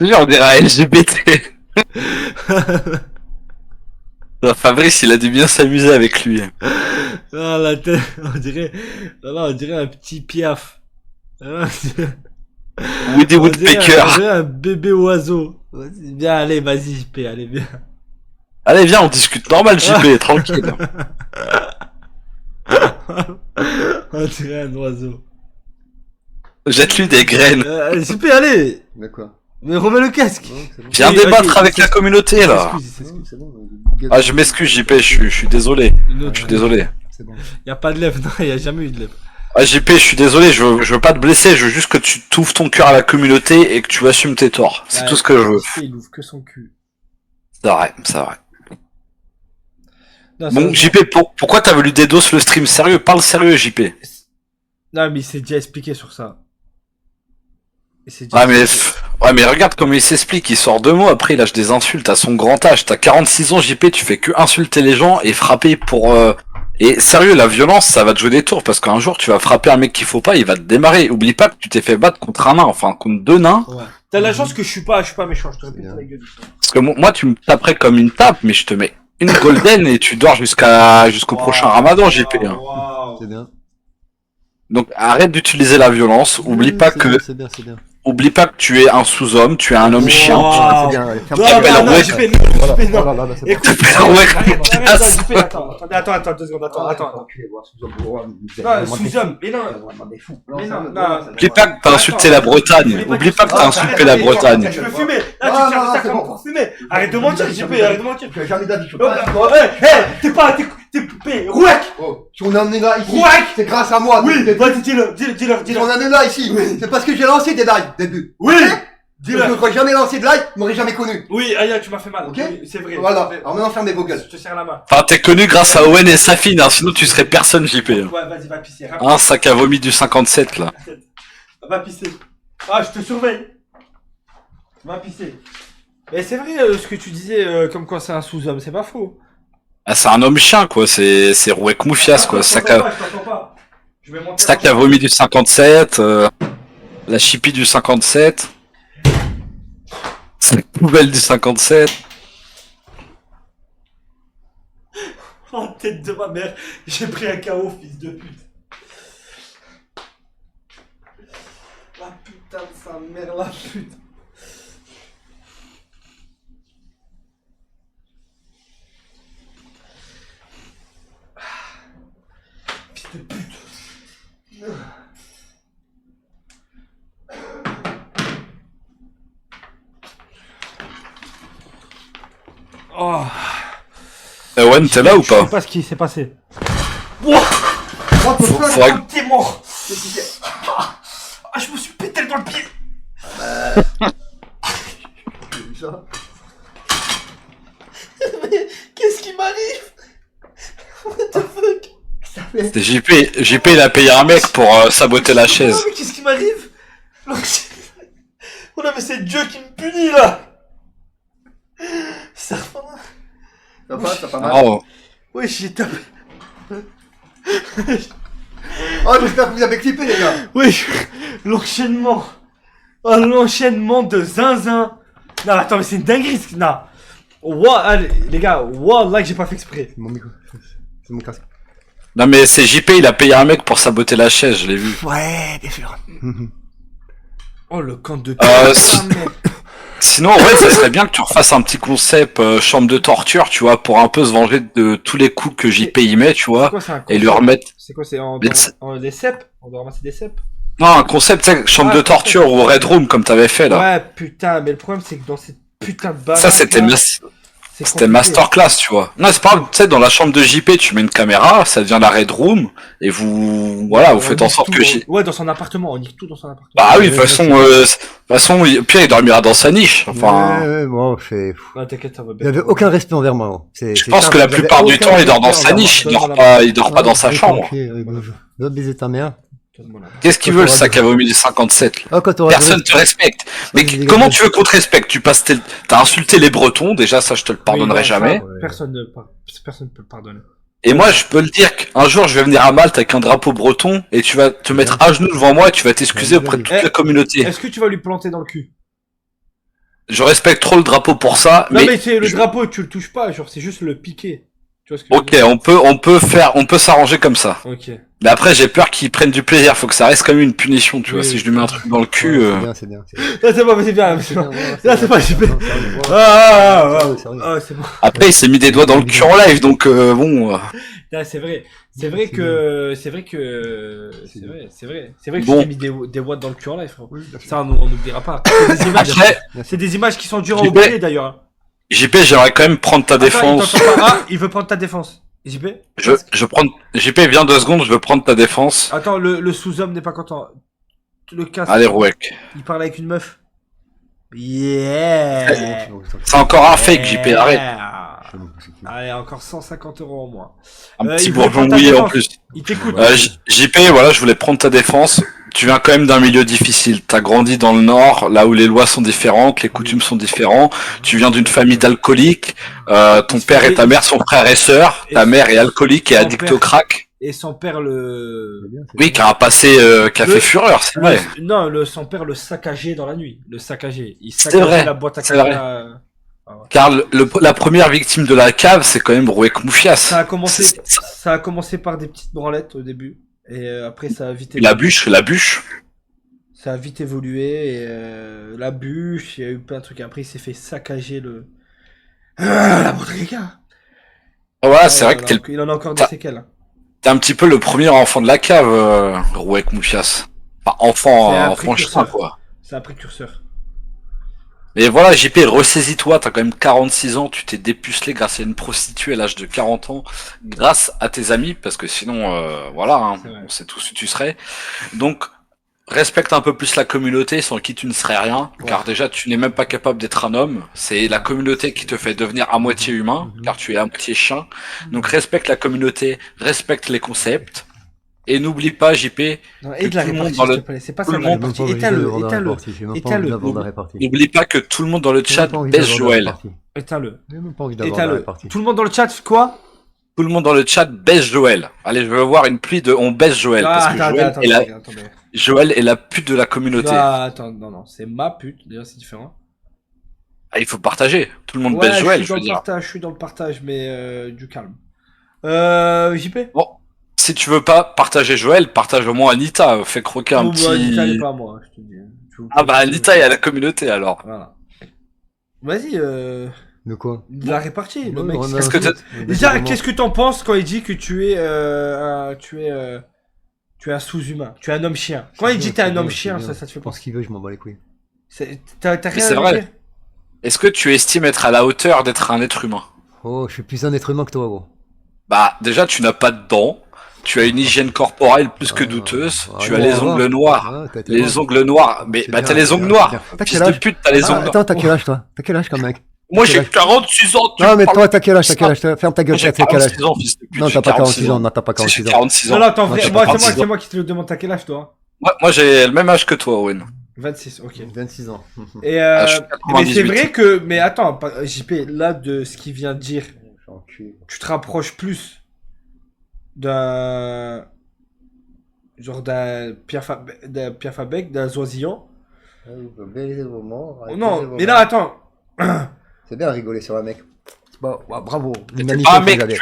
On dirait LGBT. Fabrice, il a dû bien s'amuser avec lui. Ah, la tête, on dirait un petit piaf. Ah, Woody on dirait Woodpecker. un bébé oiseau. Vas-y, bien, allez, vas-y, JP, allez, bien. Allez, viens, on discute normal, JP, tranquille. On dirait un oiseau. Jette-lui des graines. JP, allez. D'accord. Mais remets le casque. Non, c'est bon. Viens Oui, débattre vas-y, avec la communauté, là. Il s'excuse. Non, c'est bon. Ah, je m'excuse, JP, je suis désolé. Une autre- Je suis désolé. C'est bon. Y a pas de lèvres, non, y a jamais eu de lèvres. Ah, JP, je suis désolé, je veux pas te blesser, je veux juste que tu t'ouvres ton cœur à la communauté et que tu assumes tes torts. C'est tout ce que je veux. JP, il ouvre que son cul. C'est vrai, c'est vrai. Non, Bon, sérieusement. JP, pourquoi t'as voulu dédos le stream? Sérieux, parle sérieux, JP. Non, mais il s'est déjà expliqué sur ça. Il s'est Ah, mais, expliqué. ouais, mais regarde comment il s'explique, il sort 2 mots, après il lâche des insultes à son grand âge. T'as 46 ans, JP, tu fais que insulter les gens et frapper pour, Et sérieux, la violence, ça va te jouer des tours, parce qu'un jour, tu vas frapper un mec qu'il faut pas, il va te démarrer. Oublie pas que tu t'es fait battre contre un nain, enfin, contre 2 nains. Ouais. T'as la chance que je suis pas méchant, je te répète bien. la gueule. Parce que moi, tu me taperais comme une tape, mais je te mets une golden et tu dors jusqu'au prochain ramadan, JP. Hein. C'est bien. Donc, arrête d'utiliser la violence. Oublie pas C'est que, bien, c'est bien, c'est bien. oublie pas que tu es un sous-homme, tu es un homme chien. Wow. C'est bien, allez, ferme Non, ta non, gueule. non, non, ouais. JP, non, Voilà, JP, non. voilà, là, c'est bon. Écoute, Ouais, attends, 2 secondes, attends. Non, sous-homme, mais non. Mais non. Oublie pas que t'as insulté la Bretagne. Oublie pas que t'as insulté la Bretagne. Je veux fumer. Là, Ah, tu non, cherches ça c'est comme bon. pour fumer. Arrête de mentir, JP, arrête de mentir. Tu as jamais d'avis, je peux Oh, pas. t'es pas, t'es rouac. Oh, si on en est là ici, Rouac. c'est grâce à moi. Oui, Des- vas-y, dis-le. Si on en est là ici, c'est parce que j'ai lancé des lives, début. Oui. Je n'aurais jamais lancé de live, tu m'aurais jamais connu. Oui, Aya, tu m'as fait mal. Ok. Oui, c'est vrai. Voilà. C'est vrai. Alors maintenant, ferme vos gueules. Je te serre la main. Enfin, t'es connu grâce à Owen et Safine, hein, sinon tu serais personne, JP. Ouais, vas-y, va pisser. Un sac à vomi du 57, là. Va pisser. Ah, je te surveille. Va pisser. Mais c'est vrai ce que tu disais, comme quoi c'est un sous-homme, c'est pas faux. Ah, c'est un homme chien, quoi. C'est Rouek Moufias, quoi. Je t'entends pas. Je vais monter C'est ça qui a vomi du 57, la chippie du 57, c'est la poubelle du 57. Oh, tête de ma mère, j'ai pris un KO, fils de pute. La putain de sa mère, la pute. Fils de pute. Oh. Ewan, t'es là ou Je sais pas? pas ce qui s'est passé. Wouah. Faudrait que- T'es mort. Ah, je me suis pété dans le pied. Mais qu'est-ce qui m'arrive? What the fuck? C'est JP, il a payé un mec pour saboter la chaise. Non, mais qu'est-ce qui m'arrive? Oh non, mais c'est Dieu qui me punit là. Ça va. T'as pas mal. Oh. Ouais, j'ai tapé. Oh, j'espère que vous avez clippé, les gars. Oui, l'enchaînement. Oh, l'enchaînement de zinzin. Non, attends, mais c'est une dinguerie. Non. Ouah, allez, les gars, là que j'ai pas fait exprès. C'est mon micro. C'est mon casque. Non mais c'est JP, il a payé un mec pour saboter la chaise, je l'ai vu. Ouais, bien sûr. Oh, le camp de si- Sinon, ouais, ça serait bien que tu refasses un petit concept chambre de torture, tu vois, pour un peu se venger de tous les coups que JP y met, tu C'est vois, quoi, c'est un et lui concept remettre... C'est quoi, c'est Mais des cèpes? On doit ramasser des cèpes? Non, un concept, tu sais, chambre Ah, de torture ou Red Room, comme t'avais fait, là. Ouais, putain, mais le problème c'est que dans cette putain de baraque. Ça, c'était là, c'était masterclass, tu vois. Non, c'est pas grave, tu sais, dans la chambre de JP, tu mets une caméra, ça devient la Red Room, et vous, voilà, vous faites en sorte que Ouais, dans son appartement, on nique tout dans son appartement. Bah oui, de toute façon, Pierre, il dormira dans sa niche. Enfin, Ouais, bon, Non, t'inquiète, ça va il bien. avait aucun respect envers moi. je pense que la plupart du temps, il dort dans sa niche, il dort pas dans sa chambre. Va baiser ta mère. Qu'est-ce qu'il veut, le sac à vomi du 57, là? Oh, quand t'auras Personne te respecte. Mais Ouais, comment les gars, tu veux qu'on te respecte? T'as insulté les Bretons, déjà, ça, je te le pardonnerai Oui, jamais. Personne ne peut le pardonner. Et moi, je peux le dire qu'un jour, je vais venir à Malte avec un drapeau breton, et tu vas te mettre à genoux devant moi, et tu vas t'excuser auprès de toute la communauté. Est-ce que tu vas lui planter dans le cul? Je respecte trop le drapeau pour ça, Non, mais c'est le je- drapeau, tu le touches pas, genre, c'est juste le piquer. Tu vois ce que je veux Ok, dire? on peut s'arranger comme ça. Ok. Mais après, j'ai peur qu'il prenne du plaisir. Faut que ça reste quand même une punition, tu vois. Oui, Si oui. je lui mets un truc dans le cul, C'est bien. Là, c'est bon, mais c'est bien, c'est bon. Là, c'est pas super. Sérieux. Ah, c'est bon. Après, il s'est mis des doigts dans le cul en live, donc bon. Là, c'est vrai. C'est vrai que je Bon. t'ai mis des watts dans le cul en live, frérot. Ça, on n'oubliera pas. C'est des images. Après, C'est des images qui sont dures à JP, oublier, d'ailleurs. JP, j'aimerais quand même prendre ta Attends, il défense. t'entend pas. Ah, il veut prendre ta défense. JP? Je prends. JP, viens 2 secondes, je veux prendre ta défense. Attends, le sous-homme n'est pas content. Le casque. Allez, Rouek. Il parle avec une meuf. Yeah. C'est encore un fake, JP, arrête. Allez, encore 150 € en moins. Un petit il voulait bourgeon prendre ta mouillé en défense. plus. Il t'écoute. JP, voilà, je voulais prendre ta défense. Tu viens quand même d'un milieu difficile. T'as grandi dans le Nord, là où les lois sont différentes, les coutumes sont différents. Tu viens d'une famille d'alcooliques. Ton père et ta mère sont frères et sœurs. Ta mère est alcoolique et Son addict père- au crack. Et son père le... Oui, qui a un passé qui a Le- fait fureur, c'est vrai. Non, son père le saccageait dans la nuit. Le saccageait. Il C'est saccageait vrai, la boîte à c'est vrai. caca. Car la première victime de la cave, c'est quand même Rouek Moufias. Ça a commencé, C'est- ça a commencé par des petites branlettes au début. Et après, ça a vite La bûche. Ça a vite évolué. Et la bûche, il y a eu plein de trucs. Après, il s'est fait saccager la boîte à caca. Voilà, c'est vrai que Il en a encore des séquelles. t'es un petit peu le premier enfant de la cave, Rouek Moufias. Enfin, C'est un enfant chien, précurseur. quoi. C'est un précurseur. Mais voilà, JP, ressaisis-toi, t'as quand même 46 ans, tu t'es dépucelé grâce à une prostituée à l'âge de 40 ans, grâce à tes amis, parce que sinon, voilà, hein, C'est vrai. on sait tous où tu serais. Donc, respecte un peu plus la communauté sans qui tu ne serais rien, car déjà, tu n'es même pas capable d'être un homme, c'est la communauté qui te fait devenir à moitié humain, car tu es à moitié chien. Donc, respecte la communauté, respecte les concepts, Et n'oublie pas, JP, Non, et de la tout le monde répartie, dans s'il le- te plaît. C'est pas tout ça le la monde- répartie. J'ai même pas envie de voir la Éteins-le. répartie, j'ai même pas envie Éteins-le. d'avoir la répartie. n'oublie pas que tout le monde dans le J'ai chat même pas envie baisse d'avoir la Joël. répartie. Éteins-le. J'ai même pas envie d'avoir la Éteins-le. répartie. Tout le monde dans le chat, quoi? Tout le monde dans le chat baisse Joël. Allez, je veux voir une pluie de on baisse Joël. Ah, parce que attends, attendez. Joël est la pute de la communauté. Ah, attends, non, c'est ma pute. D'ailleurs, c'est différent. Ah, il faut partager. Tout le monde Ouais, baisse Joël, je je veux suis dans le dire. partage, je suis dans le partage, mais du calme. JP? Bon, si tu veux pas partager Joël, partage au moins Anita. Fais croquer un Bon, bah, Anita, elle est petit. pas à moi, je te dis. Ah bah Anita est à la communauté alors. Voilà. Vas-y, De quoi? de la répartie, le Ouais, mec. on a Qu'est-ce que un t'as- site. Déjà, qu'est-ce que t'en penses quand il dit que tu es un sous-humain, tu es un homme chien. Quand il dit que t'es un homme chien, ça te fait Je pense penser. qu'il veut, je m'en bats les couilles. T'as Mais rien c'est à vrai. dire? Est-ce que tu estimes être à la hauteur d'être un être humain? Oh, je suis plus un être humain que toi, gros. Bah déjà tu n'as pas de dents, tu as une hygiène corporelle plus que douteuse, tu as bon, les ça va. ongles noirs. Ah, t'as été Les bon. ongles noirs, mais C'est bah bien, t'as les c'est ongles bien, noirs. c'est bien. T'as Fils quel de âge? pute, t'as les Ah, ongles. attends, t'as quel âge, toi? T'as quel âge comme mec? Moi quel j'ai âge 46 ans. tu Non, me mais parles- toi, t'as quel âge? T'as quel âge? Ferme ta gueule, Moi, j'ai t'as quel âge? 46 ans, fils de pute. Non, j'ai t'as pas 46 46 ans, non, t'as pas Si, j'ai 46 ans. 46 Non, ans. non, attends, Non, vrai, j'ai moi, pas c'est 46 moi qui te le demande, t'as quel âge, toi? Moi j'ai le même âge que toi, Owen. 26, ok. 26 ans. Et Ah, je suis mais c'est 98. vrai que, mais attends, JP, là, de ce qu'il vient de dire, Enculé. tu te rapproches plus d'un, genre d'un Pierre Fabec, d'un Zoisillon. Oh, non, mais là, attends. C'est bien rigoler sur un mec. Bon, ouais, bravo. T'es L'humanité, pas un vous mec, avez.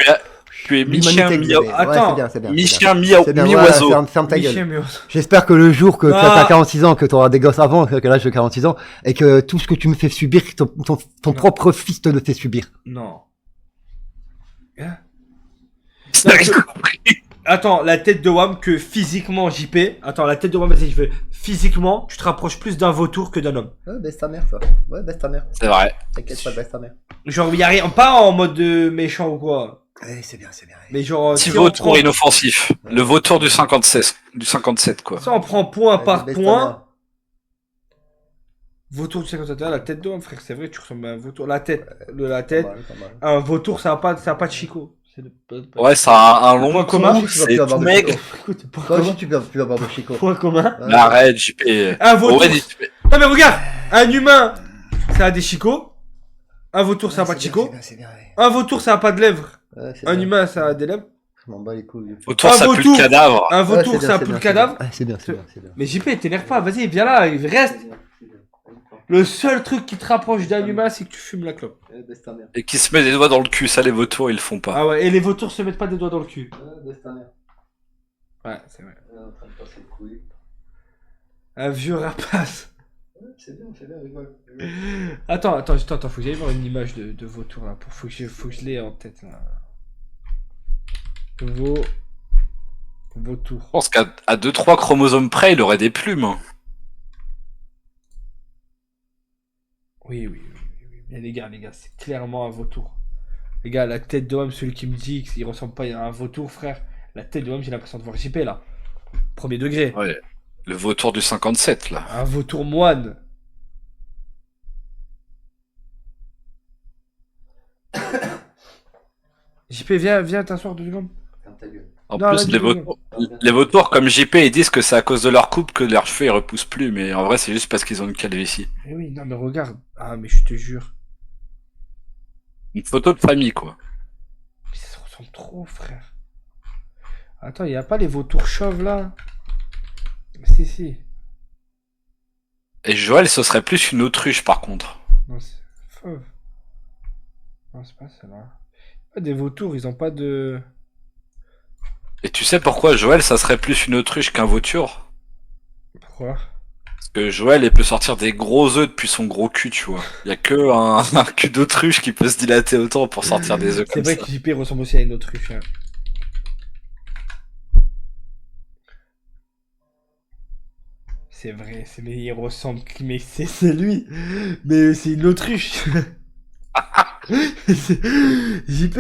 tu es L'humanité mi-chien, que vous mi-oiseau. avez. Attends, Ouais, c'est bien. Mi-chien, C'est bien, mi-oiseau. ouais, ferme ta gueule. Michel Mios. J'espère que le jour que Ah. t'as 46 ans, que t'auras des gosses avant que l'âge de 46 ans, et que tout ce que tu me fais subir, que ton propre fils te le fait subir. Non. Hein? T'as rien compris. Attends, la tête de Wam que physiquement, JP. Attends, la tête de Wam, vas-y, je veux. Physiquement, tu te rapproches plus d'un vautour que d'un homme. Ouais, baisse ta mère, toi. Ouais, baisse ta mère. C'est vrai. T'inquiète pas, baisse ta mère. Genre, y a rien, pas en mode méchant ou quoi. Ouais, c'est bien. Mais genre, Petit si on vautour prend, inoffensif. Le vautour du 57 quoi. si on prend point par Baisse ta point, mère. vautour de 50 la tête de Wam, frère, c'est vrai, tu ressembles à un vautour. La tête, la Pas tête. mal, pas mal. Un vautour, ça a pas de chicot. C'est Ouais, ça a un long Point commun. cou, Tu vas c'est plus avoir tout de maigre. chico. Écoute, point Toi commun. aussi, tu peux avoir de chico. Point commun. Ouais. Mais arrête, JP. Un vautour. Ouais, dis- Non mais regarde, un humain, ça a des chicots. Un vautour, ça a pas de chicots. C'est bien, ouais. Un vautour, ça a pas de lèvres. Ouais, c'est Un bien. humain, ça a des lèvres. Je m'en bats les couilles. Vautour, Un ça pue vautour. le cadavre. Un Ouais, vautour, c'est bien, ça a c'est plus le bien, cadavre. c'est bien. Ah, c'est bien, c'est bien. Mais JP, t'énerve pas, vas-y, viens là, il reste. Le seul truc qui te rapproche d'un humain, c'est que tu fumes la clope. Ouais, baisse ta mère. Et qui se met des doigts dans le cul, ça les vautours ils le font pas. Ah ouais, et les vautours se mettent pas des doigts dans le cul. Ouais, baisse ta mère. Ouais, c'est vrai. Ouais, en train de passer le couille. Un vieux rapace. Ouais, c'est bien, rigole. Attends, faut que j'aille voir une image de vautour là. Faut que je l'ai en tête là. Vautour. Je pense qu'à 2-3 chromosomes près, il aurait des plumes. hein. Oui. Mais les gars, c'est clairement un vautour. Les gars, la tête de homme, celui qui me dit qu'il ressemble pas à un vautour, frère. La tête de homme, j'ai l'impression de voir JP là. Premier degré. Ouais. Le vautour du 57 là. Un vautour moine. JP, viens t'asseoir 2 secondes. Ferme ta gueule. En Non, plus, vas-y, les vautours comme JP, ils disent que c'est à cause de leur coupe que leurs cheveux ils repoussent plus, mais en vrai, c'est juste parce qu'ils ont une calvitie. Mais oui, non mais regarde. Ah mais je te jure. Une photo de famille, quoi. Mais ça se ressemble trop, frère. Attends, y a pas les vautours chauves là? Si. Et Joël, ce serait plus une autruche, par contre. Non, c'est fauve. Non, c'est pas celle-là. Pas des vautours, ils ont pas de... Et tu sais pourquoi Joël, ça serait plus une autruche qu'un vautour? Pourquoi? Parce que Joël, il peut sortir des gros œufs depuis son gros cul, tu vois. Y a que un cul d'autruche qui peut se dilater autant pour sortir des œufs C'est comme vrai ça. que JP ressemble aussi à une autruche. Hein. C'est vrai, mais il ressemble, mais c'est lui. Mais c'est une autruche. JP.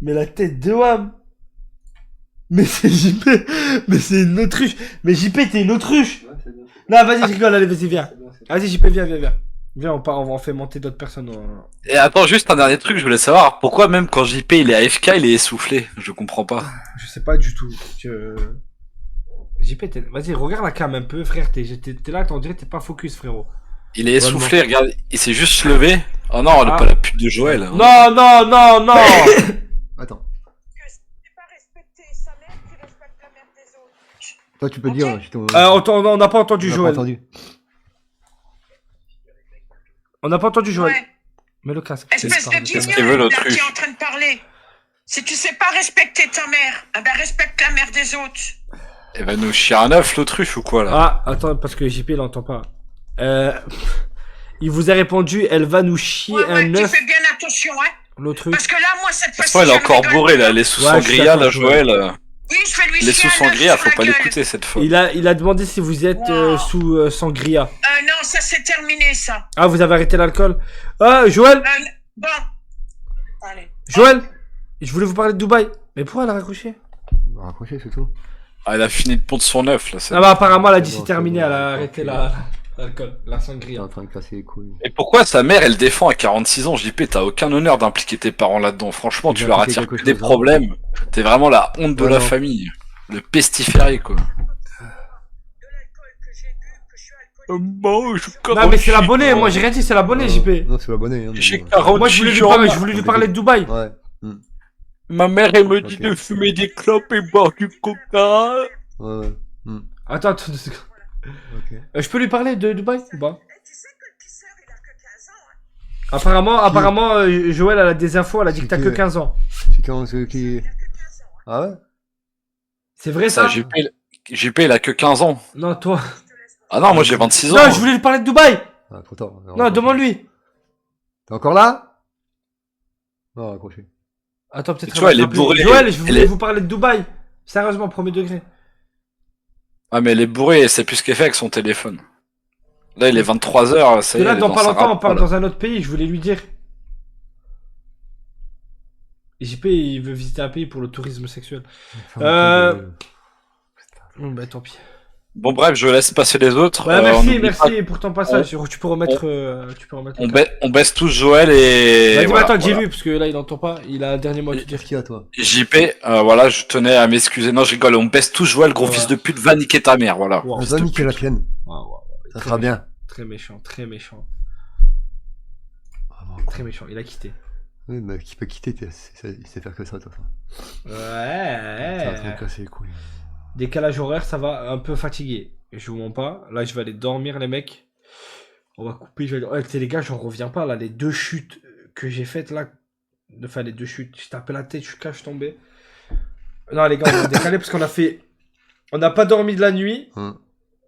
Mais la tête de Wam. Mais c'est JP. Mais c'est une autruche. Mais JP, t'es une autruche. Ouais, c'est bien. Non, vas-y, je rigole, allez, vas-y, viens. Vas-y, JP, viens. Viens, on fait monter d'autres personnes. Et attends, juste un dernier truc, je voulais savoir pourquoi même quand JP il est AFK, il est essoufflé. Je comprends pas. Je sais pas du tout. JP, vas-y, regarde la cam un peu, frère. T'es là, on dirait que t'es pas focus, frérot. Il est essoufflé, regarde, il s'est juste levé. Oh non, Ah. pas la pute de Joël. hein. Non, non, non, non. Attends. Que si tu pas respecté sa mère, tu respectes la mère des autres. Toi, tu peux Ok. dire. Je t'en- On n'a pas entendu on n'a pas Joël. entendu. On n'a pas entendu Joël. Ouais. Mets le casque. Espèce de Qu'est-ce qu'il guignol, veut, là, l'autruche qui est en train de parler. Si tu sais pas respecter ta mère, eh ben respecte la mère des autres. Elle va nous chier un œuf, l'autruche ou quoi là? Ah, attends, parce que JP il entend pas. Il vous a répondu, elle va nous chier Ouais, un tu œuf. fais bien attention, hein. L'autre. Parce que là, moi, cette De toute fois-ci, façon, elle est je encore rigole bourrée là, pas. elle est sous Ouais, je suis sangria là, d'accord, Joël. Oui, je vais lui Elle est chier sous un œuf sangria, sur faut la pas gueule. l'écouter cette fois. Il a demandé si vous êtes Wow. sous sangria. Non, ça c'est terminé, ça. Ah, vous avez arrêté l'alcool. Ah, Joël, Bon. Allez. Joël, je voulais vous parler de Dubaï. Mais pourquoi elle a raccroché? Raccrocher, c'est tout. Ah, elle a fini de pondre son œuf là. Ah bah apparemment elle a dit C'est c'est bon, terminé, c'est bon, elle a c'est arrêté bon. l'alcool, la T'es sangria. en train de casser les couilles. Et pourquoi sa mère elle défend à 46 ans? JP, t'as aucun honneur d'impliquer tes parents là-dedans. Franchement, tu Il a leur appliqué attires que quelque des chose, hein. problèmes. T'es vraiment la honte de Ouais, la non. famille. Le pestiféré quoi. De l'alcool que j'ai bu, que je suis alcoolique. Bon, je Non mais c'est l'abonné, moi j'ai rien dit, c'est l'abonné JP. Non, c'est l'abonné. Hein, J'ai mais bon. 40 Moi je voulais lui parler de Dubaï. Ouais. Ma mère elle me dit Ok. de fumer des clopes et boire du coca. Ouais. Attends, 2 secondes. Ok. Je peux lui parler de Dubaï ou pas? Et tu sais que le pisseur, il a que 15 ans, hein. Apparemment Joël elle a des infos, elle a dit que t'as que C'est 15 ans. C'est quand ceux qui. Ah ouais? C'est vrai Ça, ça? JP il a que 15 ans. Non toi. Ah non, moi j'ai 26 ans. Non, je voulais lui parler de Dubaï. Ah, trop tard. Non, demande-lui. T'es encore là? Non, raccroché. Attends, peut-être. Tu vois, elle est bourrée. Joël, je voulais Elle est- vous parler de Dubaï. Sérieusement, premier degré. Ah mais elle est bourrée et c'est plus ce qu'elle fait avec son téléphone. Là il est 23h, ça Parce y que est. là, elle est dans pas sa longtemps, on rapport, part là. dans un autre pays, je voulais lui dire. Et JP, il veut visiter un pays pour le tourisme sexuel. Bah tant pis. Bon bref, je laisse passer les autres. Ouais, on merci, oublie pas- merci pour ton passage. Tu peux remettre. On, on baisse tous Joël et... Vas-y, voilà, attends, dis-lui, voilà. parce que là, il entend pas. Il a un dernier mot à te dire. Qu'est-ce qu'il y a, toi? JP, voilà, je tenais à m'excuser. Non, je rigole, on baisse tous Joël, gros Ouais. fils de pute, va niquer ta mère, voilà. Wow. On Fils va de niquer la pute. tienne. Ouais, Ça très sera méchant, bien. Très méchant, très méchant. Vraiment. Très méchant, il a quitté. Oui, mais qui peut quitter, il sait faire que ça, de toute façon. T'es en train de Ouais. casser les couilles. Décalage horaire, ça va un peu fatigué. Je vous mens pas. Là, je vais aller dormir, les mecs. On va couper. Je vais... Ouais, tu sais, les gars, j'en reviens pas. Là, les 2 chutes que j'ai faites là. Enfin, les 2 chutes. Je tapais la tête, je suis cache tombé. Non, les gars, on va décaler parce qu'on a fait. On n'a pas dormi de la nuit.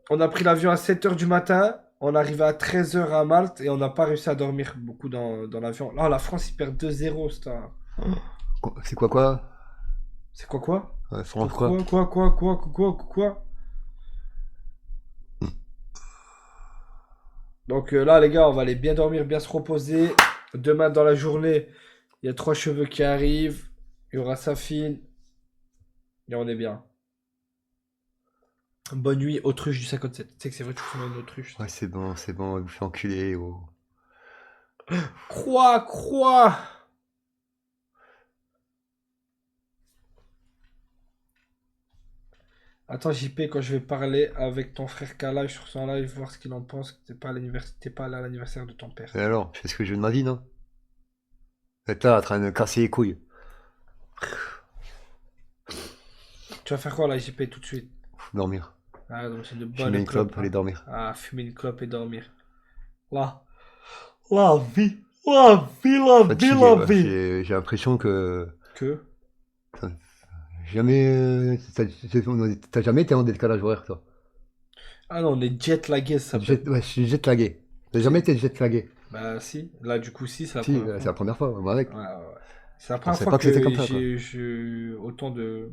On a pris l'avion à 7h du matin. On est arrivé à 13h à Malte et on n'a pas réussi à dormir beaucoup dans l'avion. Là, la France, ils perdent 2-0. C'est quoi? C'est quoi? Ouais, France quoi? Quoi? Donc là, les gars, on va aller bien dormir, bien se reposer. Demain, dans la journée, il y a 3 cheveux qui arrivent. Il y aura Safine. Et on est bien. Bonne nuit, autruche du 57. Tu sais que c'est vrai, tu fais une autruche. Ouais, c'est bon, il vous fait enculer. Oh. Croix. Attends, JP, quand je vais parler avec ton frère Kala sur son live, voir ce qu'il en pense, que t'es pas allé à l'anniversaire de ton père. Et alors, je fais ce que je veux de ma vie, non? Vous êtes là, en train de casser les couilles. Tu vas faire quoi là, JP, tout de suite? Dormir. Ah, donc c'est de bonnes Fumer une clope, clopes, aller hein. dormir. Ah, fumer une clope et dormir. Là. La vie. La vie, la vie, Fatigué, la ouais. vie. J'ai l'impression que Que? jamais. T'as jamais été en décalage horaire, toi? Ah non, on est jet lagués, ça s'appelle. Ouais, je suis jet lagué. T'as jamais été jet lagué? Bah si, là du coup si, c'est la Si, première c'est fois. la première fois, moi avec. Ouais. C'est la première savait fois pas que que, c'était comme ça, j'ai autant de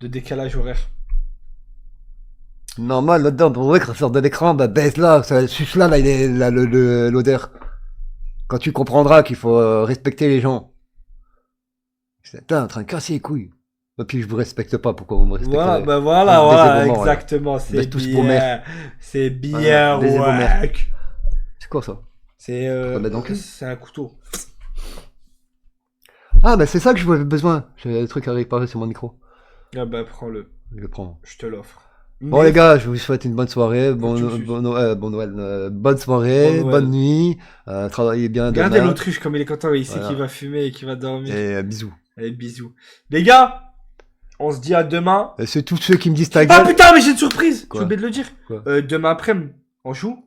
décalage horaire. Normal, là-dedans, pour vrai, quand ça sort de l'écran, bah baisse là, suce là, il est là, l'odeur. Quand tu comprendras qu'il faut respecter les gens. T'es en train de casser les couilles. Et puis je vous respecte pas, pourquoi vous me respectez? Voilà, bah Baisez voilà, vos morts, exactement, Baisse c'est tous vos bien. mères. C'est bien, Baisez vos mères. ouais. quoi ça? C'est Faut mettre dans le cul. c'est un couteau. Ah, bah c'est ça que je avais besoin. J'avais des trucs à réparer sur mon micro. Ah bah prends-le, Je le prends. je te l'offre. Bon Mais- les gars, je vous souhaite une bonne soirée, Faut que tu me suives. bon Noël, bonne soirée, Bon Noël. bonne nuit, travaillez bien Regardez demain, l'autruche comme il est content, il sait Voilà. qu'il va fumer et qu'il va dormir. et bisous. Allez, bisous. Les gars, on se dit à demain. Et c'est tous ceux qui me disent ta Ah gueule. putain, mais j'ai une surprise. Quoi J'ai oublié de le dire. Quoi Demain après-midi, on joue.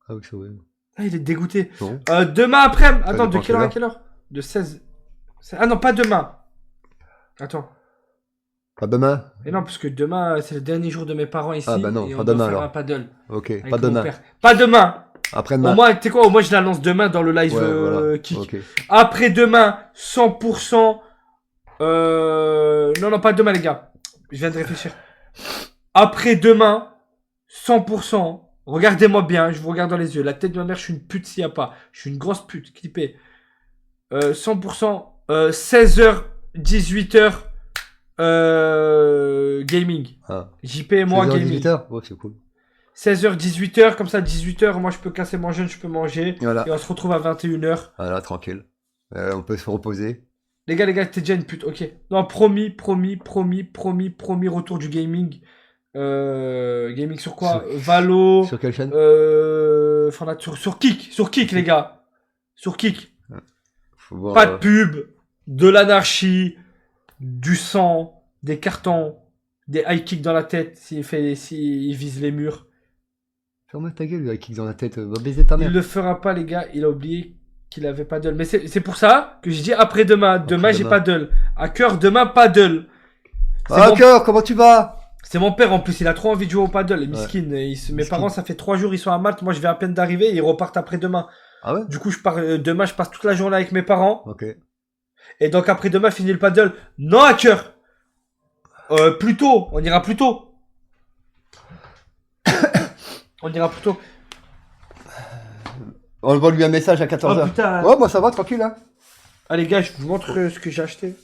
Ah oui, c'est vrai. Ah, il est dégoûté. Non. Demain après-midi. Attends, de dépend quelle heure à quelle quelle heure? De 16. Ah non, pas demain. Attends. Pas demain? Et non, parce que demain, c'est le dernier jour de mes parents ici. Ah bah non, et pas on doit demain, faire alors. un paddle Ok, avec pas mon demain. père. Pas demain. Au Après-demain. moins, tu sais quoi, au moins je l'annonce demain dans le live Ouais, voilà. kick. Ok. Après-demain, 100%. Non, non, pas demain, les gars. Je viens de réfléchir. Après-demain, 100%. Regardez-moi bien, je vous regarde dans les yeux. La tête de ma mère, je suis une pute s'il n'y a pas. Je suis une grosse pute, clippée. 100%. 16h, 18h. Gaming. Ah. JP et moi, 16h, gaming. 18h? Ouais, c'est cool. 16h, 18h. Comme ça, 18h, moi, je peux casser mon jeûne, je peux manger. Voilà. Et on se retrouve à 21h. Voilà, tranquille. On peut se reposer. Les gars, t'es déjà une pute, ok. Non, promis, retour du gaming. Gaming sur quoi? Valo. Sur quelle chaîne? Enfin, sur Kick, les gars. Sur Kick. Faut voir, Pas de pub, de l'anarchie, du sang, des cartons, des high kicks dans la tête s'il vise les murs. Ferme ta gueule, avec kick dans la tête. Va baiser ta mère. Il le fera pas, les gars. Il a oublié qu'il avait paddle. Mais c'est pour ça que j'ai dit après-demain. Demain, j'ai Après-demain. paddle. À cœur, demain, paddle. C'est Ah, mon- cœur, comment tu vas? C'est mon père en plus, il a trop envie de jouer au paddle, les Ouais. miskines. Mes Miskin. parents, ça fait 3 jours, ils sont à Malte. Moi, je vais à peine d'arriver et ils repartent après-demain. Ah ouais? Du coup, je pars demain, je passe toute la journée avec mes parents. Ok. Et donc, après-demain, fini le paddle. Non, à cœur. Plus tôt, on ira plus tôt. On ira plus tôt. On envoie lui un message à 14h. Oh putain. Ouais, moi ça va, tranquille, hein. Ah, les gars, je vous montre ce que j'ai acheté.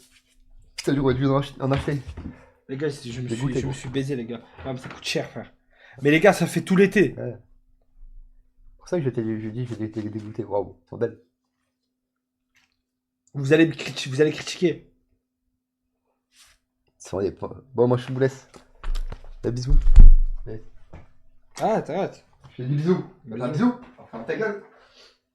Putain, j'aurais dû en acheter. Les gars, je me Dégoûté, suis gros. baisé, les gars. Ah, mais ça coûte cher, frère. Mais les gars, ça fait tout l'été. C'est pour ça que je dis que j'étais dégoûté. Waouh, elles sont belles. Vous allez critiquer. Bon, moi je vous laisse. Bisous. Arrête. Je fais des bisous. Bisous. Bisous. Ferme ta gueule.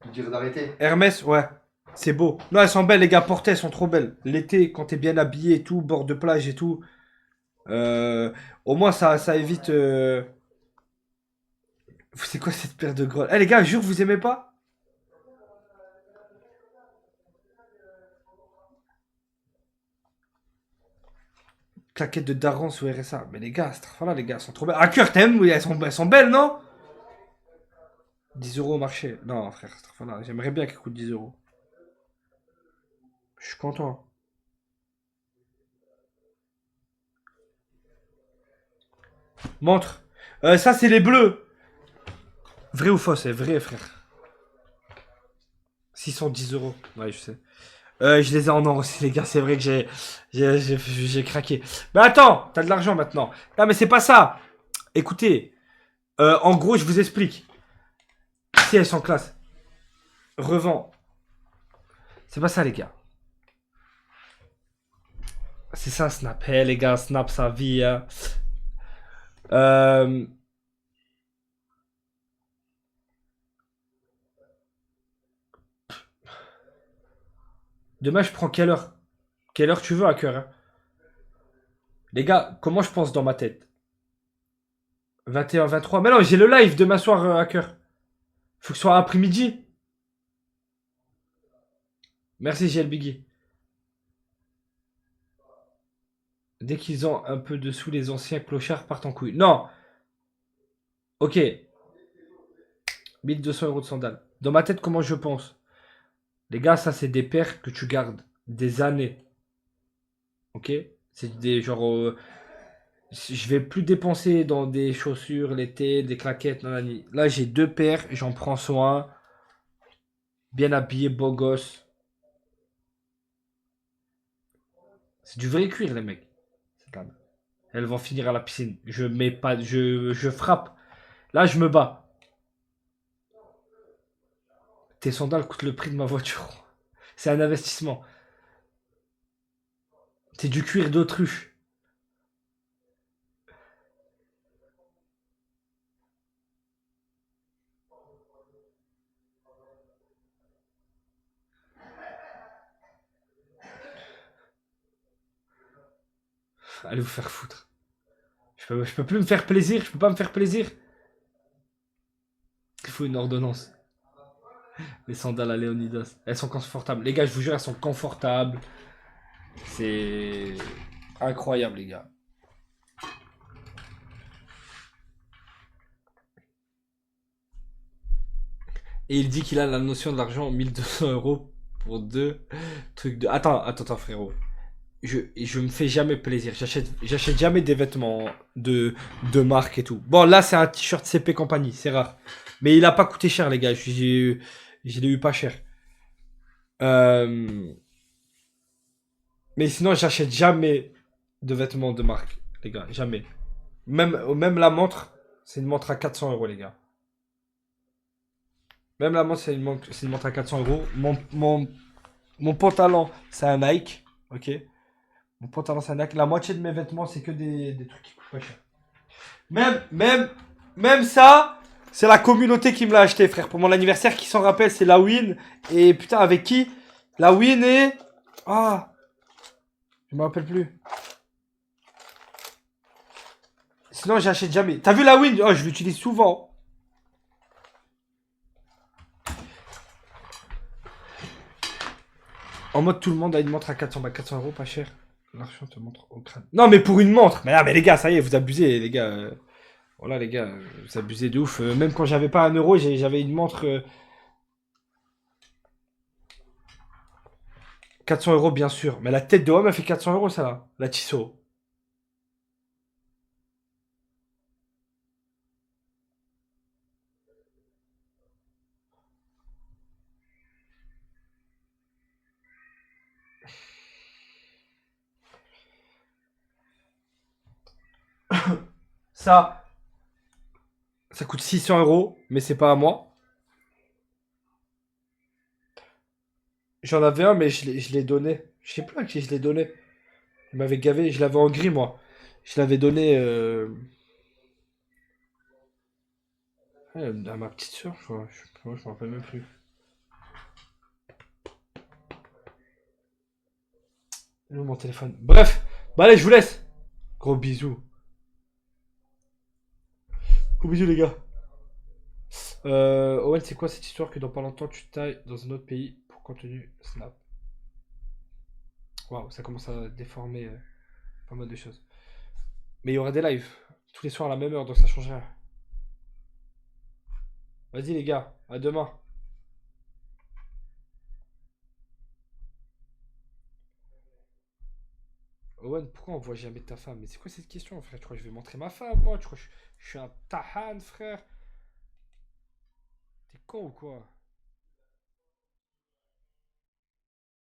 Je dirais d'arrêter. Hermès, ouais. C'est beau. Non, elles sont belles, les gars. Portées, elles sont trop belles. L'été, quand t'es bien habillé et tout, bord de plage et tout. Au moins, ça évite. C'est quoi cette paire de grolles? Eh, les gars, jure, vous aimez pas? Claquette de daron sous RSA. Mais les gars, voilà, les gars, elles sont trop belles. Ah, cœur, t'aimes? Oui, elles sont belles, non? 10 € au marché. Non, frère, voilà, j'aimerais bien qu'elles coûtent 10 €. Je suis content. Montre. Ça, c'est les bleus. Vrai ou faux? C'est vrai, frère. 610 €. Ouais, je sais. Je les ai en or aussi, les gars. C'est vrai que j'ai craqué. Mais attends, t'as de l'argent maintenant. Non, mais c'est pas ça. Écoutez. En gros, je vous explique. Si elles sont classe. Revends. C'est pas ça, les gars. C'est ça, Snap. Hey, les gars, Snap sa vie. Hein. Demain, je prends quelle heure? Quelle heure tu veux à cœur, hein? Les gars, comment je pense dans ma tête? 21, 23. Mais non, j'ai le live demain soir à cœur. Faut que ce soit après-midi. Merci, GL Biggie. Dès qu'ils ont un peu de sous, les anciens clochards partent en couille. Non. Ok. 1200 € de sandales. Dans ma tête, comment je pense? Les gars, ça, c'est des paires que tu gardes des années. Ok? C'est des genre... je vais plus dépenser dans des chaussures l'été, des claquettes. Nanani. Là, j'ai 2 paires. J'en prends soin. Bien habillé, beau gosse. C'est du vrai cuir, les mecs. Elles vont finir à la piscine. Je mets pas... Je frappe. Là, je me bats. Tes sandales coûtent le prix de ma voiture. C'est un investissement. C'est du cuir d'autruche. Allez vous faire foutre. Je peux plus me faire plaisir. Je peux pas me faire plaisir. Il faut une ordonnance. Les sandales à Léonidas. Elles sont confortables. Les gars, je vous jure, elles sont confortables. C'est incroyable, les gars. Et il dit qu'il a la notion de l'argent 1200 euros pour deux trucs de. Attends, frérot. Je me fais jamais plaisir. J'achète jamais des vêtements de marque et tout. Bon, là, c'est un t-shirt CP compagnie. C'est rare. Mais il a pas coûté cher, les gars. Je l'ai eu pas cher. Mais sinon, j'achète jamais de vêtements de marque, les gars. Jamais. Même la montre, c'est une montre à 400 euros, les gars. Même la montre, c'est une montre à 400 euros. Mon pantalon, c'est un Nike. Ok. Mon pantalon, c'est un Nike. La moitié de mes vêtements, c'est que des trucs qui coûtent pas cher. Même ça, c'est la communauté qui me l'a acheté, frère. Pour mon anniversaire, qui s'en rappelle, c'est la Win. Et putain, avec qui? La Win et... Ah, je me rappelle plus. Sinon, j'achète jamais. T'as vu la Win? Oh, je l'utilise souvent. En mode, tout le monde a une montre à 400. Bah, 400 euros, pas cher. L'argent te montre au crâne. Non, mais pour une montre. Mais, mais les gars, ça y est, vous abusez, les gars. Voilà, les gars, vous abusez de ouf. Même quand j'avais pas 1 euro, j'avais une montre... 400 euros, bien sûr. Mais la tête de homme, elle fait 400 euros, ça là. La Tissot. Ça coûte 600 euros, mais c'est pas à moi. J'en avais un, mais je l'ai donné. Je sais plus à qui je l'ai donné. Il m'avait gavé, je l'avais en gris, moi. Je l'avais donné à ma petite soeur, je crois. Je m'en rappelle même plus. Il est où mon téléphone? Bref, bah allez, je vous laisse. Gros bisous. Gros bisous, les gars. Owen, c'est quoi cette histoire que dans pas longtemps tu tailles dans un autre pays pour contenu Snap? Waouh, ça commence à déformer pas mal de choses. Mais il y aura des lives tous les soirs à la même heure, donc ça change rien. Vas-y les gars, à demain. Owen, pourquoi on voit jamais ta femme? Mais c'est quoi cette question, frère? Tu crois que je vais montrer ma femme, moi? Tu crois que je suis un tahan, frère? T'es con ou quoi?